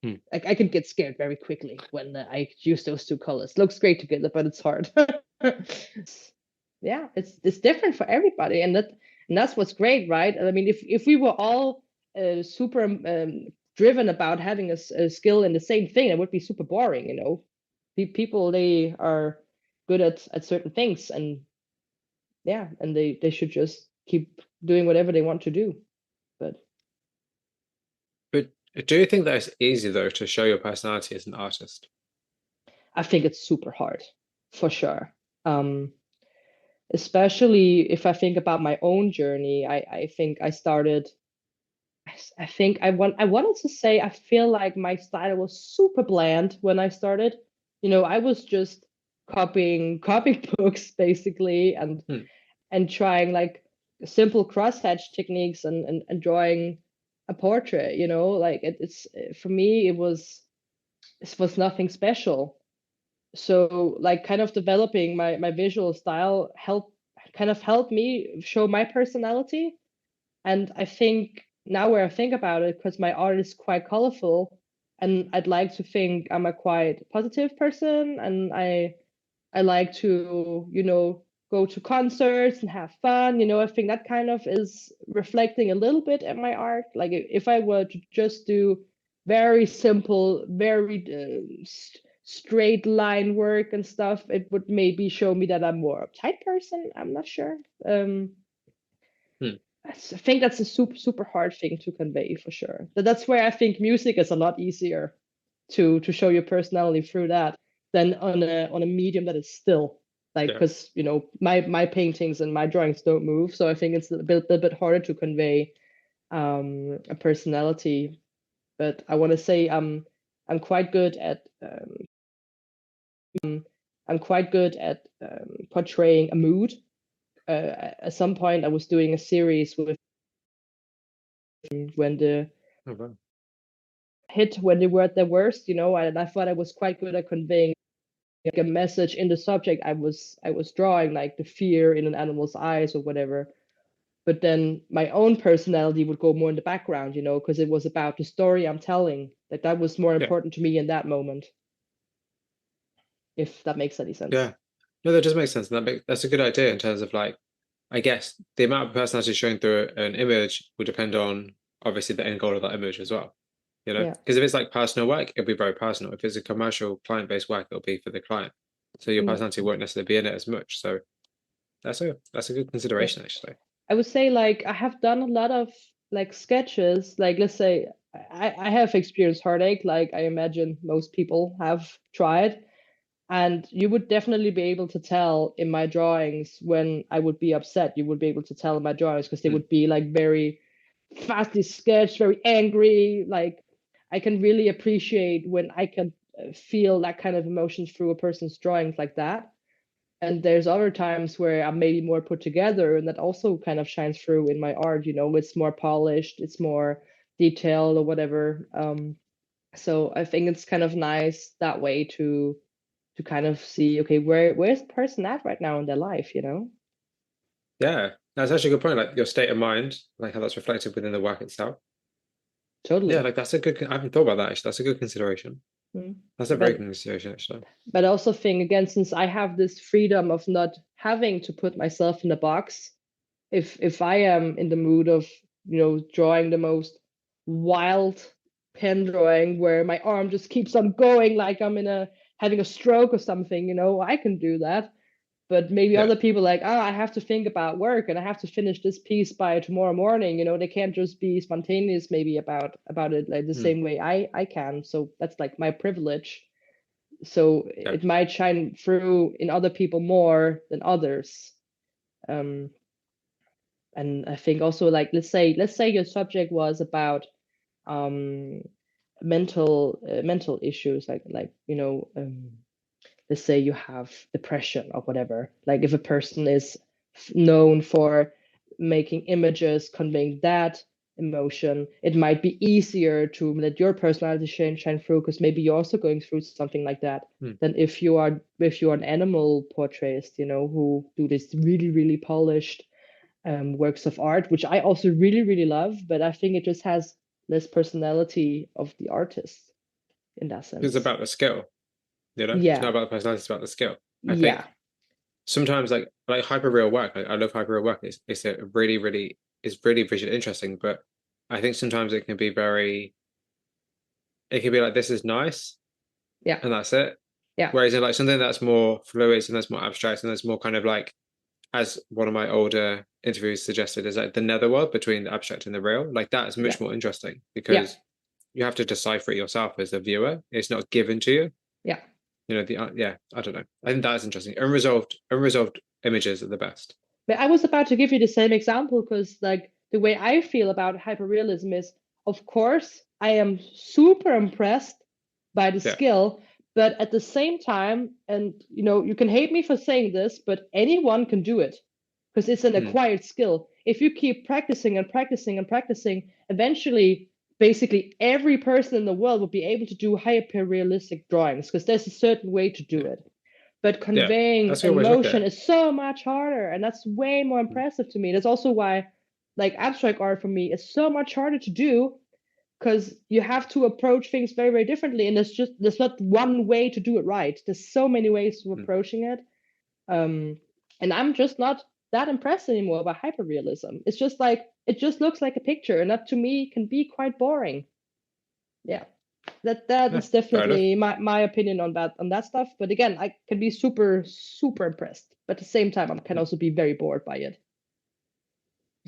Mm. Like, I can get scared very quickly when I use those two colors. Looks great together, but it's hard. Yeah, it's different for everybody, and that's what's great, right? I mean, if we were all super driven about having a skill in the same thing, it would be super boring, People, they are good at certain things, and yeah, and they should just keep doing whatever they want to do. But But do you think that it's easy though to show your personality as an artist? I think it's super hard, for sure. Um, Especially if I think about my own journey. I think I started. I think I wanted to say I feel like my style was super bland when I started. I was just copying comic books basically, Hmm. and trying like simple crosshatch techniques, and drawing a portrait. Like, it's for me it was nothing special. So, like, kind of developing my visual style helped me show my personality. And I think now, where I think about it, because my art is quite colorful, and I'd like to think I'm a quite positive person, and I like to, go to concerts and have fun. I think that kind of is reflecting a little bit in my art. Like, if I were to just do very simple, very straight line work and stuff, it would maybe show me that I'm more uptight person. I'm not sure. Um, Hmm. I think that's a super, super hard thing to convey, for sure. That's where I think music is a lot easier to show your personality through that than on a medium that is still, like, Yeah. because my paintings and my drawings don't move, so I think it's a bit harder to convey a personality. But I want to say I'm quite good at portraying a mood. At some point I was doing a series with when the Oh, wow. hit when they were at their worst, and I thought I was quite good at conveying like a message in the subject I was drawing, like the fear in an animal's eyes or whatever. But then my own personality would go more in the background, because it was about the story I'm telling. Like, that was more Yeah. important to me in that moment, if that makes any sense. Yeah. No, that does make sense. And that's a good idea in terms of like, I guess the amount of personality shown through an image will depend on obviously the end goal of that image as well. Yeah. Because if it's like personal work, it'll be very personal. If it's a commercial client-based work, it'll be for the client. So your Mm. personality won't necessarily be in it as much. So that's a good Yeah. consideration actually. I would say, like, I have done a lot of like sketches. Like, let's say I have experienced heartache, like I imagine most people have tried. And you would definitely be able to tell in my drawings when I would be upset. You would be able to tell in my drawings, because they Hmm. would be like very fastly sketched, very angry. Like, I can really appreciate when I can feel that kind of emotions through a person's drawings like that. And there's other times where I'm maybe more put together, and that also kind of shines through in my art. It's more polished, it's more detailed or whatever. So I think it's kind of nice that way to kind of see, okay, where's the person at right now in their life, you know? Yeah, that's actually a good point. Like your state of mind, like how that's reflected within the work itself. Yeah, Totally. like that's a good. I haven't thought about that actually. That's a good consideration. Mm. That's a very good But consideration actually. but I also think again, since I have this freedom of not having to put myself in a box, if I am in the mood of, drawing the most wild pen drawing where my arm just keeps on going like I'm in a having a stroke or something, I can do that. But maybe Yeah. other people like, I have to think about work and I have to finish this piece by tomorrow morning. They can't just be spontaneous maybe about it like the Hmm. same way I can. So that's like my privilege. So Yeah. it might shine through in other people more than others. Um, and I think also like let's say your subject was about um mental issues like let's say you have depression or whatever. Like if a person is known for making images conveying that emotion, it might be easier to let your personality shine through because maybe you're also going through something like that Hmm. than if you're an animal portraitist, who do this really, really polished works of art, which I also really, really love, but I think it just has less personality of the artist in that It's sense. about the skill, you know? It's not Yeah, about the personality, it's about the skill. I yeah, think sometimes like hyper real work, like I love hyper real work. It's a really, really it's really visually interesting, but I think sometimes it can be like this is nice yeah, and that's it. yeah, Whereas in like something that's more fluid and that's more abstract and that's more kind of like as one of my older interviews suggested, is like the netherworld between the abstract and the real. Like that is yeah, much more interesting yeah, because you have to decipher it yourself as a viewer. It's not given to you. yeah. You know, the yeah, I don't know. I think that is interesting. Unresolved images are the best. But I was about to give you the same example because, like, the way I feel about hyperrealism is, of course, I am super impressed by the Yeah. skill, but at the same time, and you can hate me for saying this, but anyone can do it because it's an Hmm. acquired skill. If you keep practicing and practicing and practicing, eventually, basically every person in the world will be able to do hyperrealistic drawings because there's a certain way to do Yeah. it. But Yeah. conveying That's the always look at emotion it. is so much harder, and that's way more Hmm. impressive to me. That's also why, like, abstract art for me is so much harder to do because you have to approach things very, very differently, and there's not one way to do it right. There's so many ways of Hmm. approaching it. Um, and I'm just not that impressed anymore by hyperrealism. It's just like it just looks like a picture, and that to me can be quite boring. Yeah, that Yeah. is Fair enough. definitely my opinion on that stuff. But again, I can be super, super impressed, but at the same time I can Hmm. also be very bored by it.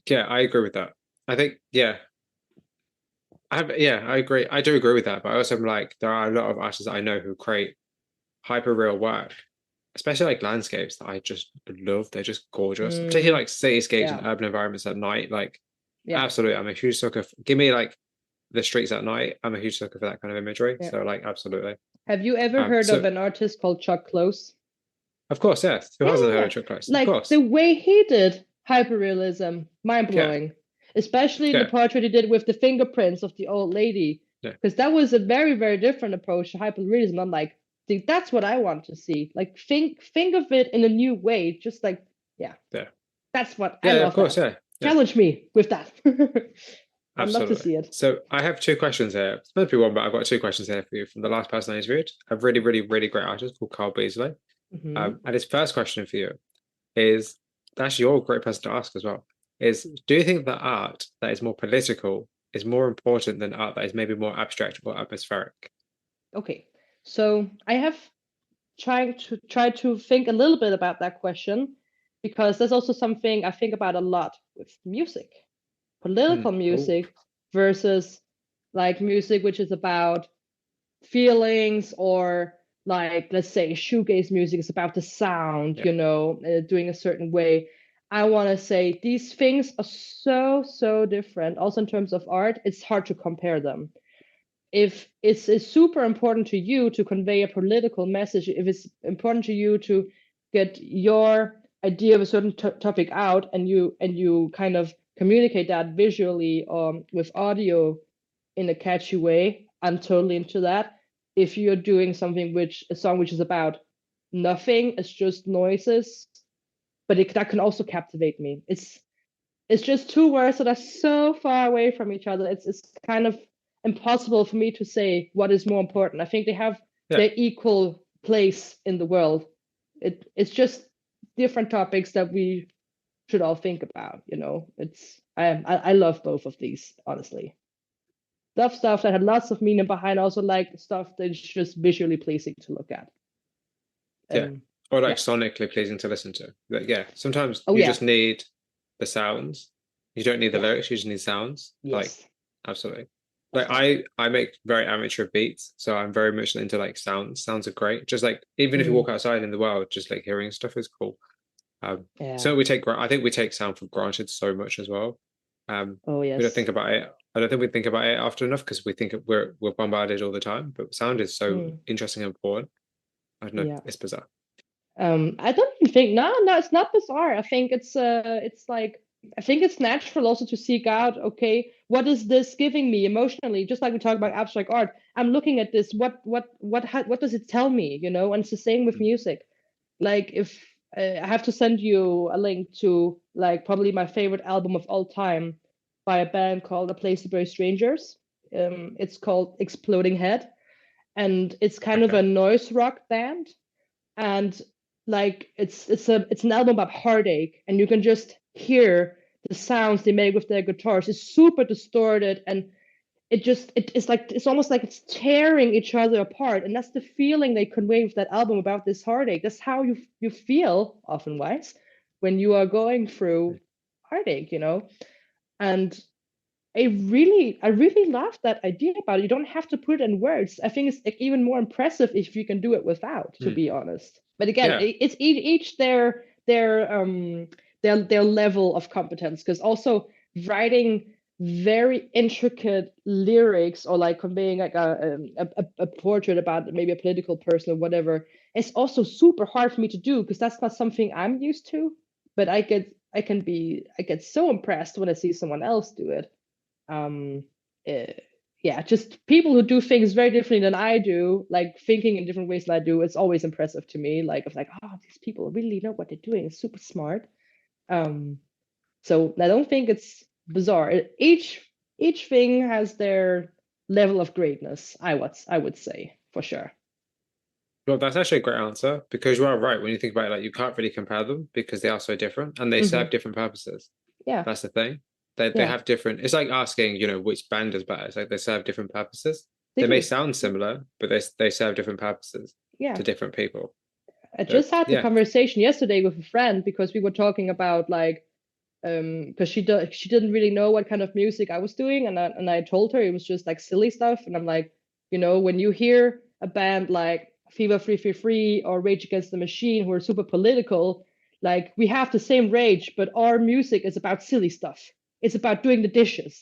Yeah, I agree with that. I think yeah, I agree. I do agree with that, but I also am like there are a lot of artists that I know who create hyper real work, especially like landscapes that I just love. They're just gorgeous, particularly Mm, like cityscapes and yeah, urban environments at night. Like, yeah, absolutely, I'm a huge sucker. Give me like the streets at night. I'm a huge sucker for that kind of imagery. yeah. So, like, absolutely. Have you ever heard of So an artist called Chuck Close? of course, yes. Who Yeah, hasn't yeah, heard yeah. of Chuck Close? Of Like the course. way he did hyperrealism, mind Yeah, blowing. Especially the yeah, portrait he did with the fingerprints of the old lady, yeah, because that was a very, very different approach to hyperrealism. I'm like, think that's what I want to see. Like think of it in a new way. Just like, yeah, yeah, that's what I yeah. Of love course, that. yeah, yeah. Challenge me with that. I'd love to Absolutely. see it. So I have two questions here. It's meant to be one, but I've got two questions here for you from the last person I interviewed. A really, really, really great artist called Carl Beasley. Hmm. And his first question for you is actually you're a great person to ask as well. Is do you think that art that is more political is more important than art that is maybe more abstract or atmospheric? Okay, so I have tried to think a little bit about that question because there's also something I think about a lot with music. Hmm. Political Oh, music versus like music which is about feelings, or like let's say shoegaze music is about the sound, yeah. doing a certain way. I want to say these things are so, so different. Also in terms of art, it's hard to compare them. If it's super important to you to convey a political message, if it's important to you to get your idea of a certain topic out, and you kind of communicate that visually with audio in a catchy way, I'm totally into that. If you're doing something a song which is about nothing, it's just noises, but that can also captivate me. It's just two words that are so far away from each other. It's kind of impossible for me to say what is more important. I think they have Yeah. their equal place in the world. It's just different topics that we should all think about. It's I love both of these, honestly. Love stuff that had lots of meaning behind, also like stuff that's just visually pleasing to look at. Yeah. And Or like yeah. sonically pleasing to listen to. Like, yeah, sometimes Oh you yeah. just need the sounds. You don't need the Yeah. lyrics, you just need sounds. Like, Yes. absolutely. Like Definitely. I make very amateur beats, so I'm very much into like sounds. Sounds are great. Just like even if you Mm, walk outside in the world, just like hearing stuff is cool. yeah. So I think we take sound for granted so much as well. Oh We don't yes. think about it. I don't think we think about it often enough because we think we're bombarded all the time. But sound is so Mm, interesting and important. I don't know. yeah. It's bizarre. I don't even think no, it's not bizarre. I think it's like I think it's natural also to seek out, okay, what is this giving me emotionally? Just like we talk about abstract art, I'm looking at this. What does it tell me? And it's the same with Mm. music. Like if I have to send you a link to like probably my favorite album of all time by a band called A Place to Bury Strangers. It's called Exploding Head, and it's kind of Okay. a noise rock band, and like it's an album about heartache, and you can just hear the sounds they make with their guitars. It's super distorted, and it's almost like it's tearing each other apart, and that's the feeling they convey with that album about this heartache. That's how you feel often wise when you are going through heartache. And I really love that idea about it. You don't have to put it in words. I think it's like even more impressive if you can do it without, to Mm. be honest. But again, Yeah. it's each their level of competence, because also writing very intricate lyrics or like conveying like a portrait about maybe a political person or whatever, it's also super hard for me to do because that's not something I'm used to. But I get so impressed when I see someone else do it. um uh, yeah, just people who do things very differently than I do, like thinking in different ways than I do, it's always impressive to me. Like it's like, oh, these people really know what they're doing. It's super smart. um so I don't think it's bizarre. Each thing has their level of greatness, I would say, for sure. Well, that's actually a great answer because you are right. When you think about it, like you can't really compare them because they are so different and they serve Hmm. different purposes. Yeah. That's the thing. They Yeah, have different. It's like asking, which band is better. It's like they serve different purposes. they They may do. sound similar, but they serve different purposes Yeah. to different people. I But just had the yeah, conversation yesterday with a friend because we were talking about like because she didn't really know what kind of music I was doing, and I told her it was just like silly stuff, and I'm like, when you hear a band like Fever 333 or Rage Against the Machine who are super political, like we have the same rage, but our music is about silly stuff. It's about doing the dishes.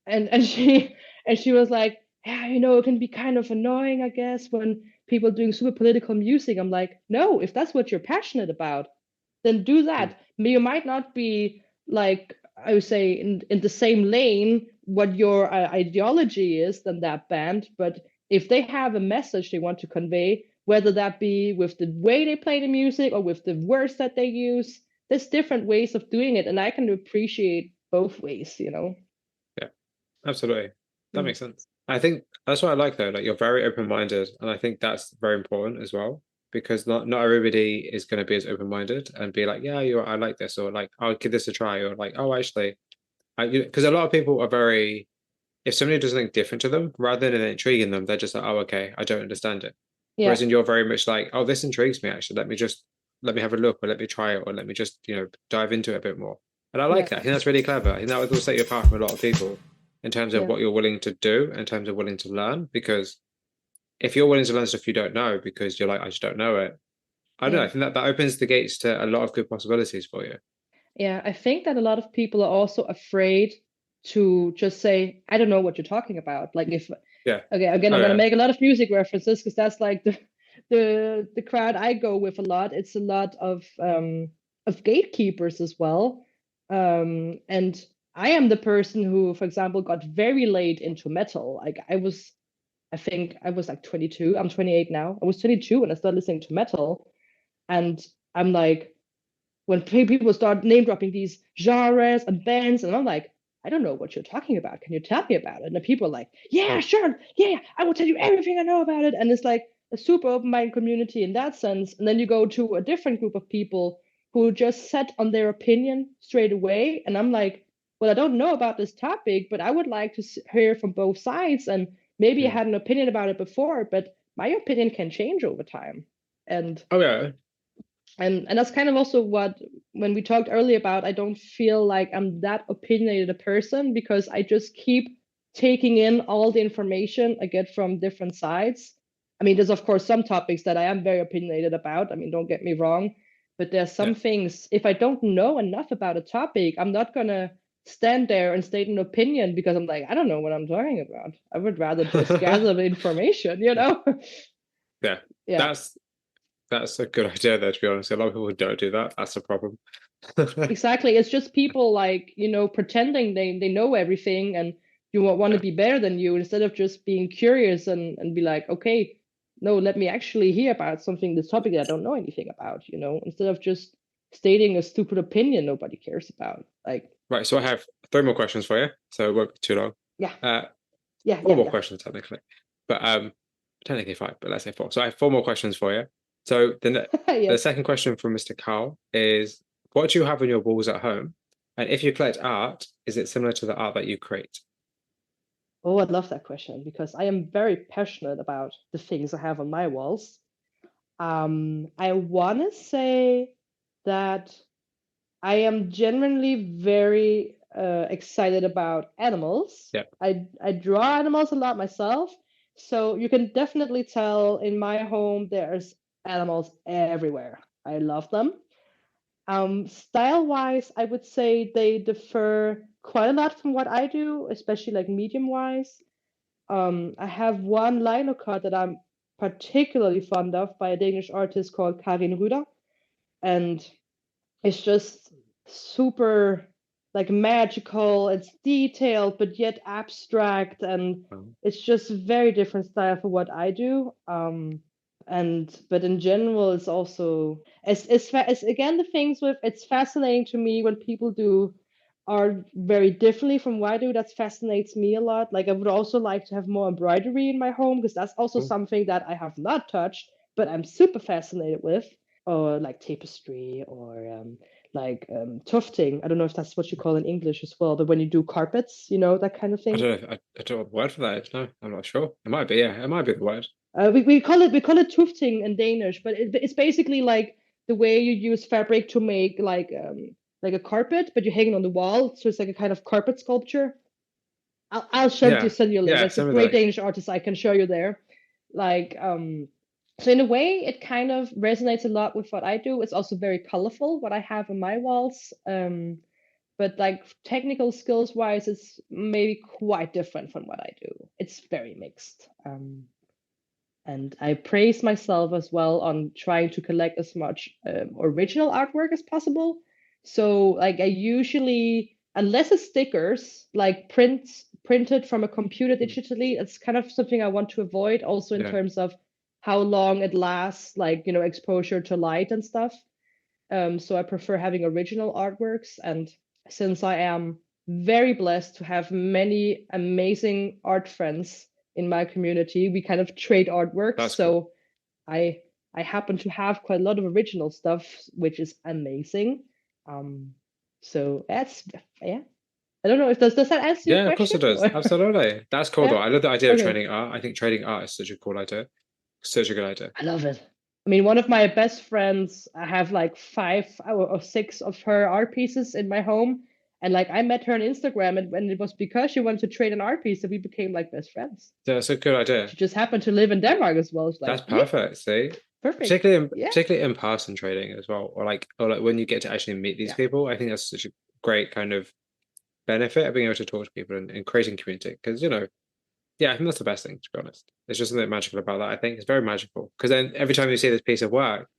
And she was like, yeah, it can be kind of annoying, I guess, when people doing super political music. I'm like, no, if that's what you're passionate about, then do mm, that. You might not be like I would say in the same lane what your ideology is than that band, but if they have a message they want to convey, whether that be with the way they play the music or with the words that they use, there's different ways of doing it, and I can appreciate both ways. yeah, absolutely. That Mm. makes sense. I think that's what I like though. Like you're very open-minded, and I think that's very important as well because not everybody is going to be as open-minded and be like, yeah, I like this, or like I'll give this a try, or like, oh, actually, because a lot of people are very if somebody does something different to them, rather than intriguing them, they're just like, oh, okay, I don't understand it. Yeah. Whereas in you're very much like, oh, this intrigues me actually. Let me have a look, or let me try it, or let me just, dive into it a bit more. And I like Yeah. that. I think that's really clever. I think that would also set you apart from a lot of people in terms of Yeah. what you're willing to do, in terms of willing to learn. Because if you're willing to learn stuff you don't know because you're like, I just don't know it, I don't know. Yeah. I think that opens the gates to a lot of good possibilities for you. Yeah, I think that a lot of people are also afraid to just say, I don't know what you're talking about. Like if Yeah. okay, again, Oh I'm gonna yeah. make a lot of music references because that's like the crowd I go with a lot. It's a lot of gatekeepers as well. And I am the person who, for example, got very late into metal. Like I think I was like 22. I'm 28 now. I was 22 when I started listening to metal. And I'm like, when people start name dropping these genres and bands, and I'm like, I don't know what you're talking about. Can you tell me about it? And the people are like, yeah, sure. Yeah, I will tell you everything I know about it. And it's like a super open minded community in that sense. And then you go to a different group of people who just set on their opinion straight away. And I'm like, well, I don't know about this topic, but I would like to hear from both sides. And maybe I Mm. had an opinion about it before, but my opinion can change over time. And Oh yeah. and that's kind of also what when we talked earlier about I don't feel like I'm that opinionated a person because I just keep taking in all the information I get from different sides. I mean, there's of course some topics that I am very opinionated about. I mean, don't get me wrong, but there's Yeah. some things if I don't know enough about a topic, I'm not gonna stand there and state an opinion because I'm like, I don't know what I'm talking about. I would rather just gather the information, you know? Yeah. Yeah. That's that's a good idea though, to be honest. A lot of people don't do that. That's a problem. Exactly. It's just people like, pretending they know everything and you want to Yeah. be better than you instead of just being curious and be like, okay, no, let me actually hear about something, this topic that I don't know anything about, instead of just stating a stupid opinion nobody cares about. Like, Right, so I have three more questions for you, so it won't be too long. yeah, Uh, yeah, four yeah, more yeah. questions technically, but technically five, but let's say four. So I have four more questions for you. So the Yes. second question from Mr. Carl is, what do you have on your walls at home? And if you collect art, is it similar to the art that you create? Oh, I'd love that question because I am very passionate about the things I have on my walls. I want to say that I am genuinely very excited about animals. Yeah. I draw animals a lot myself, so you can definitely tell in my home there's animals everywhere. I love them. Style wise, I would say they differ quite a lot from what I do, especially like medium wise. I have one lino cut that I'm particularly fond of by a Danish artist called Karin Rüder, and it's just super like magical. It's detailed but yet abstract, and Um, it's just very different style for what I do. And but in general, it's also it's again the things with it's fascinating to me when people do art very differently from what I do. That fascinates me a lot. Like I would also like to have more embroidery in my home because that's also cool. something that I have not touched, but I'm super fascinated with, or like tapestry or tufting. I don't know if that's what you call in English as well, but when you do carpets, that kind of I thing. don't know. I don't know what the word for that is. No, I'm not sure. It might be. Yeah, it might be the word. We call it tufting in Danish, but it's basically like the way you use fabric to make like a carpet, but you hang it on the wall, so it's like a kind of carpet sculpture. I'll Yeah, send you a link. yeah. It's a Some of great like, Danish artist I can show you there. Like so in a way it kind of resonates a lot with what I do. It's also very colorful what I have on my walls. But like technical skills wise, it's maybe quite different from what I do. It's very mixed. And I praise myself as well on trying to collect as much original artwork as possible. So like I usually, unless it's stickers, like printed from a computer digitally, it's kind of something I want to avoid. Also in yeah, terms of how long it lasts, like exposure to light and stuff. So I prefer having original artworks. And since I am very blessed to have many amazing art friends in my community, we kind of trade artworks. that's cool. So I I happen to have quite a lot of original stuff, which is amazing. Um, so that's yeah. I don't know if does that answer your Yeah, of course question? it does. Or Absolutely. That's cool though. yeah. I love the idea of Okay. trading art. I think trading art is such a cool idea. Such a good idea. I love it. I mean, one of my best friends, I have like five or six of her art pieces in my home. And like I met her on Instagram, and it was because she wanted to trade an art piece that we became like best friends. That's a good idea. She just happened to live in Denmark as well. It's That's like, yeah, perfect. See, perfect. Yeah, particularly in person trading as well, or like when you get to actually meet these yeah, people. I think that's such a great kind of benefit of being able to talk to people and creating community. Because yeah, I think that's the best thing, to be honest. There's just something magical about that. I think it's very magical. Because then every time you see this piece of work,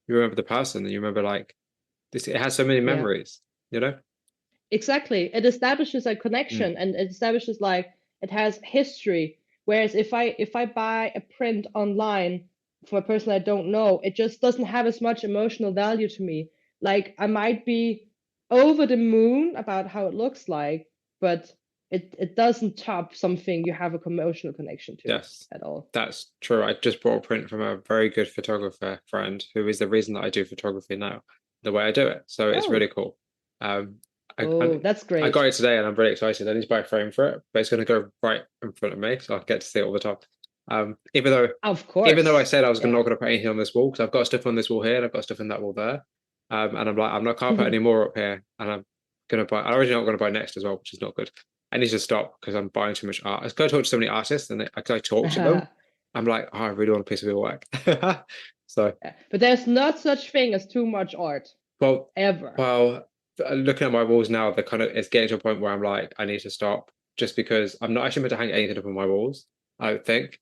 you remember the person and you remember like this. It has so many yeah. memories. You know. Exactly. It establishes a connection and it establishes like it has history. Whereas if I buy a print online for a person I don't know, it just doesn't have as much emotional value to me. Like I might be over the moon about how it looks like, but it doesn't top something you have a emotional connection to Yes, at all. that's true. I just bought a print from a very good photographer friend who is the reason that I do photography now, the way I do it. So it's really Oh, cool. Um, oh, that's I great. got it today and I'm really excited. I need to buy a frame for it, but it's going to go right in front of me, so I get to see it all the time. Even though Of I course. said I was Yeah. not going to put anything on this wall because I've got stuff on this wall here and I've got stuff in that wall there. And I'm like, I'm not can't put any more up here, and I'm gonna buy. I originally not going to buy next as well, which is not good. I need to stop because I'm buying too much art. I was going to talk to so many artists, and I talk to them. I'm like, oh, I really want a piece of your work. So, Yeah. But there's not such thing as too much art well, ever. well, looking at my walls now, the kind of it's getting to a point where I'm like, I need to stop just because I'm not actually meant to hang anything up on my walls. I don't think.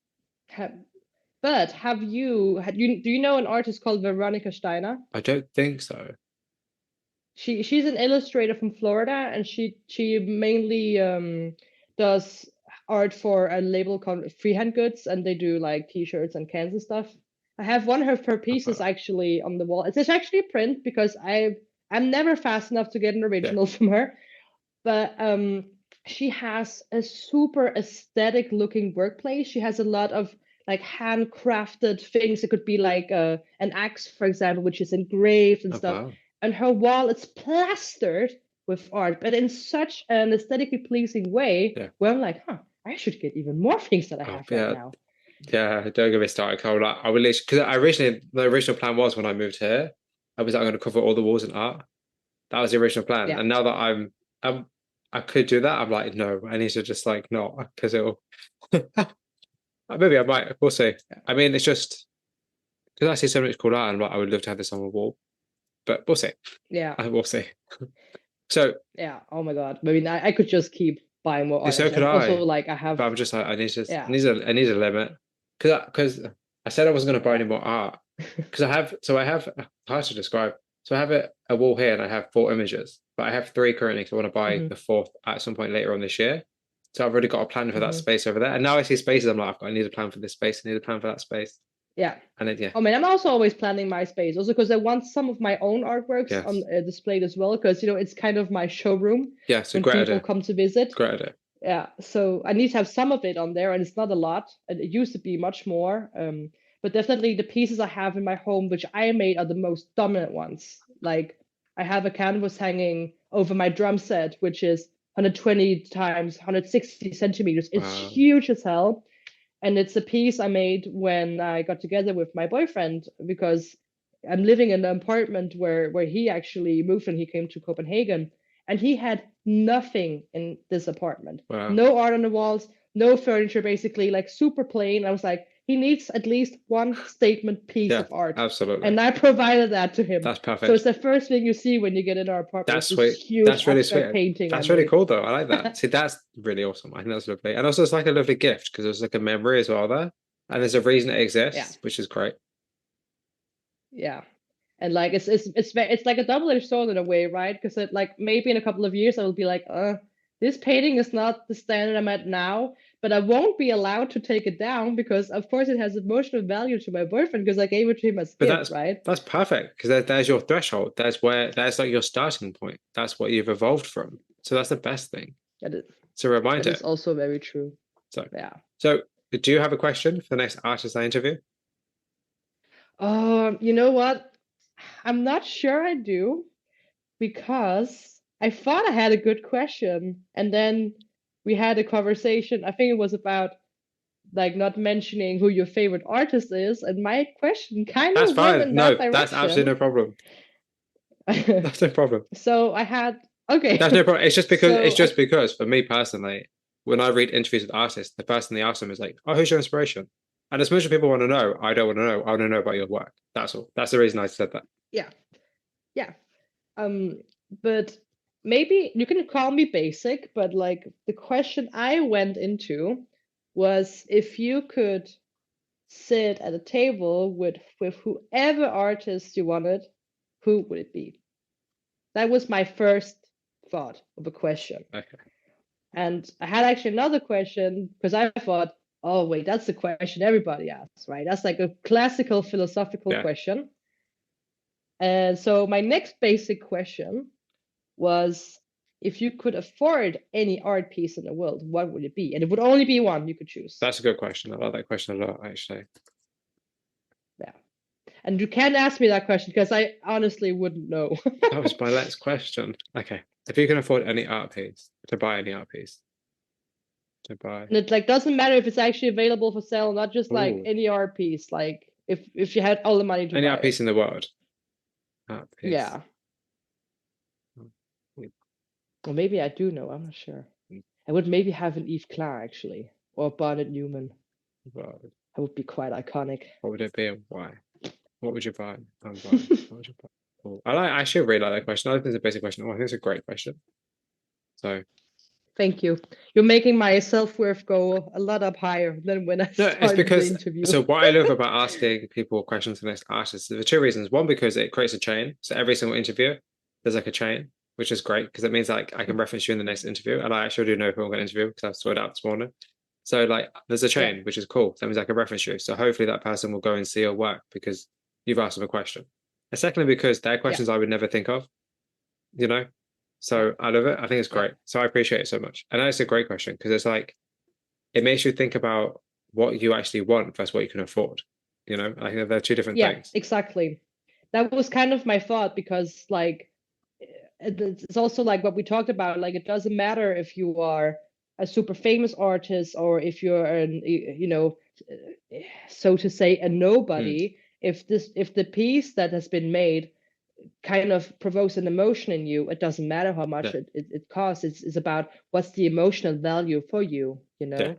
But do you know an artist called Veronica Steiner? I don't think so. She's an illustrator from Florida, and she mainly does art for a label called Freehand Goods, and they do like t-shirts and cans and stuff. I have one of her pieces actually on the wall. It's actually a print because I'm never fast enough to get an Yeah. original from her. But she has a super aesthetic looking workplace. She has a lot of like handcrafted things. It could be like an axe, for example, which is engraved and Oh, stuff. wow. And her wall is plastered with art, but in such an aesthetically pleasing way Yeah. where I'm like, huh, I should get even more things that I Oh, have right yeah. now. Yeah, don't get me started, Cole. Like, I would literally, because the original plan was when I moved here, I was like, I'm going to cover all the walls in art. That was the original plan. Yeah. And now that I could do that, I'm like, no, I need to just like not, because it'll, maybe I might, we'll see. I mean, it's just, because I see so much cool art, and I'm like, I would love to have this on the wall, but we'll see. Yeah. We'll see. So, Yeah. Oh my God. I mean, I could just keep buying more art. so could And also, I, like, I have, but I'm just like, yeah. I need a limit. Because I said I wasn't going to buy any more art. Because I have, hard to describe. So I have a wall here and I have 4 images, but I have 3 currently because I want to buy the 4th at some point later on this year. So I've already got a plan for that space over there. And now I see spaces, I'm like, I need a plan for this space, I need a plan for that space. Yeah. And then, yeah. I mean, I'm also always planning my space, also because I want some of my own artworks Yes. on displayed as well, because it's kind of my showroom Yeah, it's a when great people idea. come to visit. Great idea. Yeah, so I need to have some of it on there, and it's not a lot. And it used to be much more. But definitely the pieces I have in my home, which I made, are the most dominant ones. Like I have a canvas hanging over my drum set, which is 120 times 160 centimeters. It's Wow. huge as hell. And it's a piece I made when I got together with my boyfriend, because I'm living in an apartment where he actually moved when he came to Copenhagen, and he had nothing in this apartment. Wow. No art on the walls, no furniture, basically, like super plain. I was like, he needs at least one statement piece of art. Absolutely. And I provided that to him. That's perfect. So it's the first thing you see when you get in our apartment. That's it's this sweet. huge That's really abstract sweet. painting. That's really cool though. I like that. See, that's really awesome. I think that's lovely. And also it's like a lovely gift because there's like a memory as well there. And there's a reason it exists, which is great. Yeah. And like it's like a double-edged sword in a way, right? Because it like maybe in a couple of years I will be like, this painting is not the standard I'm at now, but I won't be allowed to take it down because of course it has emotional value to my boyfriend because I gave it to him as a gift, right? That's perfect because there's your threshold. There's like your starting point. That's what you've evolved from. So that's the best thing. That is. It's a reminder. That is also very true. So yeah. So do you have a question for the next artist I interview? You know what? I'm not sure I do, because I thought I had a good question, and then we had a conversation. I think it was about like not mentioning who your favorite artist is, and my question kind of went in that direction. That's absolutely no problem. That's no problem. So I had okay. That's no problem. It's just because for me personally, when I read interviews with artists, the first thing they ask them is like, "Oh, who's your inspiration?" And as much as people want to know, I don't want to know. I want to know about your work. That's all. That's the reason I said that. Yeah. But maybe you can call me basic, but like the question I went into was, if you could sit at a table with whoever artist you wanted, who would it be? That was my first thought of a question. Okay. And I had actually another question because I thought, oh wait, that's the question everybody asks, right? That's like a classical philosophical question. And so my next basic question was, if you could afford any art piece in the world, what would it be? And it would only be one you could choose. That's a good question. I like that question a lot, actually. Yeah. And you can't ask me that question because I honestly wouldn't know. That was my next question. Okay. If you can afford any art piece, to buy any art piece. To buy. And it like doesn't matter if it's actually available for sale, not just like any art piece. Like if you had all the money to any buy art piece in the world. Art piece. Yeah. Or maybe I do know, I'm not sure. I would maybe have an Yves Klein actually, or Barnett Newman. Well, that would be quite iconic. What would it be and why? What would you buy and why? What would you buy? Oh, I actually really like that question. I think it's a basic question. I think it's a great question. So thank you. You're making my self-worth go a lot up higher than when I started the interview. So what I love about asking people questions to next artists, there are two reasons. One, because it creates a chain. So every single interview, there's like a chain, which is great because it means like I can reference you in the next interview. And I actually do know who I'm going to interview because I've sorted out this morning. So like there's a chain, which is cool. That means I can reference you. So hopefully that person will go and see your work because you've asked them a question. And secondly, because they're questions I would never think of, you know? So I love it. I think it's great. So I appreciate it so much. And that's a great question because it's like, it makes you think about what you actually want versus what you can afford. You know, I think they're two different things. Yeah, exactly. That was kind of my thought because like, it's also like what we talked about, like it doesn't matter if you are a super famous artist or if you're an, you know, so to say, a nobody. If the piece that has been made kind of provokes an emotion in you, it doesn't matter how much it costs. It's about what's the emotional value for you, you know. Yeah.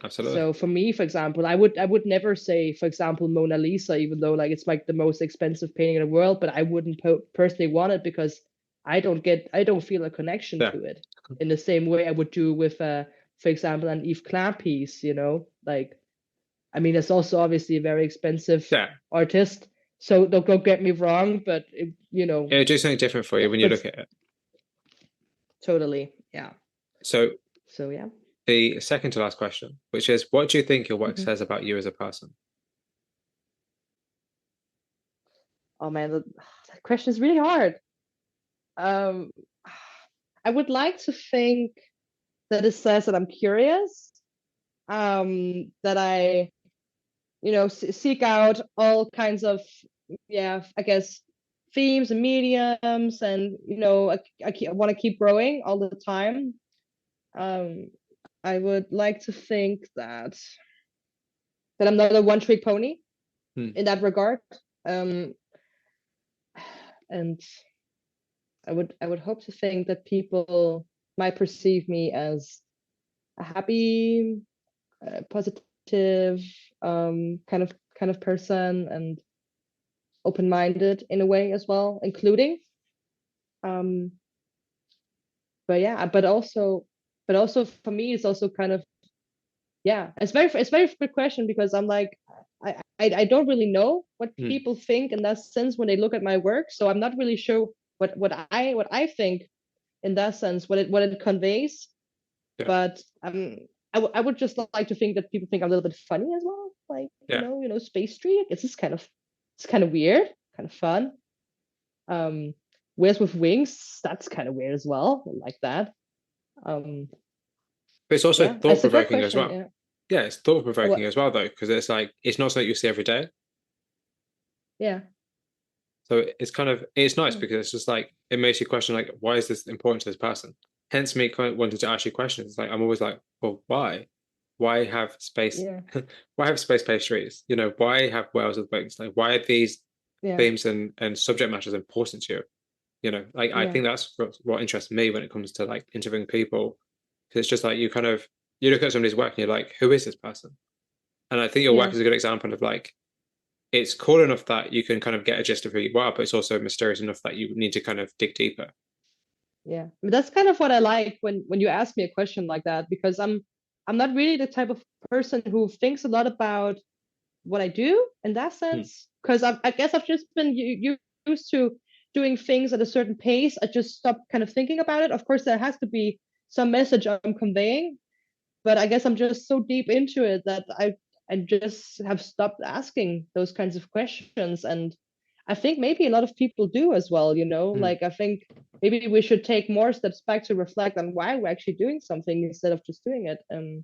Absolutely. So for me, for example, I would never say, for example, Mona Lisa, even though like it's like the most expensive painting in the world, but I wouldn't personally want it because I don't feel a connection to it in the same way I would do with for example, an Yves Klein piece, you know. Like, I mean, it's also obviously a very expensive artist, so don't get me wrong, but you know, it'll do something different for you when you look at it. Totally, yeah. So yeah. The second to last question, which is, what do you think your work says about you as a person? Oh man, that question is really hard. I would like to think that it says that I'm curious, that I, you know, seek out all kinds of, I guess, themes and mediums, and you know, I want to keep growing all the time. I would like to think that I'm not a one-trick pony in that regard. And I would hope to think that people might perceive me as a happy, positive, kind of person, and open-minded in a way as well, including. But yeah, but also for me, it's also kind of, it's very good question because I'm like, I don't really know what people think in that sense when they look at my work, so I'm not really sure what I think in that sense, what it conveys. But I would just like to think that people think I'm a little bit funny as well, like you know, Space Street. It's kind of weird, kind of fun. Where's with Wings? That's kind of weird as well, like that. But it's also thought-provoking as well. Yeah, it's thought-provoking as well, though, because it's like, it's not something you see every day. Yeah. So it's kind of, it's nice because it's just like, it makes you question, like, why is this important to this person? Hence me kind of wanting to ask you questions. It's like, I'm always like, well, why? Why have space? Why have space pastries? You know, why have whales with wings? Like, why are these themes and subject matters important to you? You know, like, I think that's what interests me when it comes to like interviewing people. Because it's just like, you look at somebody's work and you're like, who is this person? And I think your work is a good example of like, it's cool enough that you can kind of get a gist of who you are, but it's also mysterious enough that you need to kind of dig deeper. Yeah, that's kind of what I like when you ask me a question like that, because I'm not really the type of person who thinks a lot about what I do in that sense, because I guess I've just been used to doing things at a certain pace, I just stop kind of thinking about it. Of course, there has to be some message I'm conveying, but I guess I'm just so deep into it that I just have stopped asking those kinds of questions. And I think maybe a lot of people do as well, like I think maybe we should take more steps back to reflect on why we're actually doing something instead of just doing it. And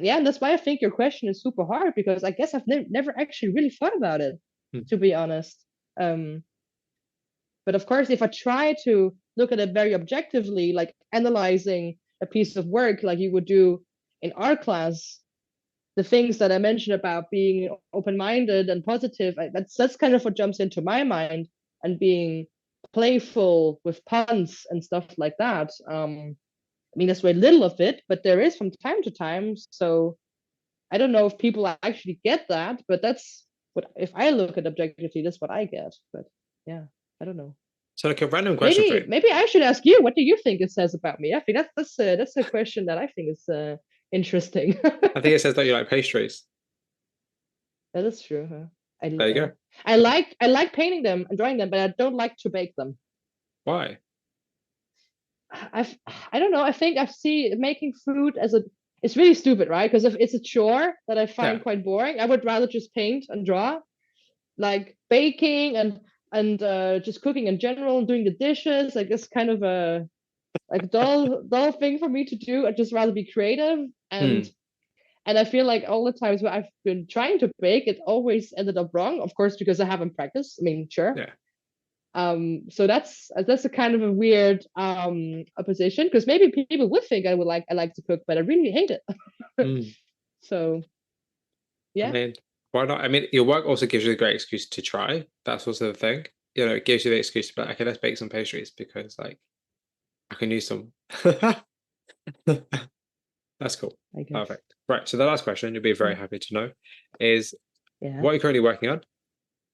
yeah, and that's why I think your question is super hard, because I guess I've never actually really thought about it, to be honest. But of course, if I try to look at it very objectively, like analyzing a piece of work like you would do in art class, the things that I mentioned about being open-minded and positive, that's kind of what jumps into my mind, and being playful with puns and stuff like that. I mean, there's very little of it, but there is from time to time. So I don't know if people actually get that, but that's what, if I look at objectivity, that's what I get. But yeah, I don't know. So like a random question for you. Maybe I should ask you, what do you think it says about me? I think that's a question that I think is interesting. I think it says that you like pastries. That is true, huh? There you go. I like painting them and drawing them, but I don't like to bake them. Why? I don't know. I think I see making food as it's really stupid, right? Because if it's a chore that I find quite boring, I would rather just paint and draw. Like baking and just cooking in general and doing the dishes, like it's kind of a like dull thing for me to do. I'd just rather be creative. And I feel like all the times where I've been trying to bake, it always ended up wrong, of course, because I haven't practiced. I mean, sure. Yeah. So that's a kind of a weird opposition, because maybe people would think I like to cook, but I really hate it. So yeah. I mean, why not? I mean, your work also gives you a great excuse to try. That's also the thing. It gives you the excuse to be like, okay, let's bake some pastries, because like I can use some. That's cool. Perfect. Right. So the last question, you'll be very happy to know, is what are you currently working on?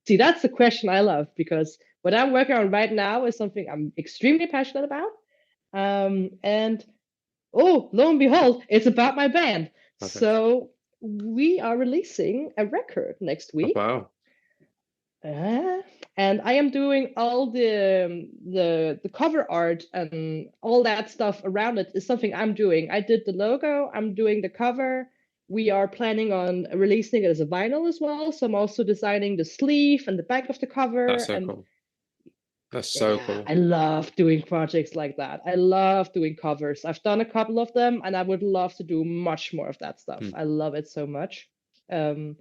See, that's the question I love, because what I'm working on right now is something I'm extremely passionate about. And lo and behold, it's about my band. Perfect. So we are releasing a record next week. Oh, wow. And I am doing all the cover art and all that stuff around it is something I'm doing. I did the logo, I'm doing the cover. We are planning on releasing it as a vinyl as well. So I'm also designing the sleeve and the back of the cover. That's so cool. That's so cool. I love doing projects like that. I love doing covers. I've done a couple of them, and I would love to do much more of that stuff. I love it so much. So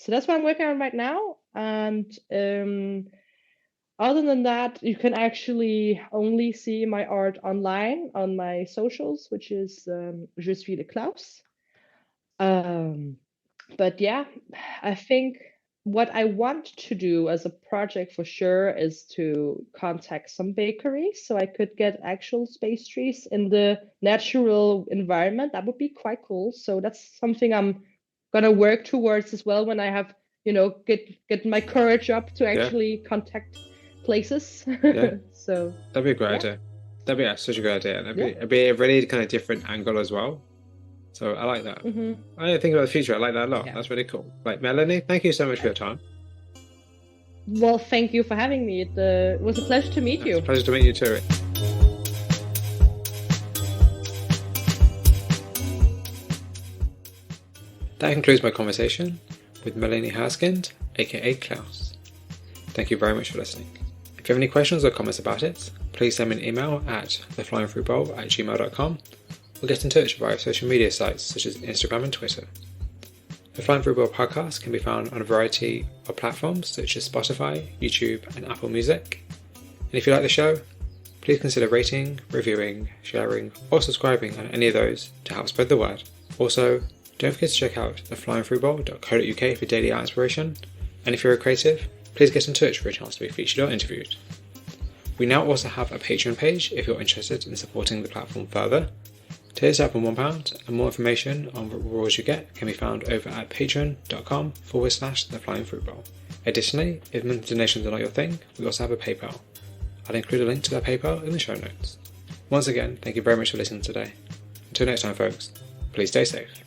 that's what I'm working on right now. And other than that, you can actually only see my art online on my socials, which is Je suis le Klaus. But yeah, I think what I want to do as a project for sure is to contact some bakeries so I could get actual pastries in the natural environment. That would be quite cool. So that's something I'm gonna work towards as well when I have, get my courage up to actually contact places. So that'd be a great idea. That'd be such a good idea. It'd be a really kind of different angle as well. So I like that. I think about the future. I like that a lot. That's really cool. Like, Melanie, thank you so much for your time. Well, thank you for having me. It was a pleasure to meet you. It's a pleasure to meet you too. That concludes my conversation with Melanie Herskind, aka Klaus. Thank you very much for listening. If you have any questions or comments about it, please send me an email at theflyingthroughbowl@gmail.com or get in touch via social media sites such as Instagram and Twitter. The Flying Through Bowl podcast can be found on a variety of platforms such as Spotify, YouTube, and Apple Music. And if you like the show, please consider rating, reviewing, sharing, or subscribing on any of those to help spread the word. Also, don't forget to check out theflyingthroughbowl.co.uk for daily art inspiration. And if you're a creative, please get in touch for a chance to be featured or interviewed. We now also have a Patreon page if you're interested in supporting the platform further. Tiers up from £1, and more information on what rewards you get can be found over at patreon.com/theflyingthroughbowl. Additionally, if monthly donations are not your thing, we also have a PayPal. I'll include a link to that PayPal in the show notes. Once again, thank you very much for listening today. Until next time, folks, please stay safe.